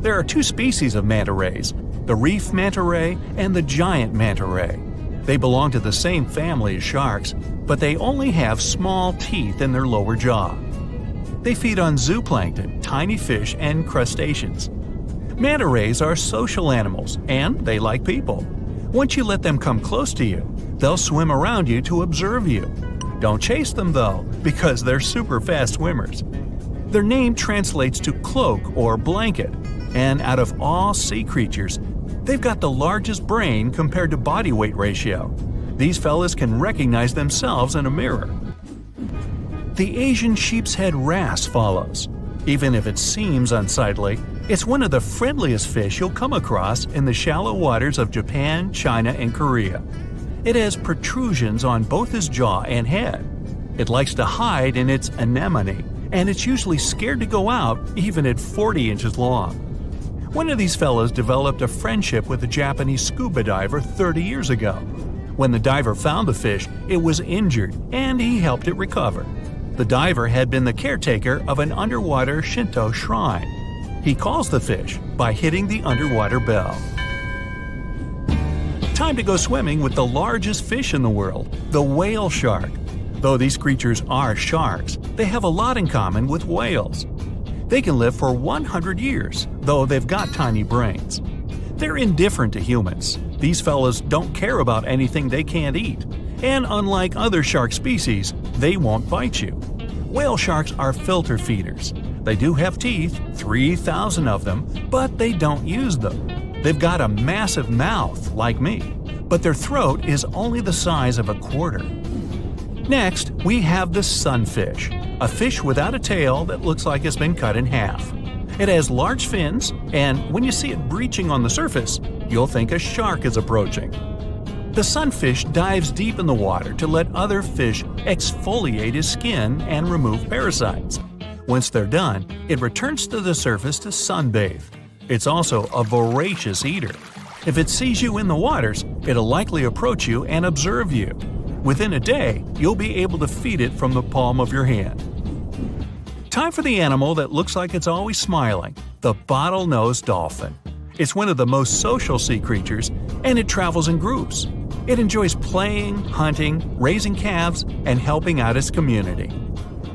There are 2 species of manta rays, the reef manta ray and the giant manta ray. They belong to the same family as sharks, but they only have small teeth in their lower jaw. They feed on zooplankton, tiny fish, and crustaceans. Manta rays are social animals, and they like people. Once you let them come close to you, they'll swim around you to observe you. Don't chase them though, because they're super fast swimmers. Their name translates to cloak or blanket, and out of all sea creatures, they've got the largest brain compared to body weight ratio. These fellas can recognize themselves in a mirror. The Asian sheepshead wrasse follows. Even if it seems unsightly, it's one of the friendliest fish you'll come across in the shallow waters of Japan, China, and Korea. It has protrusions on both its jaw and head. It likes to hide in its anemone, and it's usually scared to go out even at 40 inches long. One of these fellows developed a friendship with a Japanese scuba diver 30 years ago. When the diver found the fish, it was injured, and he helped it recover. The diver had been the caretaker of an underwater Shinto shrine. He calls the fish by hitting the underwater bell. Time to go swimming with the largest fish in the world, the whale shark. Though these creatures are sharks, they have a lot in common with whales. They can live for 100 years, though they've got tiny brains. They're indifferent to humans. These fellas don't care about anything they can't eat. And unlike other shark species, they won't bite you. Whale sharks are filter feeders. They do have teeth, 3,000 of them, but they don't use them. They've got a massive mouth, like me, but their throat is only the size of a quarter. Next, we have the sunfish, a fish without a tail that looks like it's been cut in half. It has large fins, and when you see it breaching on the surface, you'll think a shark is approaching. The sunfish dives deep in the water to let other fish exfoliate his skin and remove parasites. Once they're done, it returns to the surface to sunbathe. It's also a voracious eater. If it sees you in the waters, it'll likely approach you and observe you. Within a day, you'll be able to feed it from the palm of your hand. Time for the animal that looks like it's always smiling, the bottlenose dolphin. It's one of the most social sea creatures, and it travels in groups. It enjoys playing, hunting, raising calves, and helping out its community.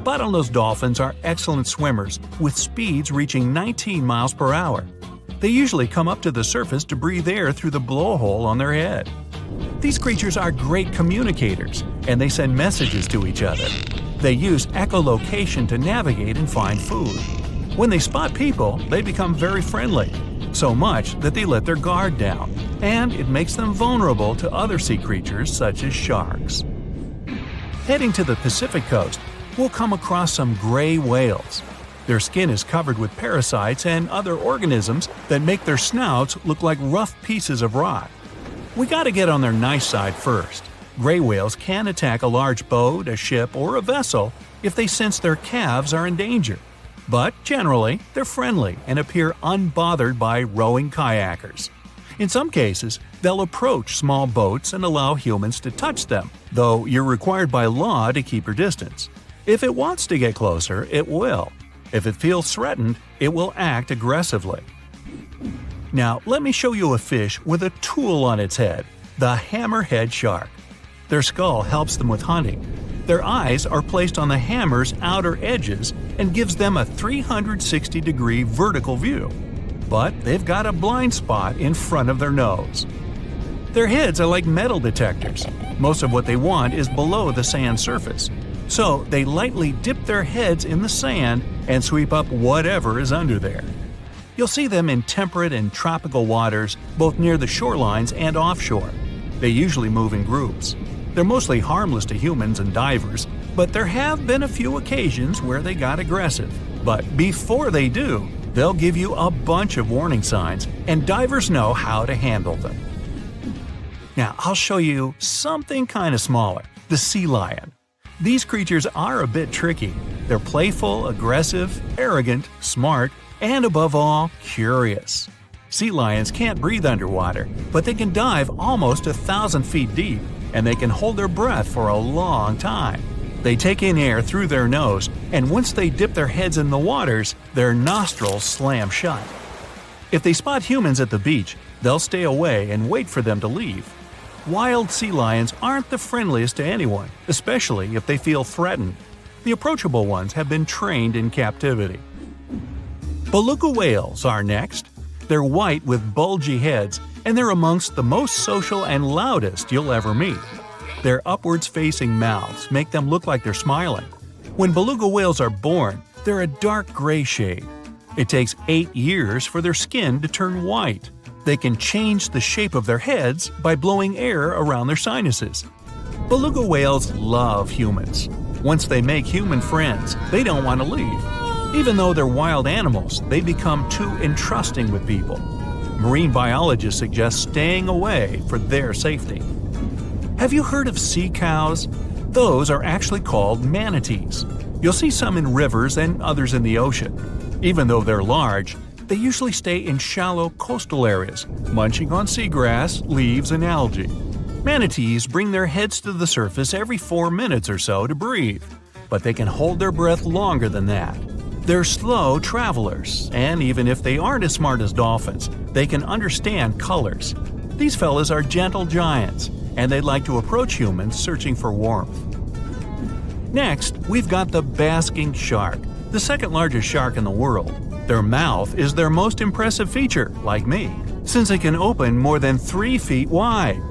Bottlenose dolphins are excellent swimmers, with speeds reaching 19 miles per hour. They usually come up to the surface to breathe air through the blowhole on their head. These creatures are great communicators, and they send messages to each other. They use echolocation to navigate and find food. When they spot people, they become very friendly, so much that they let their guard down, and it makes them vulnerable to other sea creatures such as sharks. Heading to the Pacific coast, we'll come across some gray whales. Their skin is covered with parasites and other organisms that make their snouts look like rough pieces of rock. We gotta get on their nice side first. Gray whales can attack a large boat, a ship, or a vessel if they sense their calves are in danger. But generally, they're friendly and appear unbothered by rowing kayakers. In some cases, they'll approach small boats and allow humans to touch them, though you're required by law to keep your distance. If it wants to get closer, it will. If it feels threatened, it will act aggressively. Now, let me show you a fish with a tool on its head, the hammerhead shark. Their skull helps them with hunting. Their eyes are placed on the hammer's outer edges and gives them a 360-degree vertical view. But they've got a blind spot in front of their nose. Their heads are like metal detectors. Most of what they want is below the sand surface. So they lightly dip their heads in the sand and sweep up whatever is under there. You'll see them in temperate and tropical waters, both near the shorelines and offshore. They usually move in groups. They're mostly harmless to humans and divers, but there have been a few occasions where they got aggressive. But before they do, they'll give you a bunch of warning signs, and divers know how to handle them. Now, I'll show you something kind of smaller, the sea lion. These creatures are a bit tricky. They're playful, aggressive, arrogant, smart, and above all, curious. Sea lions can't breathe underwater, but they can dive almost 1,000 feet deep, and they can hold their breath for a long time. They take in air through their nose, and once they dip their heads in the waters, their nostrils slam shut. If they spot humans at the beach, they'll stay away and wait for them to leave. Wild sea lions aren't the friendliest to anyone, especially if they feel threatened. The approachable ones have been trained in captivity. Beluga whales are next. They're white with bulgy heads, and they're amongst the most social and loudest you'll ever meet. Their upwards-facing mouths make them look like they're smiling. When beluga whales are born, they're a dark gray shade. It takes 8 years for their skin to turn white. They can change the shape of their heads by blowing air around their sinuses. Beluga whales love humans. Once they make human friends, they don't want to leave. Even though they're wild animals, they become too entrusting with people. Marine biologists suggest staying away for their safety. Have you heard of sea cows? Those are actually called manatees. You'll see some in rivers and others in the ocean. Even though they're large, they usually stay in shallow coastal areas, munching on seagrass, leaves, and algae. Manatees bring their heads to the surface every 4 minutes or so to breathe, but they can hold their breath longer than that. They're slow travelers, and even if they aren't as smart as dolphins, they can understand colors. These fellas are gentle giants, and they like to approach humans searching for warmth. Next, we've got the basking shark, the second largest shark in the world. Their mouth is their most impressive feature, like me, since it can open more than 3 feet wide.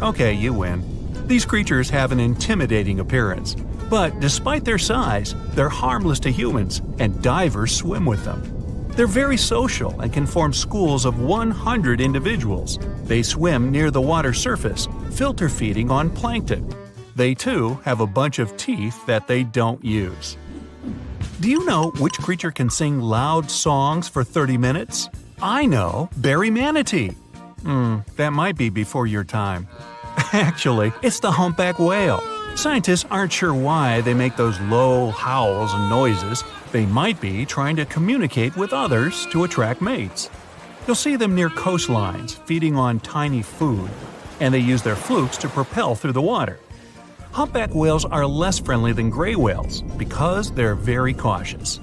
Okay, you win. These creatures have an intimidating appearance, but despite their size, they're harmless to humans, and divers swim with them. They're very social and can form schools of 100 individuals. They swim near the water surface, filter feeding on plankton. They too have a bunch of teeth that they don't use. Do you know which creature can sing loud songs for 30 minutes? I know, berry manatee. That might be before your time. Actually, it's the humpback whale. Scientists aren't sure why they make those low howls and noises. They might be trying to communicate with others to attract mates. You'll see them near coastlines, feeding on tiny food, and they use their flukes to propel through the water. Humpback whales are less friendly than gray whales because they're very cautious.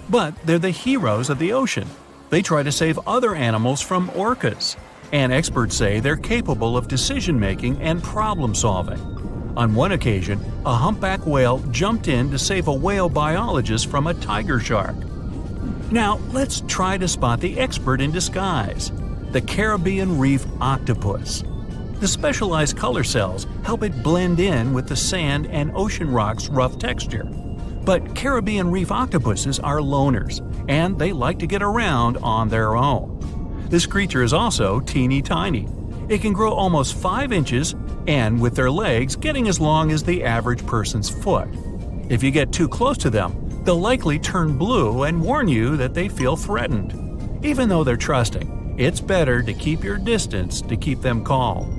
But they're the heroes of the ocean. They try to save other animals from orcas, and experts say they're capable of decision-making and problem-solving. On one occasion, a humpback whale jumped in to save a whale biologist from a tiger shark. Now, let's try to spot the expert in disguise, the Caribbean reef octopus. The specialized color cells help it blend in with the sand and ocean rock's rough texture. But Caribbean reef octopuses are loners, and they like to get around on their own. This creature is also teeny tiny. It can grow almost 5 inches, and with their legs getting as long as the average person's foot. If you get too close to them, they'll likely turn blue and warn you that they feel threatened. Even though they're trusting, it's better to keep your distance to keep them calm.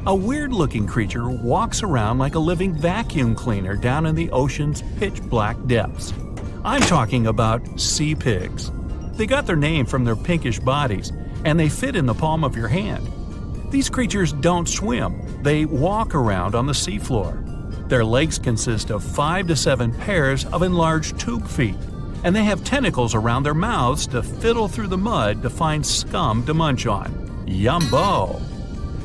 A weird-looking creature walks around like a living vacuum cleaner down in the ocean's pitch-black depths. I'm talking about sea pigs. They got their name from their pinkish bodies, and they fit in the palm of your hand. These creatures don't swim, they walk around on the seafloor. Their legs consist of 5 to 7 pairs of enlarged tube feet, and they have tentacles around their mouths to fiddle through the mud to find scum to munch on. Yumbo!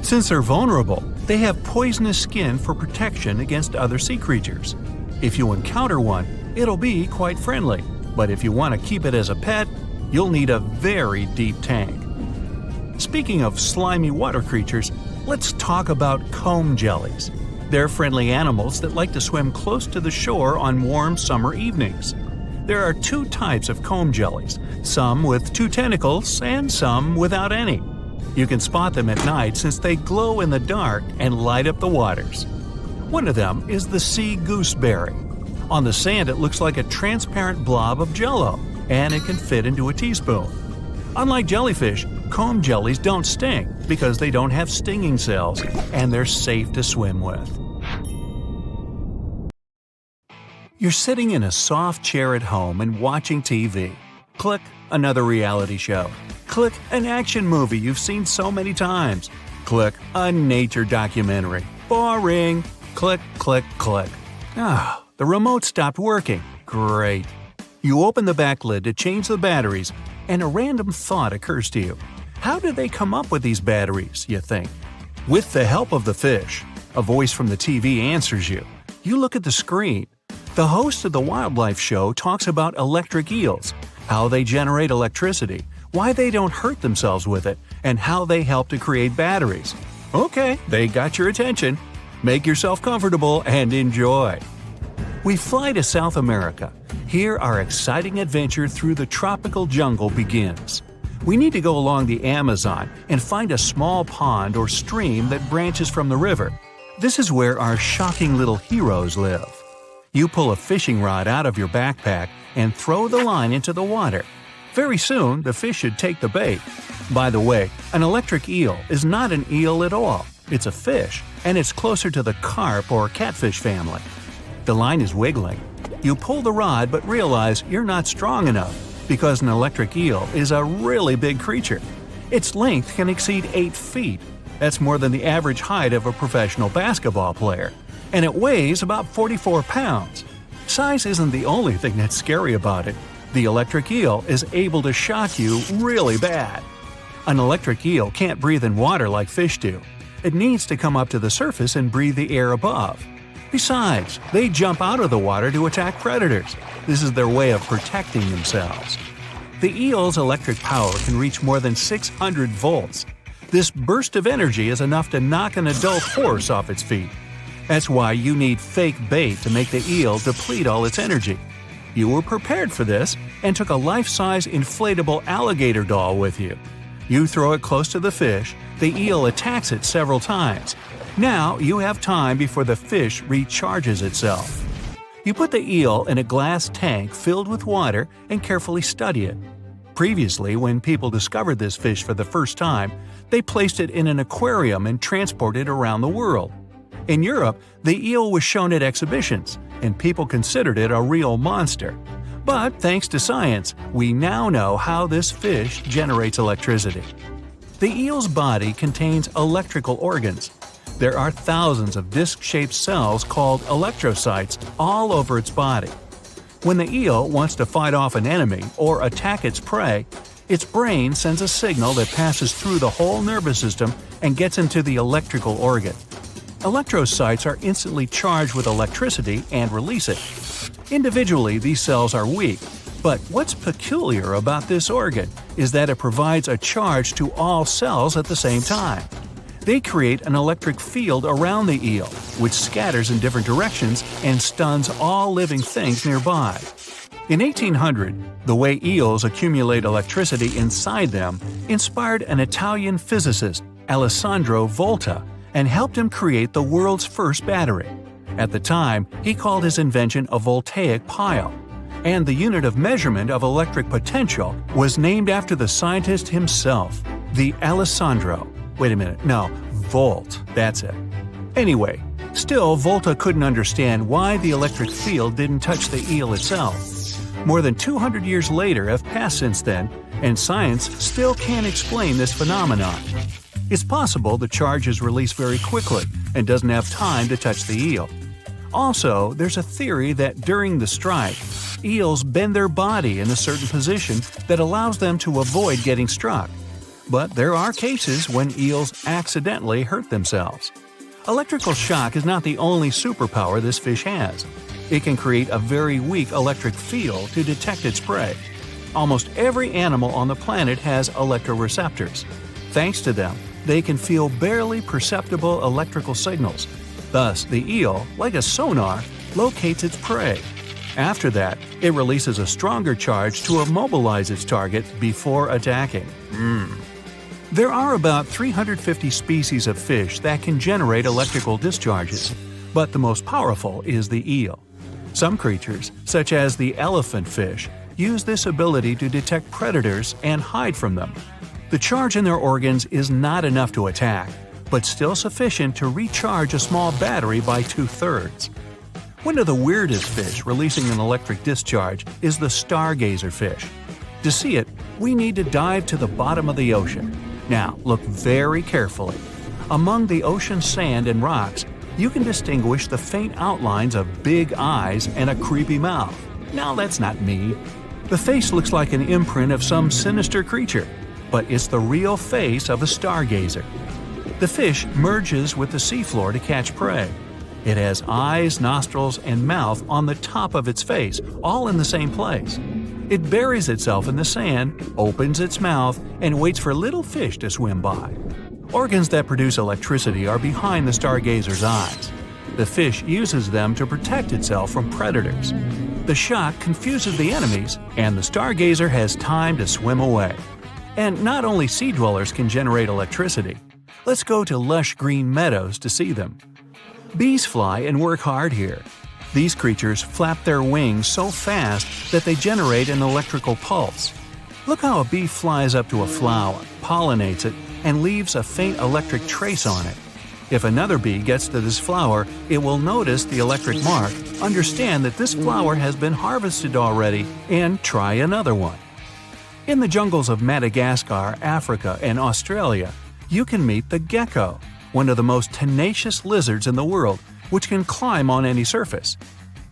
Since they're vulnerable, they have poisonous skin for protection against other sea creatures. If you encounter one, it'll be quite friendly, but if you want to keep it as a pet, you'll need a very deep tank. Speaking of slimy water creatures, let's talk about comb jellies. They're friendly animals that like to swim close to the shore on warm summer evenings. There are 2 types of comb jellies, some with 2 tentacles and some without any. You can spot them at night since they glow in the dark and light up the waters. One of them is the sea gooseberry. On the sand it looks like a transparent blob of jello, and it can fit into a teaspoon. Unlike jellyfish, comb jellies don't sting because they don't have stinging cells, and they're safe to swim with. You're sitting in a soft chair at home and watching TV. Click, another reality show. Click, an action movie you've seen so many times. Click, a nature documentary. Boring. Click, click, click. The remote stopped working. Great. You open the back lid to change the batteries, and a random thought occurs to you. How did they come up with these batteries, you think? With the help of the fish, a voice from the TV answers you. You look at the screen. The host of the wildlife show talks about electric eels, how they generate electricity, why they don't hurt themselves with it, and how they help to create batteries. Okay, they got your attention. Make yourself comfortable and enjoy. We fly to South America. Here our exciting adventure through the tropical jungle begins. We need to go along the Amazon and find a small pond or stream that branches from the river. This is where our shocking little heroes live. You pull a fishing rod out of your backpack and throw the line into the water. Very soon, the fish should take the bait. By the way, an electric eel is not an eel at all. It's a fish, and it's closer to the carp or catfish family. The line is wiggling. You pull the rod but realize you're not strong enough because an electric eel is a really big creature. Its length can exceed 8 feet. That's more than the average height of a professional basketball player. And it weighs about 44 pounds. Size isn't the only thing that's scary about it. The electric eel is able to shock you really bad. An electric eel can't breathe in water like fish do. It needs to come up to the surface and breathe the air above. Besides, they jump out of the water to attack predators. This is their way of protecting themselves. The eel's electric power can reach more than 600 volts. This burst of energy is enough to knock an adult horse off its feet. That's why you need fake bait to make the eel deplete all its energy. You were prepared for this and took a life-size inflatable alligator doll with you. You throw it close to the fish, the eel attacks it several times. Now you have time before the fish recharges itself. You put the eel in a glass tank filled with water and carefully study it. Previously, when people discovered this fish for the first time, they placed it in an aquarium and transported it around the world. In Europe, the eel was shown at exhibitions, and people considered it a real monster. But thanks to science, we now know how this fish generates electricity. The eel's body contains electrical organs. There are thousands of disc-shaped cells called electrocytes all over its body. When the eel wants to fight off an enemy or attack its prey, its brain sends a signal that passes through the whole nervous system and gets into the electrical organ. Electrocytes are instantly charged with electricity and release it. Individually, these cells are weak, but what's peculiar about this organ is that it provides a charge to all cells at the same time. They create an electric field around the eel, which scatters in different directions and stuns all living things nearby. In 1800, the way eels accumulate electricity inside them inspired an Italian physicist, Alessandro Volta, and helped him create the world's first battery. At the time, he called his invention a voltaic pile, and the unit of measurement of electric potential was named after the scientist himself, the volt, that's it. Anyway, still Volta couldn't understand why the electric field didn't touch the eel itself. More than 200 years later have passed since then, and science still can't explain this phenomenon. It's possible the charge is released very quickly and doesn't have time to touch the eel. Also, there's a theory that during the strike, eels bend their body in a certain position that allows them to avoid getting struck. But there are cases when eels accidentally hurt themselves. Electrical shock is not the only superpower this fish has. It can create a very weak electric field to detect its prey. Almost every animal on the planet has electroreceptors. Thanks to them, they can feel barely perceptible electrical signals. Thus, the eel, like a sonar, locates its prey. After that, it releases a stronger charge to immobilize its target before attacking. There are about 350 species of fish that can generate electrical discharges, but the most powerful is the eel. Some creatures, such as the elephant fish, use this ability to detect predators and hide from them. The charge in their organs is not enough to attack, but still sufficient to recharge a small battery by 2/3. One of the weirdest fish releasing an electric discharge is the stargazer fish. To see it, we need to dive to the bottom of the ocean. Now, look very carefully. Among the ocean's sand and rocks, you can distinguish the faint outlines of big eyes and a creepy mouth. Now, that's not me. The face looks like an imprint of some sinister creature, but it's the real face of a stargazer. The fish merges with the seafloor to catch prey. It has eyes, nostrils, and mouth on the top of its face, all in the same place. It buries itself in the sand, opens its mouth, and waits for little fish to swim by. Organs that produce electricity are behind the stargazer's eyes. The fish uses them to protect itself from predators. The shock confuses the enemies, and the stargazer has time to swim away. And not only sea dwellers can generate electricity. Let's go to lush green meadows to see them. Bees fly and work hard here. These creatures flap their wings so fast that they generate an electrical pulse. Look how a bee flies up to a flower, pollinates it, and leaves a faint electric trace on it. If another bee gets to this flower, it will notice the electric mark, understand that this flower has been harvested already, and try another one. In the jungles of Madagascar, Africa, and Australia, you can meet the gecko, one of the most tenacious lizards in the world, which can climb on any surface.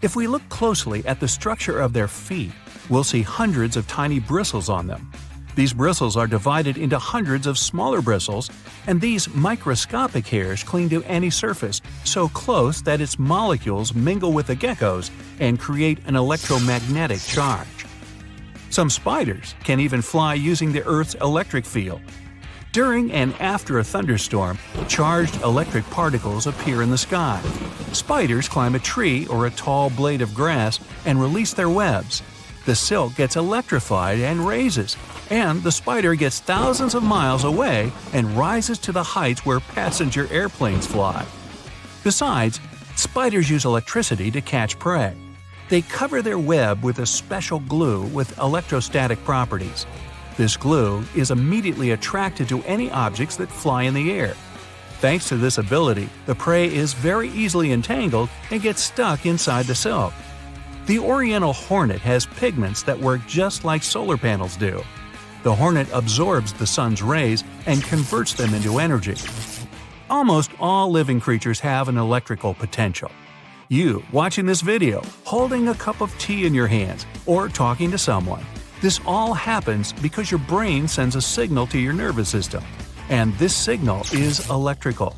If we look closely at the structure of their feet, we'll see hundreds of tiny bristles on them. These bristles are divided into hundreds of smaller bristles, and these microscopic hairs cling to any surface so close that its molecules mingle with the gecko's and create an electromagnetic charge. Some spiders can even fly using the Earth's electric field. During and after a thunderstorm, charged electric particles appear in the sky. Spiders climb a tree or a tall blade of grass and release their webs. The silk gets electrified and raises, and the spider gets thousands of miles away and rises to the heights where passenger airplanes fly. Besides, spiders use electricity to catch prey. They cover their web with a special glue with electrostatic properties. This glue is immediately attracted to any objects that fly in the air. Thanks to this ability, the prey is very easily entangled and gets stuck inside the silk. The oriental hornet has pigments that work just like solar panels do. The hornet absorbs the sun's rays and converts them into energy. Almost all living creatures have an electrical potential. You, watching this video, holding a cup of tea in your hands, or talking to someone. This all happens because your brain sends a signal to your nervous system, and this signal is electrical.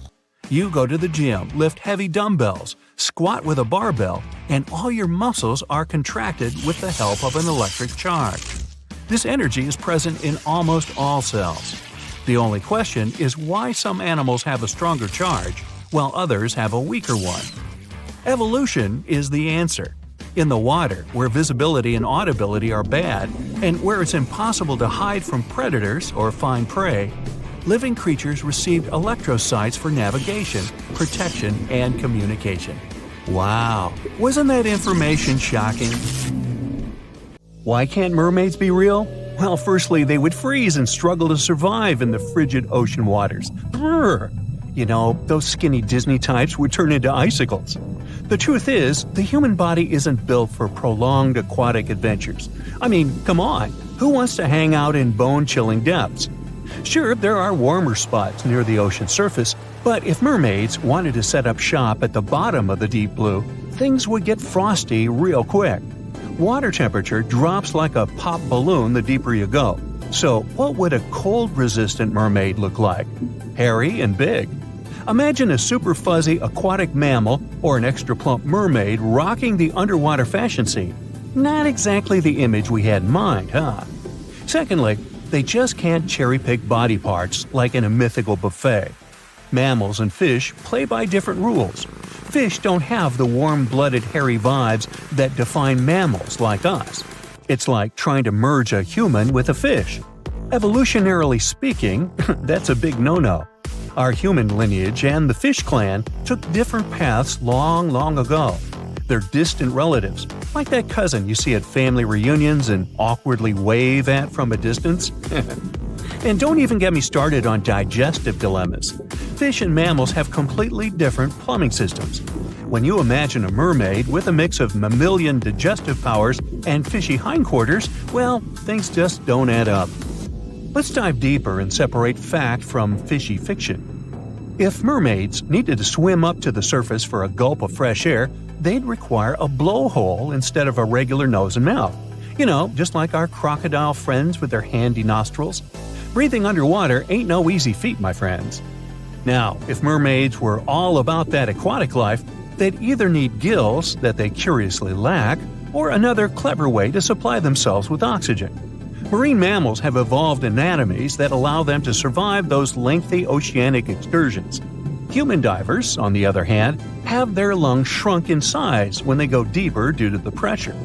You go to the gym, lift heavy dumbbells, squat with a barbell, and all your muscles are contracted with the help of an electric charge. This energy is present in almost all cells. The only question is why some animals have a stronger charge, while others have a weaker one. Evolution is the answer. In the water, where visibility and audibility are bad, and where it's impossible to hide from predators or find prey, living creatures received electrosites for navigation, protection, and communication. Wow, wasn't that information shocking? Why can't mermaids be real? Well, firstly, they would freeze and struggle to survive in the frigid ocean waters. Brrr. You know, those skinny Disney types would turn into icicles. The truth is, the human body isn't built for prolonged aquatic adventures. I mean, come on, who wants to hang out in bone-chilling depths? Sure, there are warmer spots near the ocean surface, but if mermaids wanted to set up shop at the bottom of the deep blue, things would get frosty real quick. Water temperature drops like a pop balloon the deeper you go. So what would a cold-resistant mermaid look like? Hairy and big. Imagine a super fuzzy aquatic mammal or an extra plump mermaid rocking the underwater fashion scene. Not exactly the image we had in mind, huh? Secondly, they just can't cherry-pick body parts like in a mythical buffet. Mammals and fish play by different rules. Fish don't have the warm-blooded hairy vibes that define mammals like us. It's like trying to merge a human with a fish. Evolutionarily speaking, that's a big no-no. Our human lineage and the fish clan took different paths long ago. They're distant relatives, like that cousin you see at family reunions and awkwardly wave at from a distance. And don't even get me started on digestive dilemmas. Fish and mammals have completely different plumbing systems. When you imagine a mermaid with a mix of mammalian digestive powers and fishy hindquarters, well, things just don't add up. Let's dive deeper and separate fact from fishy fiction. If mermaids needed to swim up to the surface for a gulp of fresh air, they'd require a blowhole instead of a regular nose and mouth. You know, just like our crocodile friends with their handy nostrils. Breathing underwater ain't no easy feat, my friends. Now, if mermaids were all about that aquatic life, they'd either need gills that they curiously lack, or another clever way to supply themselves with oxygen. Marine mammals have evolved anatomies that allow them to survive those lengthy oceanic excursions. Human divers, on the other hand, have their lungs shrunk in size when they go deeper due to the pressure.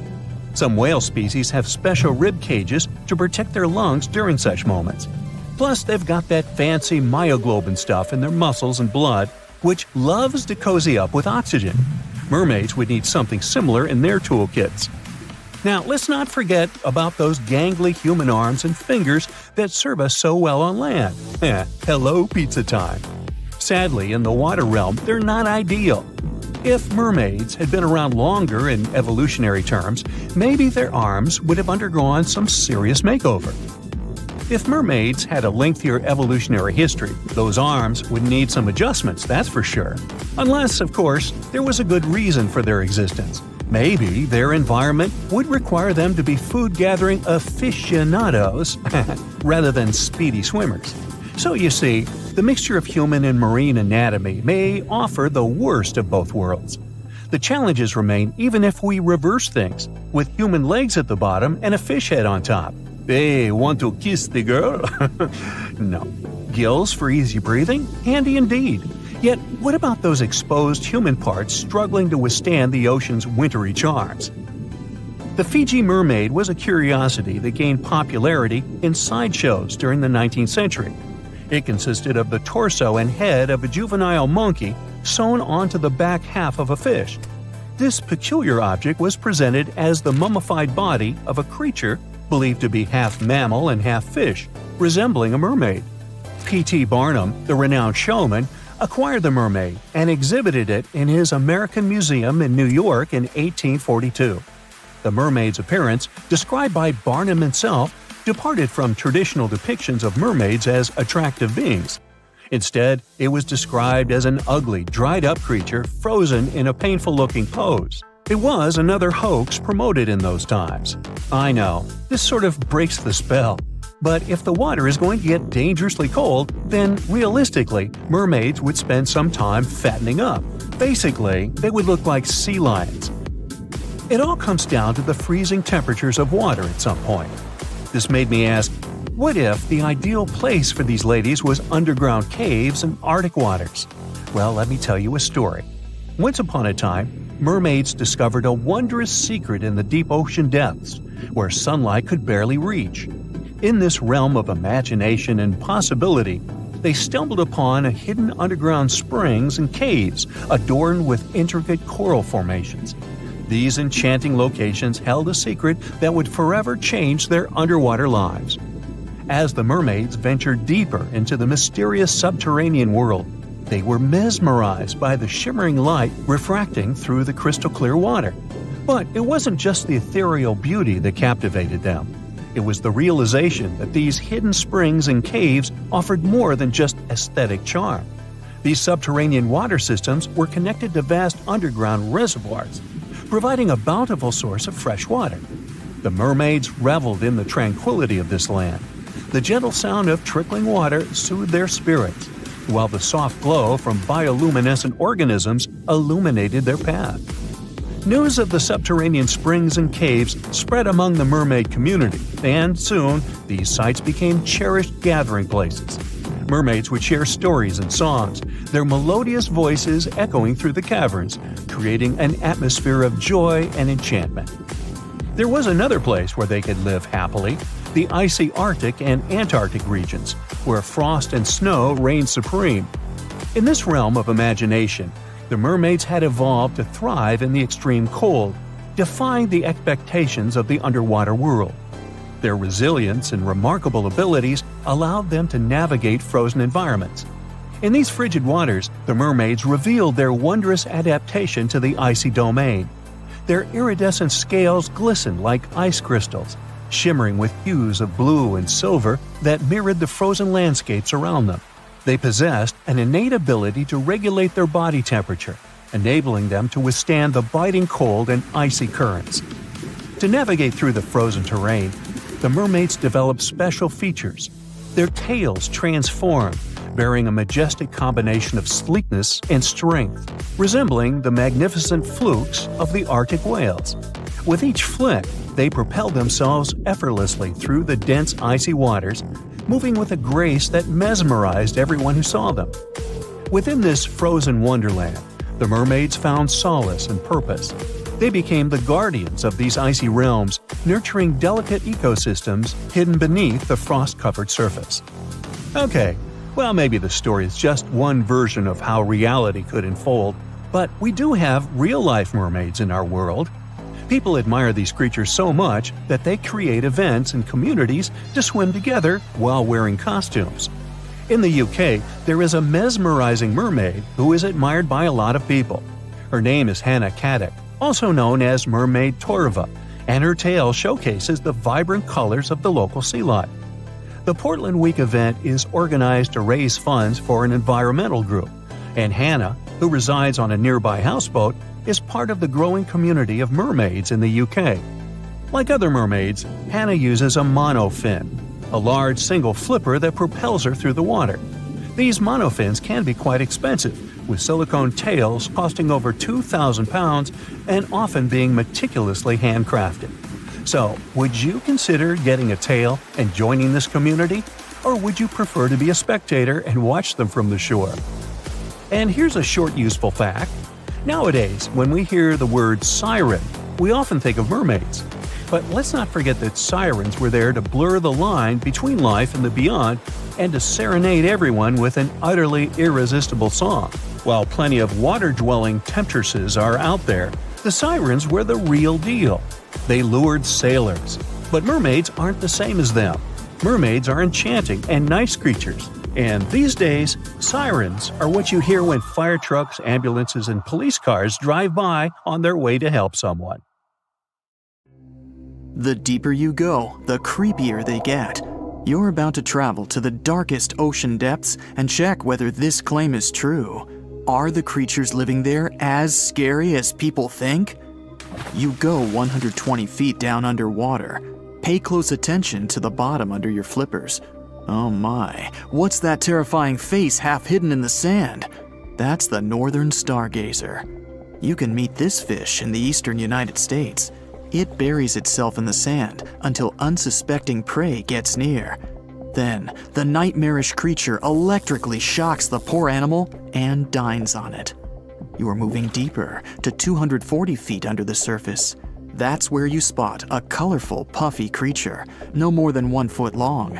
Some whale species have special rib cages to protect their lungs during such moments. Plus, they've got that fancy myoglobin stuff in their muscles and blood, which loves to cozy up with oxygen. Mermaids would need something similar in their toolkits. Now, let's not forget about those gangly human arms and fingers that serve us so well on land. Hello, pizza time. Sadly, in the water realm, they're not ideal. If mermaids had been around longer in evolutionary terms, maybe their arms would have undergone some serious makeover. If mermaids had a lengthier evolutionary history, those arms would need some adjustments, that's for sure. Unless, of course, there was a good reason for their existence. Maybe their environment would require them to be food-gathering aficionados rather than speedy swimmers. So you see, the mixture of human and marine anatomy may offer the worst of both worlds. The challenges remain even if we reverse things, with human legs at the bottom and a fish head on top. Hey, want to kiss the girl? No. Gills for easy breathing? Handy indeed. Yet, what about those exposed human parts struggling to withstand the ocean's wintry charms? The Fiji mermaid was a curiosity that gained popularity in sideshows during the 19th century. It consisted of the torso and head of a juvenile monkey sewn onto the back half of a fish. This peculiar object was presented as the mummified body of a creature believed to be half mammal and half fish, resembling a mermaid. P.T. Barnum, the renowned showman, acquired the mermaid and exhibited it in his American Museum in New York in 1842. The mermaid's appearance, described by Barnum himself, departed from traditional depictions of mermaids as attractive beings. Instead, it was described as an ugly, dried-up creature frozen in a painful-looking pose. It was another hoax promoted in those times. I know, this sort of breaks the spell. But if the water is going to get dangerously cold, then realistically, mermaids would spend some time fattening up. Basically, they would look like sea lions. It all comes down to the freezing temperatures of water at some point. This made me ask, what if the ideal place for these ladies was underground caves and Arctic waters? Well, let me tell you a story. Once upon a time, mermaids discovered a wondrous secret in the deep ocean depths, where sunlight could barely reach. In this realm of imagination and possibility, they stumbled upon a hidden underground springs and caves adorned with intricate coral formations. These enchanting locations held a secret that would forever change their underwater lives. As the mermaids ventured deeper into the mysterious subterranean world, They were mesmerized by the shimmering light refracting through the crystal clear water. But it wasn't just the ethereal beauty that captivated them. It was the realization that these hidden springs and caves offered more than just aesthetic charm. These subterranean water systems were connected to vast underground reservoirs, providing a bountiful source of fresh water. The mermaids reveled in the tranquility of this land. The gentle sound of trickling water soothed their spirits, while the soft glow from bioluminescent organisms illuminated their path. News of the subterranean springs and caves spread among the mermaid community, and soon these sites became cherished gathering places. Mermaids would share stories and songs, their melodious voices echoing through the caverns, creating an atmosphere of joy and enchantment. There was another place where they could live happily, the icy Arctic and Antarctic regions, where frost and snow reigned supreme. In this realm of imagination, the mermaids had evolved to thrive in the extreme cold, defying the expectations of the underwater world. Their resilience and remarkable abilities allowed them to navigate frozen environments. In these frigid waters, the mermaids revealed their wondrous adaptation to the icy domain. Their iridescent scales glistened like ice crystals, shimmering with hues of blue and silver that mirrored the frozen landscapes around them. They possessed an innate ability to regulate their body temperature, enabling them to withstand the biting cold and icy currents. To navigate through the frozen terrain, the mermaids developed special features. Their tails transformed, bearing a majestic combination of sleekness and strength, resembling the magnificent flukes of the Arctic whales. With each flick, they propelled themselves effortlessly through the dense icy waters, moving with a grace that mesmerized everyone who saw them. Within this frozen wonderland, the mermaids found solace and purpose. They became the guardians of these icy realms, nurturing delicate ecosystems hidden beneath the frost-covered surface. Okay, well, maybe the story is just one version of how reality could unfold, but we do have real-life mermaids in our world. People admire these creatures so much that they create events and communities to swim together while wearing costumes. In the UK, there is a mesmerizing mermaid who is admired by a lot of people. Her name is Hannah Caddick, also known as Mermaid Torva, and her tale showcases the vibrant colors of the local sea life. The Portland Week event is organized to raise funds for an environmental group, and Hannah, who resides on a nearby houseboat, is part of the growing community of mermaids in the UK. Like other mermaids, Hannah uses a monofin, a large single flipper that propels her through the water. These monofins can be quite expensive, with silicone tails costing over £2,000 and often being meticulously handcrafted. So, would you consider getting a tail and joining this community? Or would you prefer to be a spectator and watch them from the shore? And here's a short useful fact. Nowadays, when we hear the word siren, we often think of mermaids. But let's not forget that sirens were there to blur the line between life and the beyond and to serenade everyone with an utterly irresistible song. While plenty of water-dwelling temptresses are out there, the sirens were the real deal. They lured sailors. But mermaids aren't the same as them. Mermaids are enchanting and nice creatures. And these days, sirens are what you hear when fire trucks, ambulances, and police cars drive by on their way to help someone. The deeper you go, the creepier they get. You're about to travel to the darkest ocean depths and check whether this claim is true. Are the creatures living there as scary as people think? You go 120 feet down underwater. Pay close attention to the bottom under your flippers. Oh my, what's that terrifying face half hidden in the sand? That's the northern stargazer. You can meet this fish in the eastern United States. It buries itself in the sand until unsuspecting prey gets near. Then, the nightmarish creature electrically shocks the poor animal and dines on it. You are moving deeper to 240 feet under the surface. That's where you spot a colorful, puffy creature, no more than 1 foot long.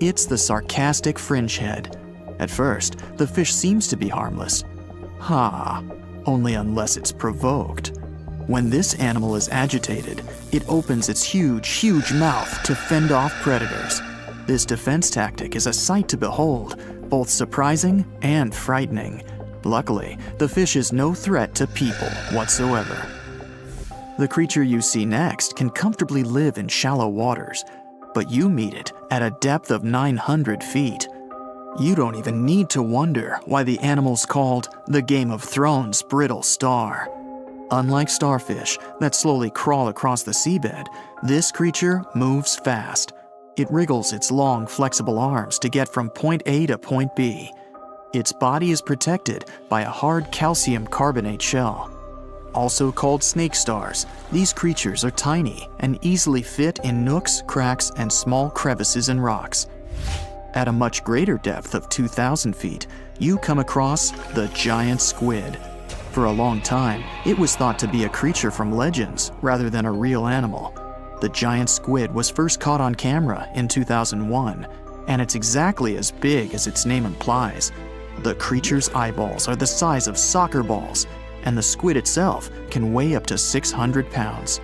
It's the sarcastic fringehead. At first, the fish seems to be harmless. Only unless it's provoked. When this animal is agitated, it opens its huge mouth to fend off predators. This defense tactic is a sight to behold, both surprising and frightening. Luckily, the fish is no threat to people whatsoever. The creature you see next can comfortably live in shallow waters, but you meet it at a depth of 900 feet. You don't even need to wonder why the animal's called the Game of Thrones brittle star. Unlike starfish that slowly crawl across the seabed, this creature moves fast. It wriggles its long, flexible arms to get from point A to point B. Its body is protected by a hard calcium carbonate shell. Also called snake stars, these creatures are tiny and easily fit in nooks, cracks, and small crevices in rocks. At a much greater depth of 2,000 feet, you come across the giant squid. For a long time, it was thought to be a creature from legends rather than a real animal. The giant squid was first caught on camera in 2001, and it's exactly as big as its name implies. The creature's eyeballs are the size of soccer balls, and the squid itself can weigh up to 600 pounds.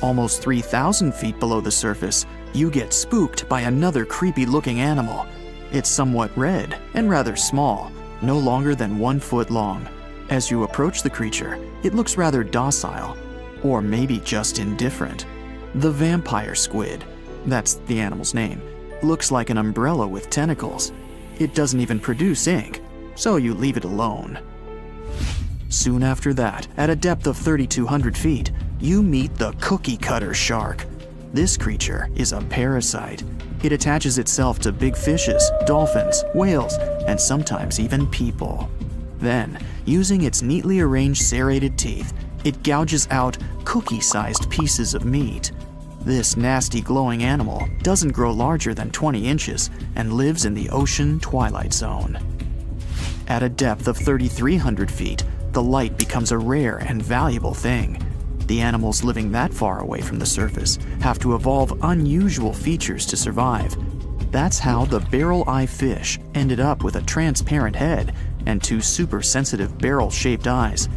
Almost 3,000 feet below the surface, you get spooked by another creepy-looking animal. It's somewhat red and rather small, no longer than 1 foot long. As you approach the creature, it looks rather docile, or maybe just indifferent. The vampire squid, that's the animal's name, looks like an umbrella with tentacles. It doesn't even produce ink, so you leave it alone. Soon after that, at a depth of 3,200 feet, you meet the cookie cutter shark. This creature is a parasite. It attaches itself to big fishes, dolphins, whales, and sometimes even people. Then, using its neatly arranged serrated teeth, it gouges out cookie-sized pieces of meat. This nasty glowing animal doesn't grow larger than 20 inches and lives in the ocean twilight zone. At a depth of 3,300 feet, the light becomes a rare and valuable thing. The animals living that far away from the surface have to evolve unusual features to survive. That's how the barrel-eye fish ended up with a transparent head and 2 super-sensitive barrel-shaped eyes.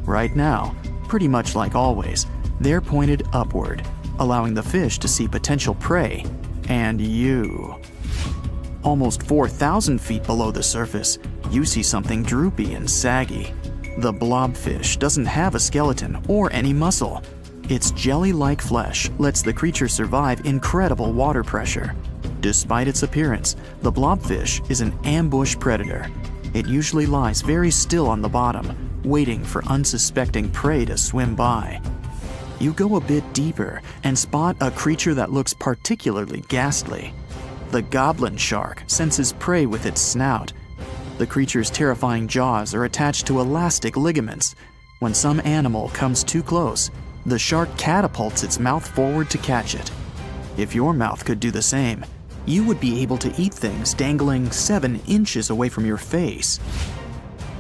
Right now, pretty much like always, they're pointed upward, allowing the fish to see potential prey and you. Almost 4,000 feet below the surface, you see something droopy and saggy. The blobfish doesn't have a skeleton or any muscle. Its jelly-like flesh lets the creature survive incredible water pressure. Despite its appearance, the blobfish is an ambush predator. It usually lies very still on the bottom, waiting for unsuspecting prey to swim by. You go a bit deeper and spot a creature that looks particularly ghastly. The goblin shark senses prey with its snout. The creature's terrifying jaws are attached to elastic ligaments. When some animal comes too close, the shark catapults its mouth forward to catch it. If your mouth could do the same, you would be able to eat things dangling 7 inches away from your face.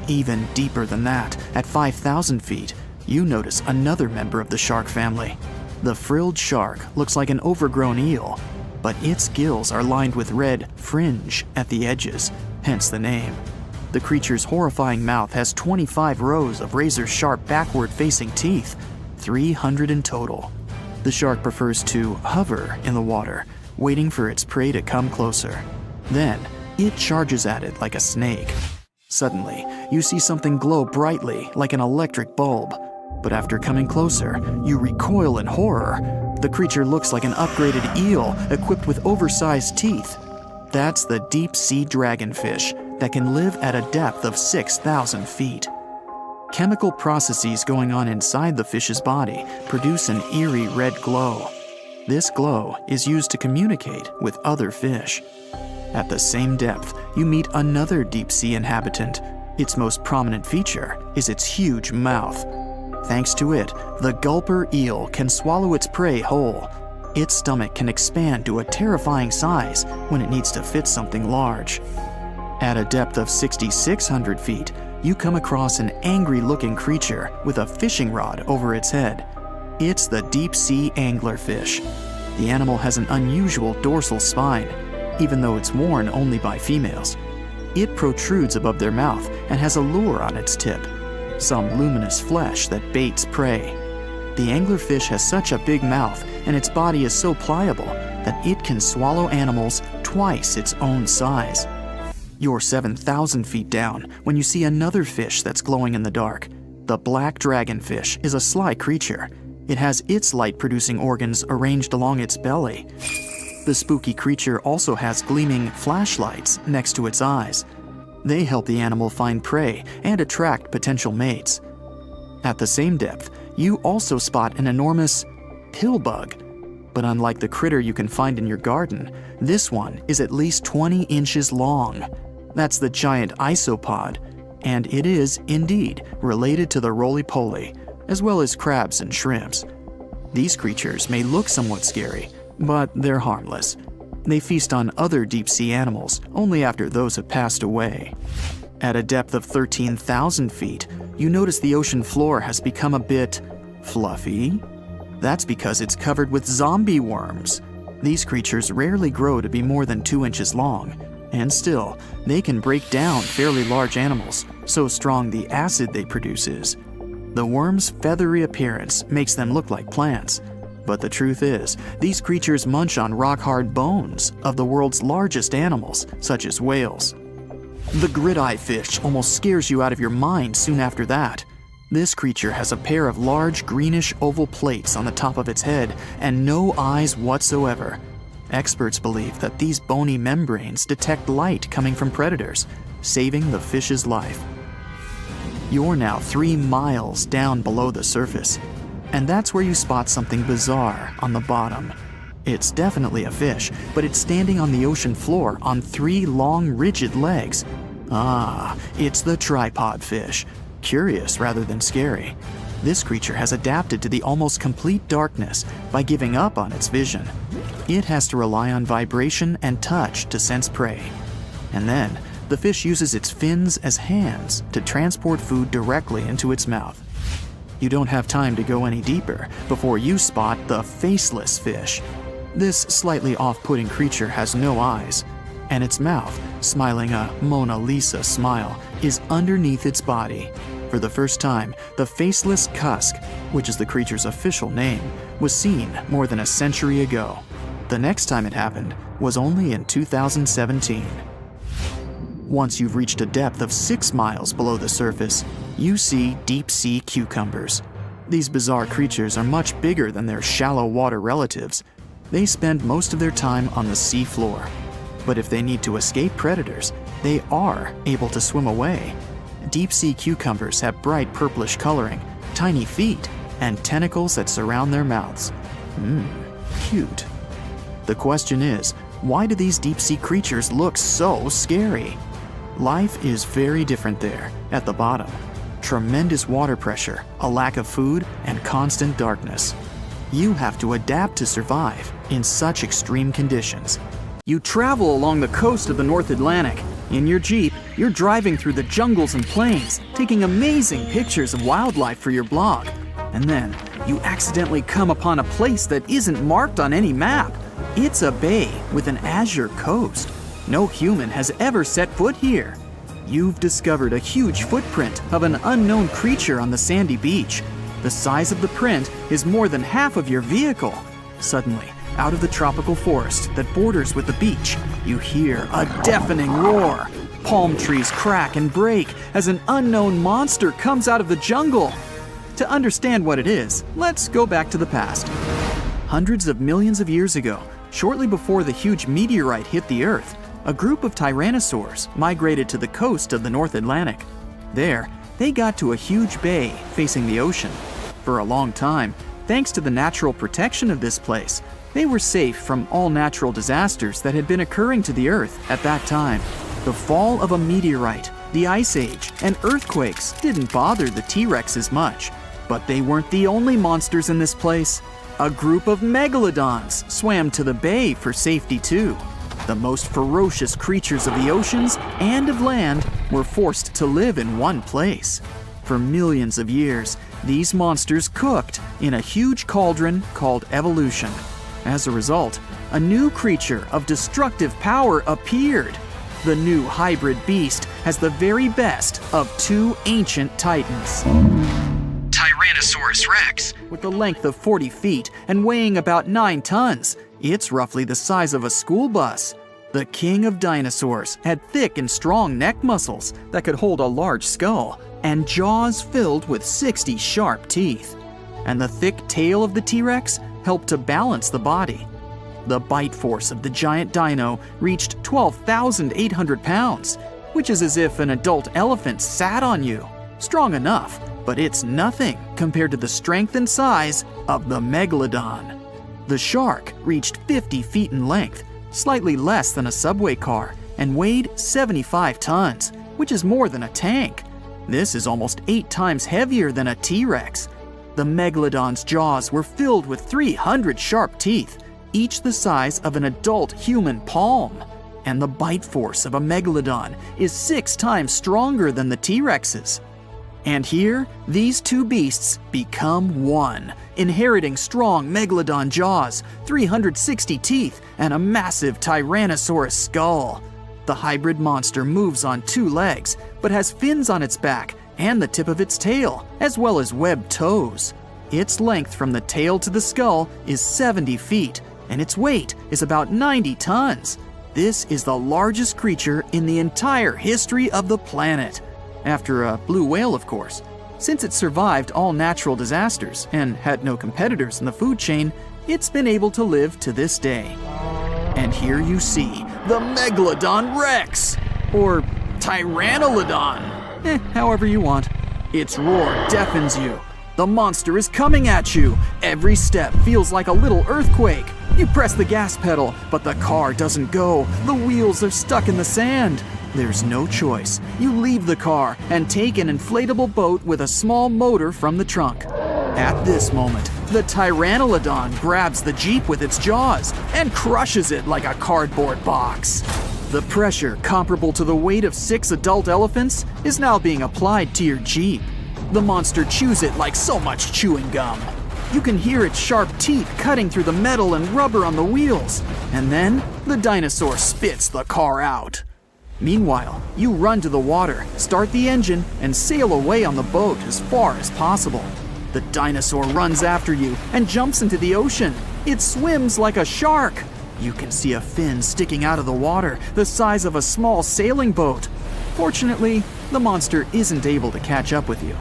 Even deeper than that, at 5,000 feet, you notice another member of the shark family. The frilled shark looks like an overgrown eel, but its gills are lined with red fringe at the edges, hence the name. The creature's horrifying mouth has 25 rows of razor-sharp backward-facing teeth, 300 in total. The shark prefers to hover in the water, waiting for its prey to come closer. Then, it charges at it like a snake. Suddenly, you see something glow brightly like an electric bulb. But after coming closer, you recoil in horror. The creature looks like an upgraded eel equipped with oversized teeth. That's the deep-sea dragonfish that can live at a depth of 6,000 feet. Chemical processes going on inside the fish's body produce an eerie red glow. This glow is used to communicate with other fish. At the same depth, you meet another deep-sea inhabitant. Its most prominent feature is its huge mouth. Thanks to it, the gulper eel can swallow its prey whole. Its stomach can expand to a terrifying size when it needs to fit something large. At a depth of 6,600 feet, you come across an angry-looking creature with a fishing rod over its head. It's the deep-sea anglerfish. The animal has an unusual dorsal spine, even though it's worn only by females. It protrudes above their mouth and has a lure on its tip, some luminous flesh that baits prey. The anglerfish has such a big mouth and its body is so pliable that it can swallow animals twice its own size. You're 7,000 feet down when you see another fish that's glowing in the dark. The black dragonfish is a sly creature. It has its light-producing organs arranged along its belly. The spooky creature also has gleaming flashlights next to its eyes. They help the animal find prey and attract potential mates. At the same depth, you also spot an enormous pillbug. But unlike the critter you can find in your garden, this one is at least 20 inches long. That's the giant isopod, and it is, indeed, related to the roly-poly, as well as crabs and shrimps. These creatures may look somewhat scary, but they're harmless. They feast on other deep-sea animals only after those have passed away. At a depth of 13,000 feet, you notice the ocean floor has become a bit fluffy. That's because it's covered with zombie worms. These creatures rarely grow to be more than 2 inches long, and still, they can break down fairly large animals, so strong the acid they produce is. The worms' feathery appearance makes them look like plants, but the truth is, these creatures munch on rock-hard bones of the world's largest animals, such as whales. The grid-eye fish almost scares you out of your mind soon after that. This creature has a pair of large greenish oval plates on the top of its head and no eyes whatsoever. Experts believe that these bony membranes detect light coming from predators, saving the fish's life. You're now 3 miles down below the surface, and that's where you spot something bizarre on the bottom. It's definitely a fish, but it's standing on the ocean floor on 3 long, rigid legs. Ah, it's the tripod fish. Curious rather than scary. This creature has adapted to the almost complete darkness by giving up on its vision. It has to rely on vibration and touch to sense prey. And then, the fish uses its fins as hands to transport food directly into its mouth. You don't have time to go any deeper before you spot the faceless fish. This slightly off-putting creature has no eyes, and its mouth, smiling a Mona Lisa smile, is underneath its body. For the first time, the faceless cusk, which is the creature's official name, was seen more than a century ago. The next time it happened was only in 2017. Once you've reached a depth of 6 miles below the surface, you see deep-sea cucumbers. These bizarre creatures are much bigger than their shallow water relatives. They spend most of their time on the sea floor. But if they need to escape predators, they are able to swim away. Deep-sea cucumbers have bright purplish coloring, tiny feet, and tentacles that surround their mouths. Cute. The question is, why do these deep-sea creatures look so scary? Life is very different there, at the bottom. Tremendous water pressure, a lack of food, and constant darkness. You have to adapt to survive in such extreme conditions. You travel along the coast of the North Atlantic. In your Jeep, you're driving through the jungles and plains, taking amazing pictures of wildlife for your blog. And then, you accidentally come upon a place that isn't marked on any map. It's a bay with an azure coast. No human has ever set foot here. You've discovered a huge footprint of an unknown creature on the sandy beach. The size of the print is more than half of your vehicle. Suddenly, out of the tropical forest that borders with the beach, you hear a deafening roar. Palm trees crack and break as an unknown monster comes out of the jungle. To understand what it is, let's go back to the past. Hundreds of millions of years ago, shortly before the huge meteorite hit the Earth, a group of tyrannosaurs migrated to the coast of the North Atlantic. There, they got to a huge bay facing the ocean. For a long time, thanks to the natural protection of this place, they were safe from all natural disasters that had been occurring to the Earth at that time. The fall of a meteorite, the Ice Age, and earthquakes didn't bother the T-Rexes much. But they weren't the only monsters in this place. A group of megalodons swam to the bay for safety too. The most ferocious creatures of the oceans and of land were forced to live in one place. For millions of years, these monsters cooked in a huge cauldron called evolution. As a result, a new creature of destructive power appeared. The new hybrid beast has the very best of 2 ancient titans. Tyrannosaurus Rex, with a length of 40 feet and weighing about 9 tons. It's roughly the size of a school bus. The The king of dinosaurs had thick and strong neck muscles that could hold a large skull and jaws filled with 60 sharp teeth. And the thick tail of the T-Rex helped to balance the body. The bite force of the giant dino reached 12,800 pounds, which is as if an adult elephant sat on you. Strong enough, but it's nothing compared to the strength and size of the megalodon. The shark reached 50 feet in length, slightly less than a subway car, and weighed 75 tons, which is more than a tank. This is almost 8 times heavier than a T-Rex. The megalodon's jaws were filled with 300 sharp teeth, each the size of an adult human palm. And the bite force of a megalodon is 6 times stronger than the T-Rex's. And here, these two beasts become one, inheriting strong megalodon jaws, 360 teeth, and a massive Tyrannosaurus skull. The hybrid monster moves on 2 legs, but has fins on its back and the tip of its tail, as well as webbed toes. Its length from the tail to the skull is 70 feet, and its weight is about 90 tons. This is the largest creature in the entire history of the planet. After a blue whale, of course. Since it survived all natural disasters and had no competitors in the food chain, it's been able to live to this day. And here you see the Megalodon Rex, or Tyrannolodon, however you want. Its roar deafens you. The monster is coming at you. Every step feels like a little earthquake. You press the gas pedal, but the car doesn't go. The wheels are stuck in the sand. There's no choice. You leave the car and take an inflatable boat with a small motor from the trunk. At this moment, the Tyrannolodon grabs the Jeep with its jaws and crushes it like a cardboard box. The pressure, comparable to the weight of 6 adult elephants, is now being applied to your Jeep. The monster chews it like so much chewing gum. You can hear its sharp teeth cutting through the metal and rubber on the wheels. And then, the dinosaur spits the car out. Meanwhile, you run to the water, start the engine, and sail away on the boat as far as possible. The dinosaur runs after you and jumps into the ocean. It swims like a shark. You can see a fin sticking out of the water, the size of a small sailing boat. Fortunately, the monster isn't able to catch up with you.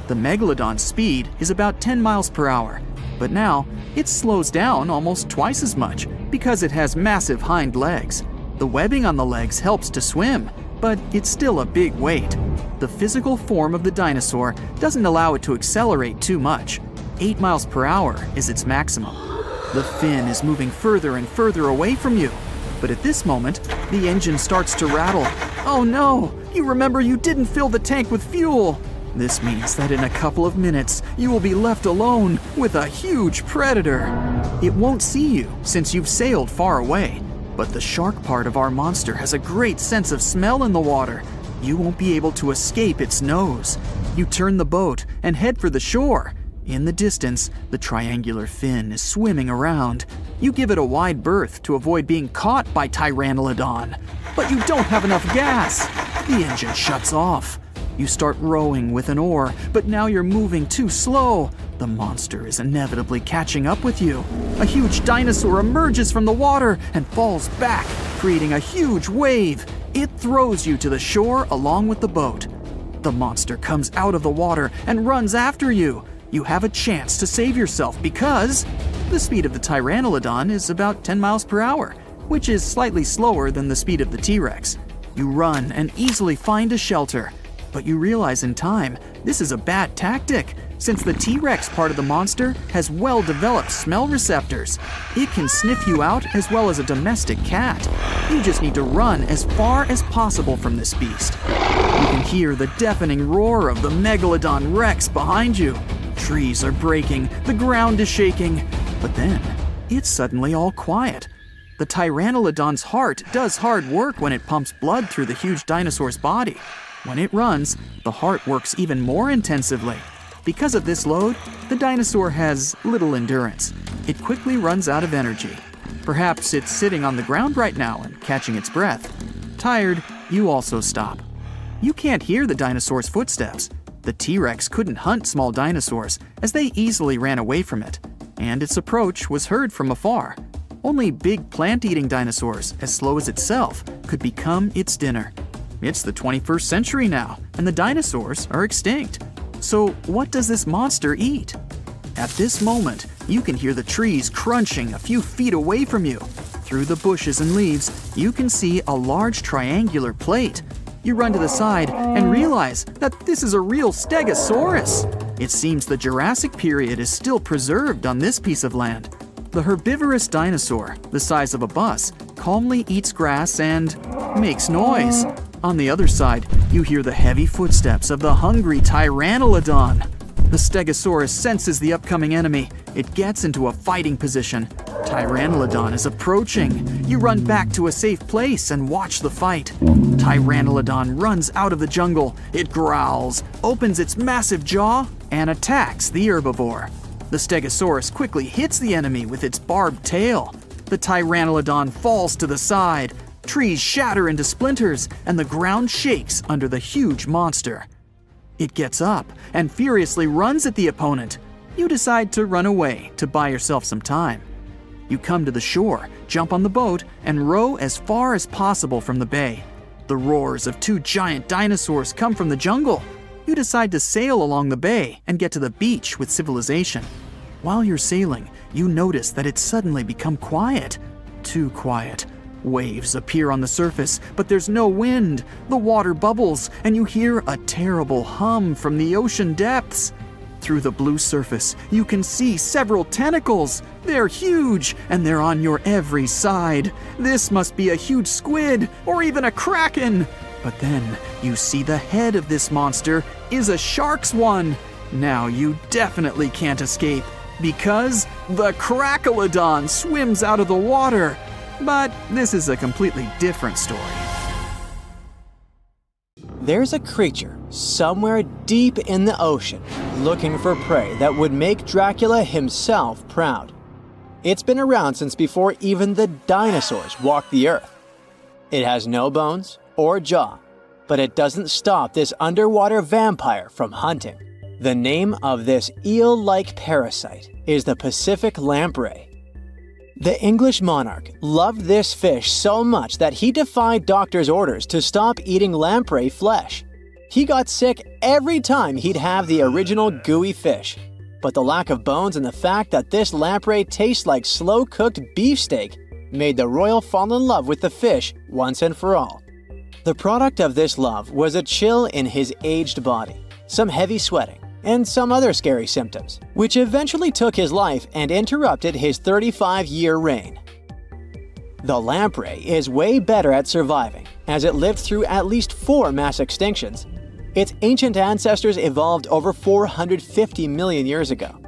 The megalodon's speed is about 10 miles per hour, but now it slows down almost twice as much because it has massive hind legs. The webbing on the legs helps to swim, but it's still a big weight. The physical form of the dinosaur doesn't allow it to accelerate too much. 8 miles per hour is its maximum. The fin is moving further and further away from you, but at this moment, the engine starts to rattle. Oh no! You remember you didn't fill the tank with fuel! This means that in a couple of minutes, you will be left alone with a huge predator. It won't see you since you've sailed far away. But the shark part of our monster has a great sense of smell in the water. You won't be able to escape its nose. You turn the boat and head for the shore. In the distance, the triangular fin is swimming around. You give it a wide berth to avoid being caught by Tyrannolodon. But you don't have enough gas. The engine shuts off. You start rowing with an oar, but now you're moving too slow. The monster is inevitably catching up with you. A huge dinosaur emerges from the water and falls back, creating a huge wave. It throws you to the shore along with the boat. The monster comes out of the water and runs after you. You have a chance to save yourself because the speed of the Tyrannolodon is about 10 miles per hour, which is slightly slower than the speed of the T-Rex. You run and easily find a shelter. But you realize in time, this is a bad tactic, since the T-Rex part of the monster has well-developed smell receptors. It can sniff you out as well as a domestic cat. You just need to run as far as possible from this beast. You can hear the deafening roar of the Megalodon Rex behind you. Trees are breaking, the ground is shaking, but then it's suddenly all quiet. The Tyrannolodon's heart does hard work when it pumps blood through the huge dinosaur's body. When it runs, the heart works even more intensively. Because of this load, the dinosaur has little endurance. It quickly runs out of energy. Perhaps it's sitting on the ground right now and catching its breath. Tired, you also stop. You can't hear the dinosaur's footsteps. The T-Rex couldn't hunt small dinosaurs, as they easily ran away from it, and its approach was heard from afar. Only big plant-eating dinosaurs, as slow as itself, could become its dinner. It's the 21st century now, and the dinosaurs are extinct. So what does this monster eat? At this moment, you can hear the trees crunching a few feet away from you. Through the bushes and leaves, you can see a large triangular plate. You run to the side and realize that this is a real stegosaurus. It seems the Jurassic period is still preserved on this piece of land. The herbivorous dinosaur, the size of a bus, calmly eats grass and makes noise. On the other side, you hear the heavy footsteps of the hungry Pteranodon. The Stegosaurus senses the upcoming enemy. It gets into a fighting position. Pteranodon is approaching. You run back to a safe place and watch the fight. Pteranodon runs out of the jungle. It growls, opens its massive jaw, and attacks the herbivore. The Stegosaurus quickly hits the enemy with its barbed tail. The Pteranodon falls to the side. Trees shatter into splinters, and the ground shakes under the huge monster. It gets up and furiously runs at the opponent. You decide to run away to buy yourself some time. You come to the shore, jump on the boat, and row as far as possible from the bay. The roars of two giant dinosaurs come from the jungle. You decide to sail along the bay and get to the beach with civilization. While you're sailing, you notice that it's suddenly become quiet. Too quiet. Waves appear on the surface, but there's no wind. The water bubbles, and you hear a terrible hum from the ocean depths. Through the blue surface, you can see several tentacles. They're huge, and they're on your every side. This must be a huge squid, or even a kraken. But then, you see the head of this monster is a shark's one. Now you definitely can't escape, because the Crackalodon swims out of the water. But this is a completely different story. There's a creature somewhere deep in the ocean looking for prey that would make Dracula himself proud. It's been around since before even the dinosaurs walked the earth. It has no bones or jaw, but it doesn't stop this underwater vampire from hunting. The name of this eel-like parasite is the Pacific lamprey. The English monarch loved this fish so much that he defied doctors' orders to stop eating lamprey flesh. He got sick every time he'd have the original gooey fish. But the lack of bones and the fact that this lamprey tastes like slow-cooked beefsteak made the royal fall in love with the fish once and for all. The product of this love was a chill in his aged body, some heavy sweating, and some other scary symptoms, which eventually took his life and interrupted his 35-year reign. The lamprey is way better at surviving, as it lived through at least 4 mass extinctions. Its ancient ancestors evolved over 450 million years ago.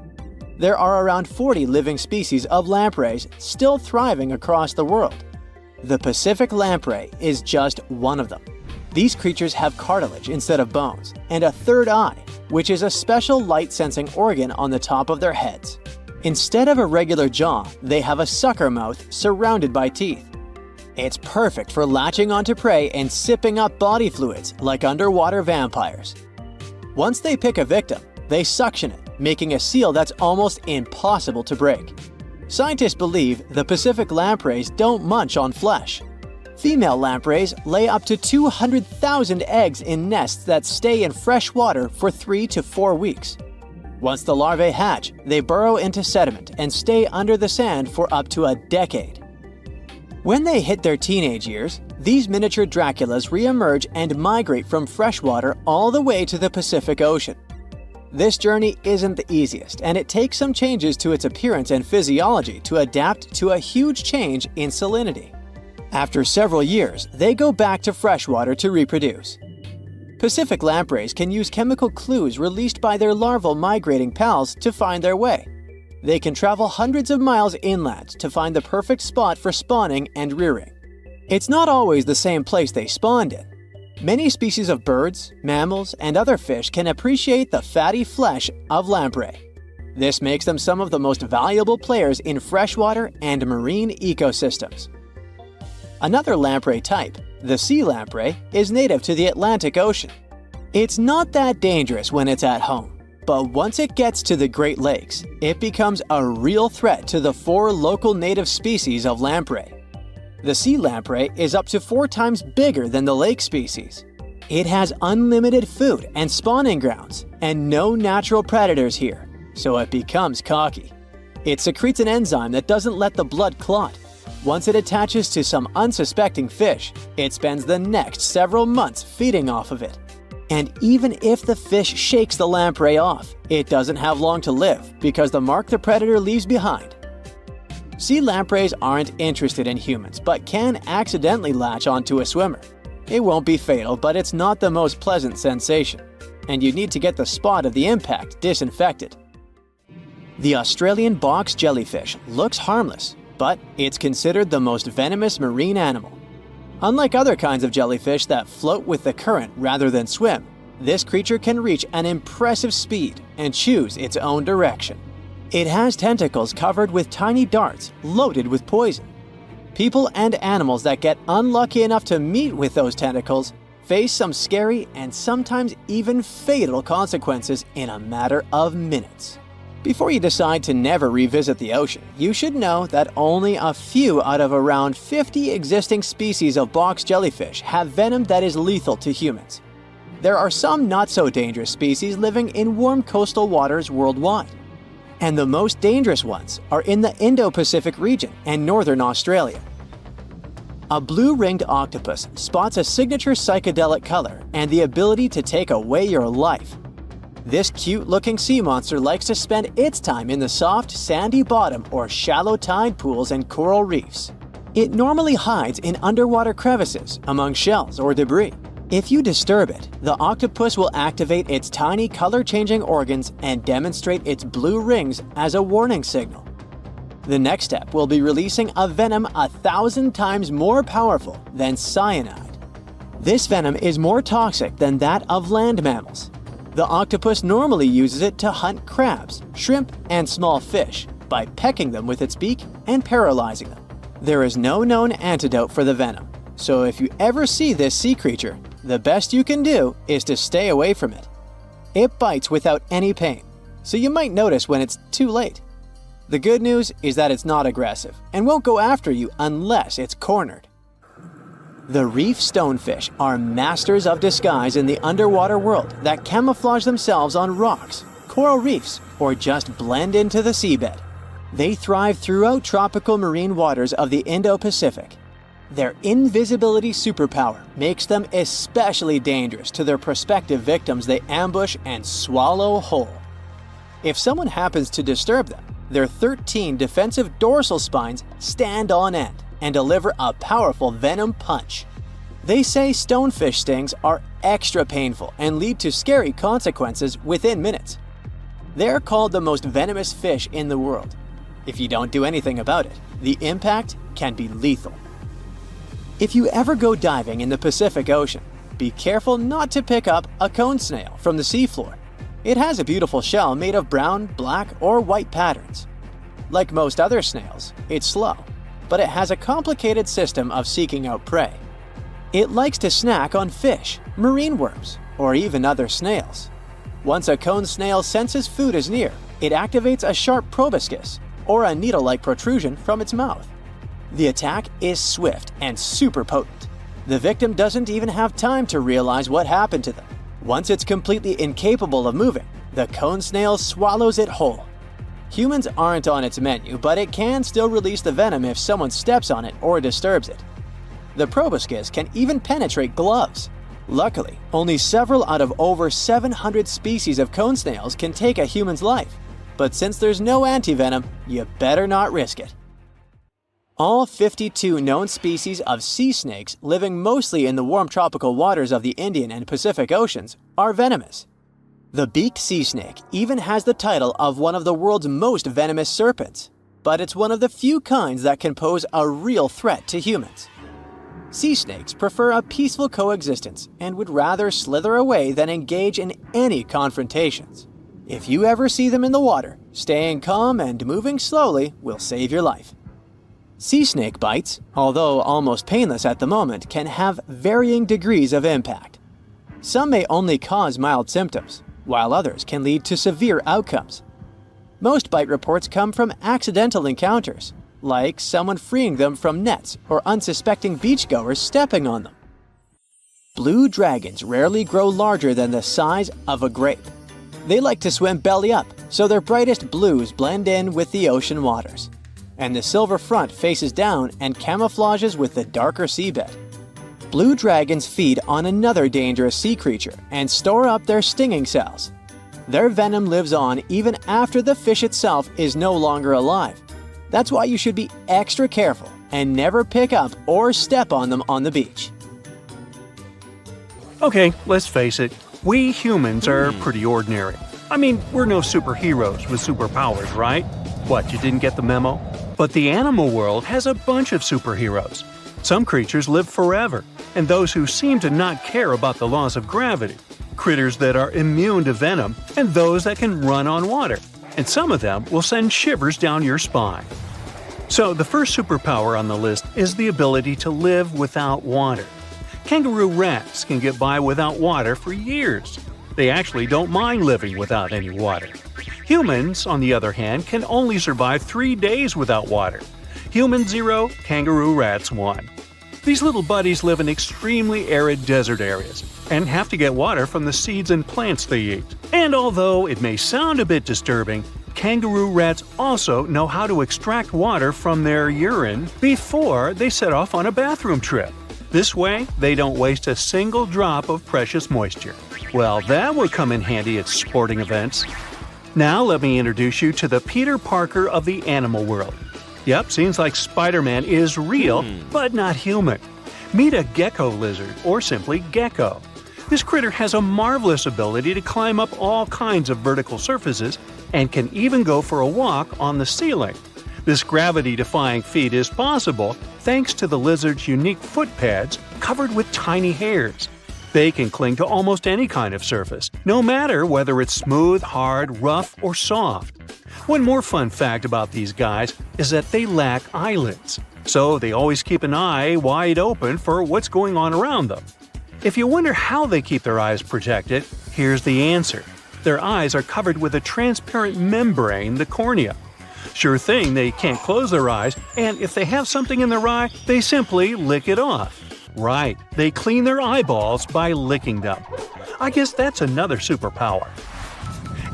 There are around 40 living species of lampreys still thriving across the world. The Pacific lamprey is just one of them. These creatures have cartilage instead of bones, and a third eye, which is a special light-sensing organ on the top of their heads. Instead of a regular jaw, they have a sucker mouth surrounded by teeth. It's perfect for latching onto prey and sipping up body fluids like underwater vampires. Once they pick a victim, they suction it, making a seal that's almost impossible to break. Scientists believe the Pacific lampreys don't munch on flesh. Female lampreys lay up to 200,000 eggs in nests that stay in fresh water for 3 to 4 weeks. Once the larvae hatch, they burrow into sediment and stay under the sand for up to a decade. When they hit their teenage years, these miniature Draculas re-emerge and migrate from freshwater all the way to the Pacific Ocean. This journey isn't the easiest, and it takes some changes to its appearance and physiology to adapt to a huge change in salinity. After several years, they go back to freshwater to reproduce. Pacific lampreys can use chemical clues released by their larval migrating pals to find their way. They can travel hundreds of miles inland to find the perfect spot for spawning and rearing. It's not always the same place they spawned in. Many species of birds, mammals, and other fish can appreciate the fatty flesh of lamprey. This makes them some of the most valuable players in freshwater and marine ecosystems. Another lamprey type, the sea lamprey, is native to the Atlantic Ocean. It's not that dangerous when it's at home. But once it gets to the Great Lakes, it becomes a real threat to the 4 local native species of lamprey. The sea lamprey is up to 4 times bigger than the lake species. It has unlimited food and spawning grounds, and no natural predators here, so it becomes cocky. It secretes an enzyme that doesn't let the blood clot. Once it attaches to some unsuspecting fish, it spends the next several months feeding off of it. And even if the fish shakes the lamprey off, it doesn't have long to live because the mark the predator leaves behind. Sea lampreys aren't interested in humans, but can accidentally latch onto a swimmer. It won't be fatal, but it's not the most pleasant sensation, and you need to get the spot of the impact disinfected. The Australian box jellyfish looks harmless, but it's considered the most venomous marine animal. Unlike other kinds of jellyfish that float with the current rather than swim, this creature can reach an impressive speed and choose its own direction. It has tentacles covered with tiny darts loaded with poison. People and animals that get unlucky enough to meet with those tentacles face some scary and sometimes even fatal consequences in a matter of minutes. Before you decide to never revisit the ocean, you should know that only a few out of around 50 existing species of box jellyfish have venom that is lethal to humans. There are some not-so-dangerous species living in warm coastal waters worldwide. And the most dangerous ones are in the Indo-Pacific region and northern Australia. A blue-ringed octopus spots a signature psychedelic color and the ability to take away your life. This cute-looking sea monster likes to spend its time in the soft, sandy bottom or shallow tide pools and coral reefs. It normally hides in underwater crevices, among shells or debris. If you disturb it, the octopus will activate its tiny color-changing organs and demonstrate its blue rings as a warning signal. The next step will be releasing a venom 1,000 times more powerful than cyanide. This venom is more toxic than that of land mammals. The octopus normally uses it to hunt crabs, shrimp, and small fish by pecking them with its beak and paralyzing them. There is no known antidote for the venom, so if you ever see this sea creature, the best you can do is to stay away from it. It bites without any pain, so you might notice when it's too late. The good news is that it's not aggressive and won't go after you unless it's cornered. The reef stonefish are masters of disguise in the underwater world that camouflage themselves on rocks, coral reefs, or just blend into the seabed. They thrive throughout tropical marine waters of the Indo-Pacific. Their invisibility superpower makes them especially dangerous to their prospective victims they ambush and swallow whole. If someone happens to disturb them, their 13 defensive dorsal spines stand on end and deliver a powerful venom punch. They say stonefish stings are extra painful and lead to scary consequences within minutes. They're called the most venomous fish in the world. If you don't do anything about it, the impact can be lethal. If you ever go diving in the Pacific Ocean, be careful not to pick up a cone snail from the seafloor. It has a beautiful shell made of brown, black, or white patterns. Like most other snails, it's slow, but it has a complicated system of seeking out prey. It likes to snack on fish, marine worms, or even other snails. Once a cone snail senses food is near, it activates a sharp proboscis, or a needle-like protrusion from its mouth. The attack is swift and super potent. The victim doesn't even have time to realize what happened to them. Once it's completely incapable of moving, the cone snail swallows it whole. Humans aren't on its menu, but it can still release the venom if someone steps on it or disturbs it. The proboscis can even penetrate gloves. Luckily, only several out of over 700 species of cone snails can take a human's life. But since there's no antivenom, you better not risk it. All 52 known species of sea snakes living mostly in the warm tropical waters of the Indian and Pacific Oceans are venomous. The beaked sea snake even has the title of one of the world's most venomous serpents, but it's one of the few kinds that can pose a real threat to humans. Sea snakes prefer a peaceful coexistence and would rather slither away than engage in any confrontations. If you ever see them in the water, staying calm and moving slowly will save your life. Sea snake bites, although almost painless at the moment, can have varying degrees of impact. Some may only cause mild symptoms, while others can lead to severe outcomes. Most bite reports come from accidental encounters, like someone freeing them from nets or unsuspecting beachgoers stepping on them. Blue dragons rarely grow larger than the size of a grape. They like to swim belly up, so their brightest blues blend in with the ocean waters. And the silver front faces down and camouflages with the darker seabed. Blue dragons feed on another dangerous sea creature and store up their stinging cells. Their venom lives on even after the fish itself is no longer alive. That's why you should be extra careful and never pick up or step on them on the beach. Okay, let's face it, we humans are pretty ordinary. I mean, we're no superheroes with superpowers, right? What, you didn't get the memo? But the animal world has a bunch of superheroes. Some creatures live forever, and those who seem to not care about the laws of gravity. Critters that are immune to venom, and those that can run on water. And some of them will send shivers down your spine. So the first superpower on the list is the ability to live without water. Kangaroo rats can get by without water for years. They actually don't mind living without any water. Humans, on the other hand, can only survive 3 days without water. Humans 0, kangaroo rats 1. These little buddies live in extremely arid desert areas and have to get water from the seeds and plants they eat. And although it may sound a bit disturbing, kangaroo rats also know how to extract water from their urine before they set off on a bathroom trip. This way, they don't waste a single drop of precious moisture. Well, that would come in handy at sporting events. Now let me introduce you to the Peter Parker of the animal world. Yep, seems like Spider-Man is real, but not human. Meet a gecko lizard, or simply gecko. This critter has a marvelous ability to climb up all kinds of vertical surfaces and can even go for a walk on the ceiling. This gravity-defying feat is possible thanks to the lizard's unique foot pads covered with tiny hairs. They can cling to almost any kind of surface, no matter whether it's smooth, hard, rough, or soft. One more fun fact about these guys is that they lack eyelids, so they always keep an eye wide open for what's going on around them. If you wonder how they keep their eyes protected, here's the answer. Their eyes are covered with a transparent membrane, the cornea. Sure thing, they can't close their eyes, and if they have something in their eye, they simply lick it off. Right, they clean their eyeballs by licking them. I guess that's another superpower.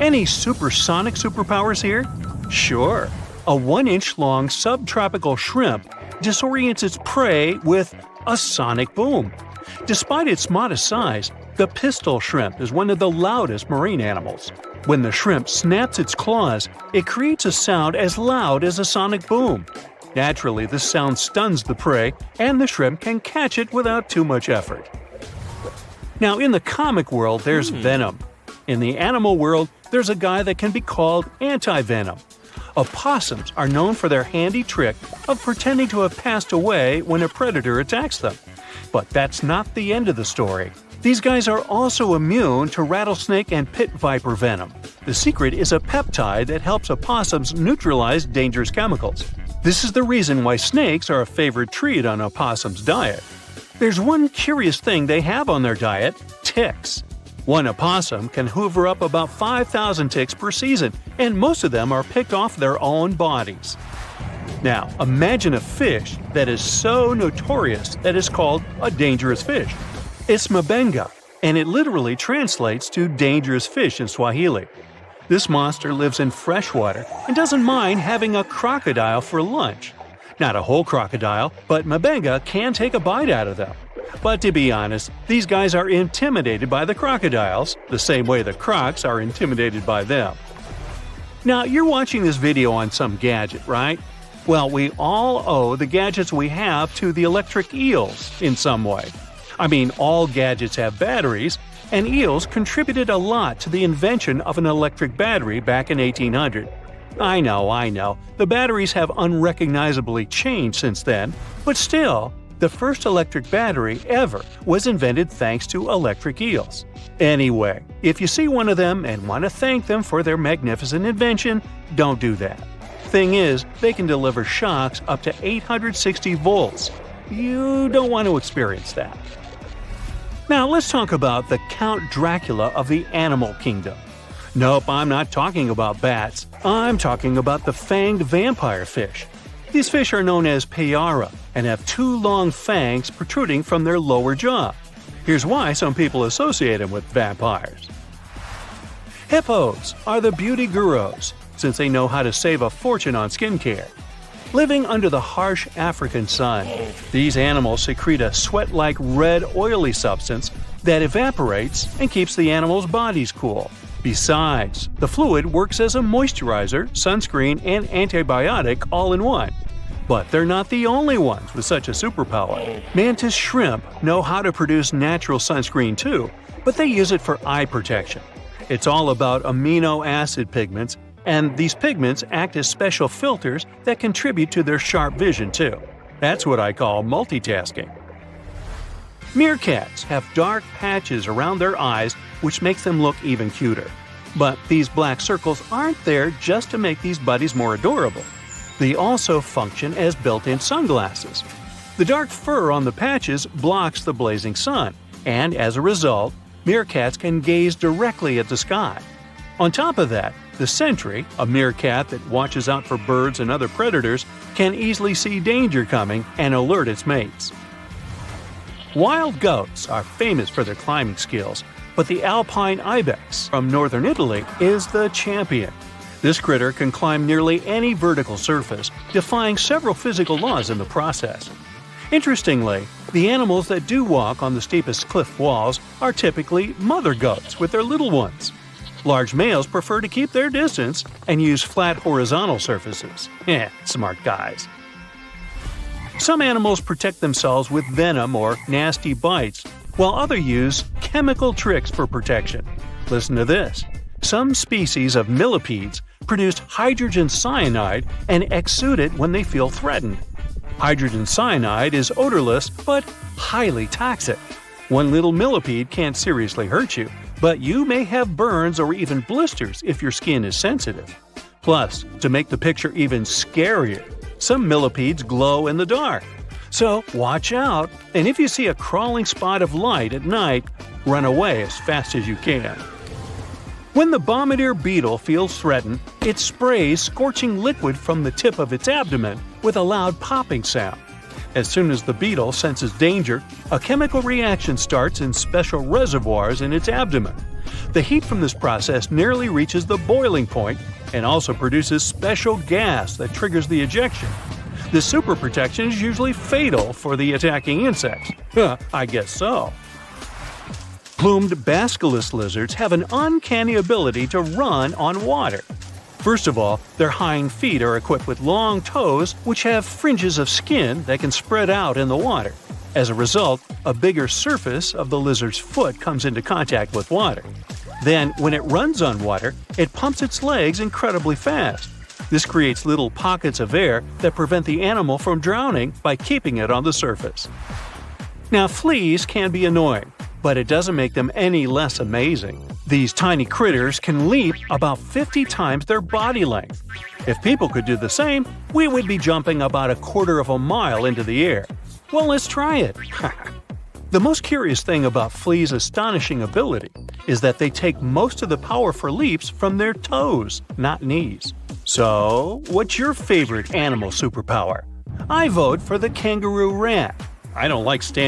Any supersonic superpowers here? Sure. A 1-inch long subtropical shrimp disorients its prey with a sonic boom. Despite its modest size, the pistol shrimp is one of the loudest marine animals. When the shrimp snaps its claws, it creates a sound as loud as a sonic boom. Naturally, this sound stuns the prey, and the shrimp can catch it without too much effort. Now, in the comic world, there's Venom. In the animal world, there's a guy that can be called anti-venom. Opossums are known for their handy trick of pretending to have passed away when a predator attacks them. But that's not the end of the story. These guys are also immune to rattlesnake and pit viper venom. The secret is a peptide that helps opossums neutralize dangerous chemicals. This is the reason why snakes are a favorite treat on opossums' diet. There's one curious thing they have on their diet: ticks. One opossum can hoover up about 5,000 ticks per season, and most of them are picked off their own bodies. Now, imagine a fish that is so notorious that it's called a dangerous fish. It's mabenga, and it literally translates to dangerous fish in Swahili. This monster lives in freshwater and doesn't mind having a crocodile for lunch. Not a whole crocodile, but mabenga can take a bite out of them. But to be honest, these guys are intimidated by the crocodiles, the same way the crocs are intimidated by them. Now, you're watching this video on some gadget, right? Well, we all owe the gadgets we have to the electric eels in some way. I mean, all gadgets have batteries, and eels contributed a lot to the invention of an electric battery back in 1800. I know, the batteries have unrecognizably changed since then, but still, the first electric battery ever was invented thanks to electric eels. Anyway, if you see one of them and want to thank them for their magnificent invention, don't do that. Thing is, they can deliver shocks up to 860 volts. You don't want to experience that. Now let's talk about the Count Dracula of the animal kingdom. Nope, I'm not talking about bats. I'm talking about the fanged vampire fish. These fish are known as payara and have two long fangs protruding from their lower jaw. Here's why some people associate them with vampires. Hippos are the beauty gurus, since they know how to save a fortune on skincare. Living under the harsh African sun, these animals secrete a sweat-like red oily substance that evaporates and keeps the animals' bodies cool. Besides, the fluid works as a moisturizer, sunscreen, and antibiotic all in one. But they're not the only ones with such a superpower. Mantis shrimp know how to produce natural sunscreen too, but they use it for eye protection. It's all about amino acid pigments, and these pigments act as special filters that contribute to their sharp vision too. That's what I call multitasking. Meerkats have dark patches around their eyes which makes them look even cuter. But these black circles aren't there just to make these buddies more adorable. They also function as built-in sunglasses. The dark fur on the patches blocks the blazing sun, and as a result, meerkats can gaze directly at the sky. On top of that, the sentry, a meerkat that watches out for birds and other predators, can easily see danger coming and alert its mates. Wild goats are famous for their climbing skills, but the alpine ibex from northern Italy is the champion. This critter can climb nearly any vertical surface, defying several physical laws in the process. Interestingly, the animals that do walk on the steepest cliff walls are typically mother goats with their little ones. Large males prefer to keep their distance and use flat horizontal surfaces. Smart guys. Some animals protect themselves with venom or nasty bites, while others use chemical tricks for protection. Listen to this. Some species of millipedes produce hydrogen cyanide and exude it when they feel threatened. Hydrogen cyanide is odorless but highly toxic. One little millipede can't seriously hurt you, but you may have burns or even blisters if your skin is sensitive. Plus, to make the picture even scarier, some millipedes glow in the dark. So watch out, and if you see a crawling spot of light at night, run away as fast as you can. When the bombardier beetle feels threatened, it sprays scorching liquid from the tip of its abdomen with a loud popping sound. As soon as the beetle senses danger, a chemical reaction starts in special reservoirs in its abdomen. The heat from this process nearly reaches the boiling point and also produces special gas that triggers the ejection. This super protection is usually fatal for the attacking insects. I guess so. Plumed basilisk lizards have an uncanny ability to run on water. First of all, their hind feet are equipped with long toes which have fringes of skin that can spread out in the water. As a result, a bigger surface of the lizard's foot comes into contact with water. Then, when it runs on water, it pumps its legs incredibly fast. This creates little pockets of air that prevent the animal from drowning by keeping it on the surface. Now, fleas can be annoying, but it doesn't make them any less amazing. These tiny critters can leap about 50 times their body length. If people could do the same, we would be jumping about a quarter of a mile into the air. Well, let's try it. The most curious thing about fleas' astonishing ability is that they take most of the power for leaps from their toes, not knees. So, what's your favorite animal superpower? I vote for the kangaroo rat. I don't like standing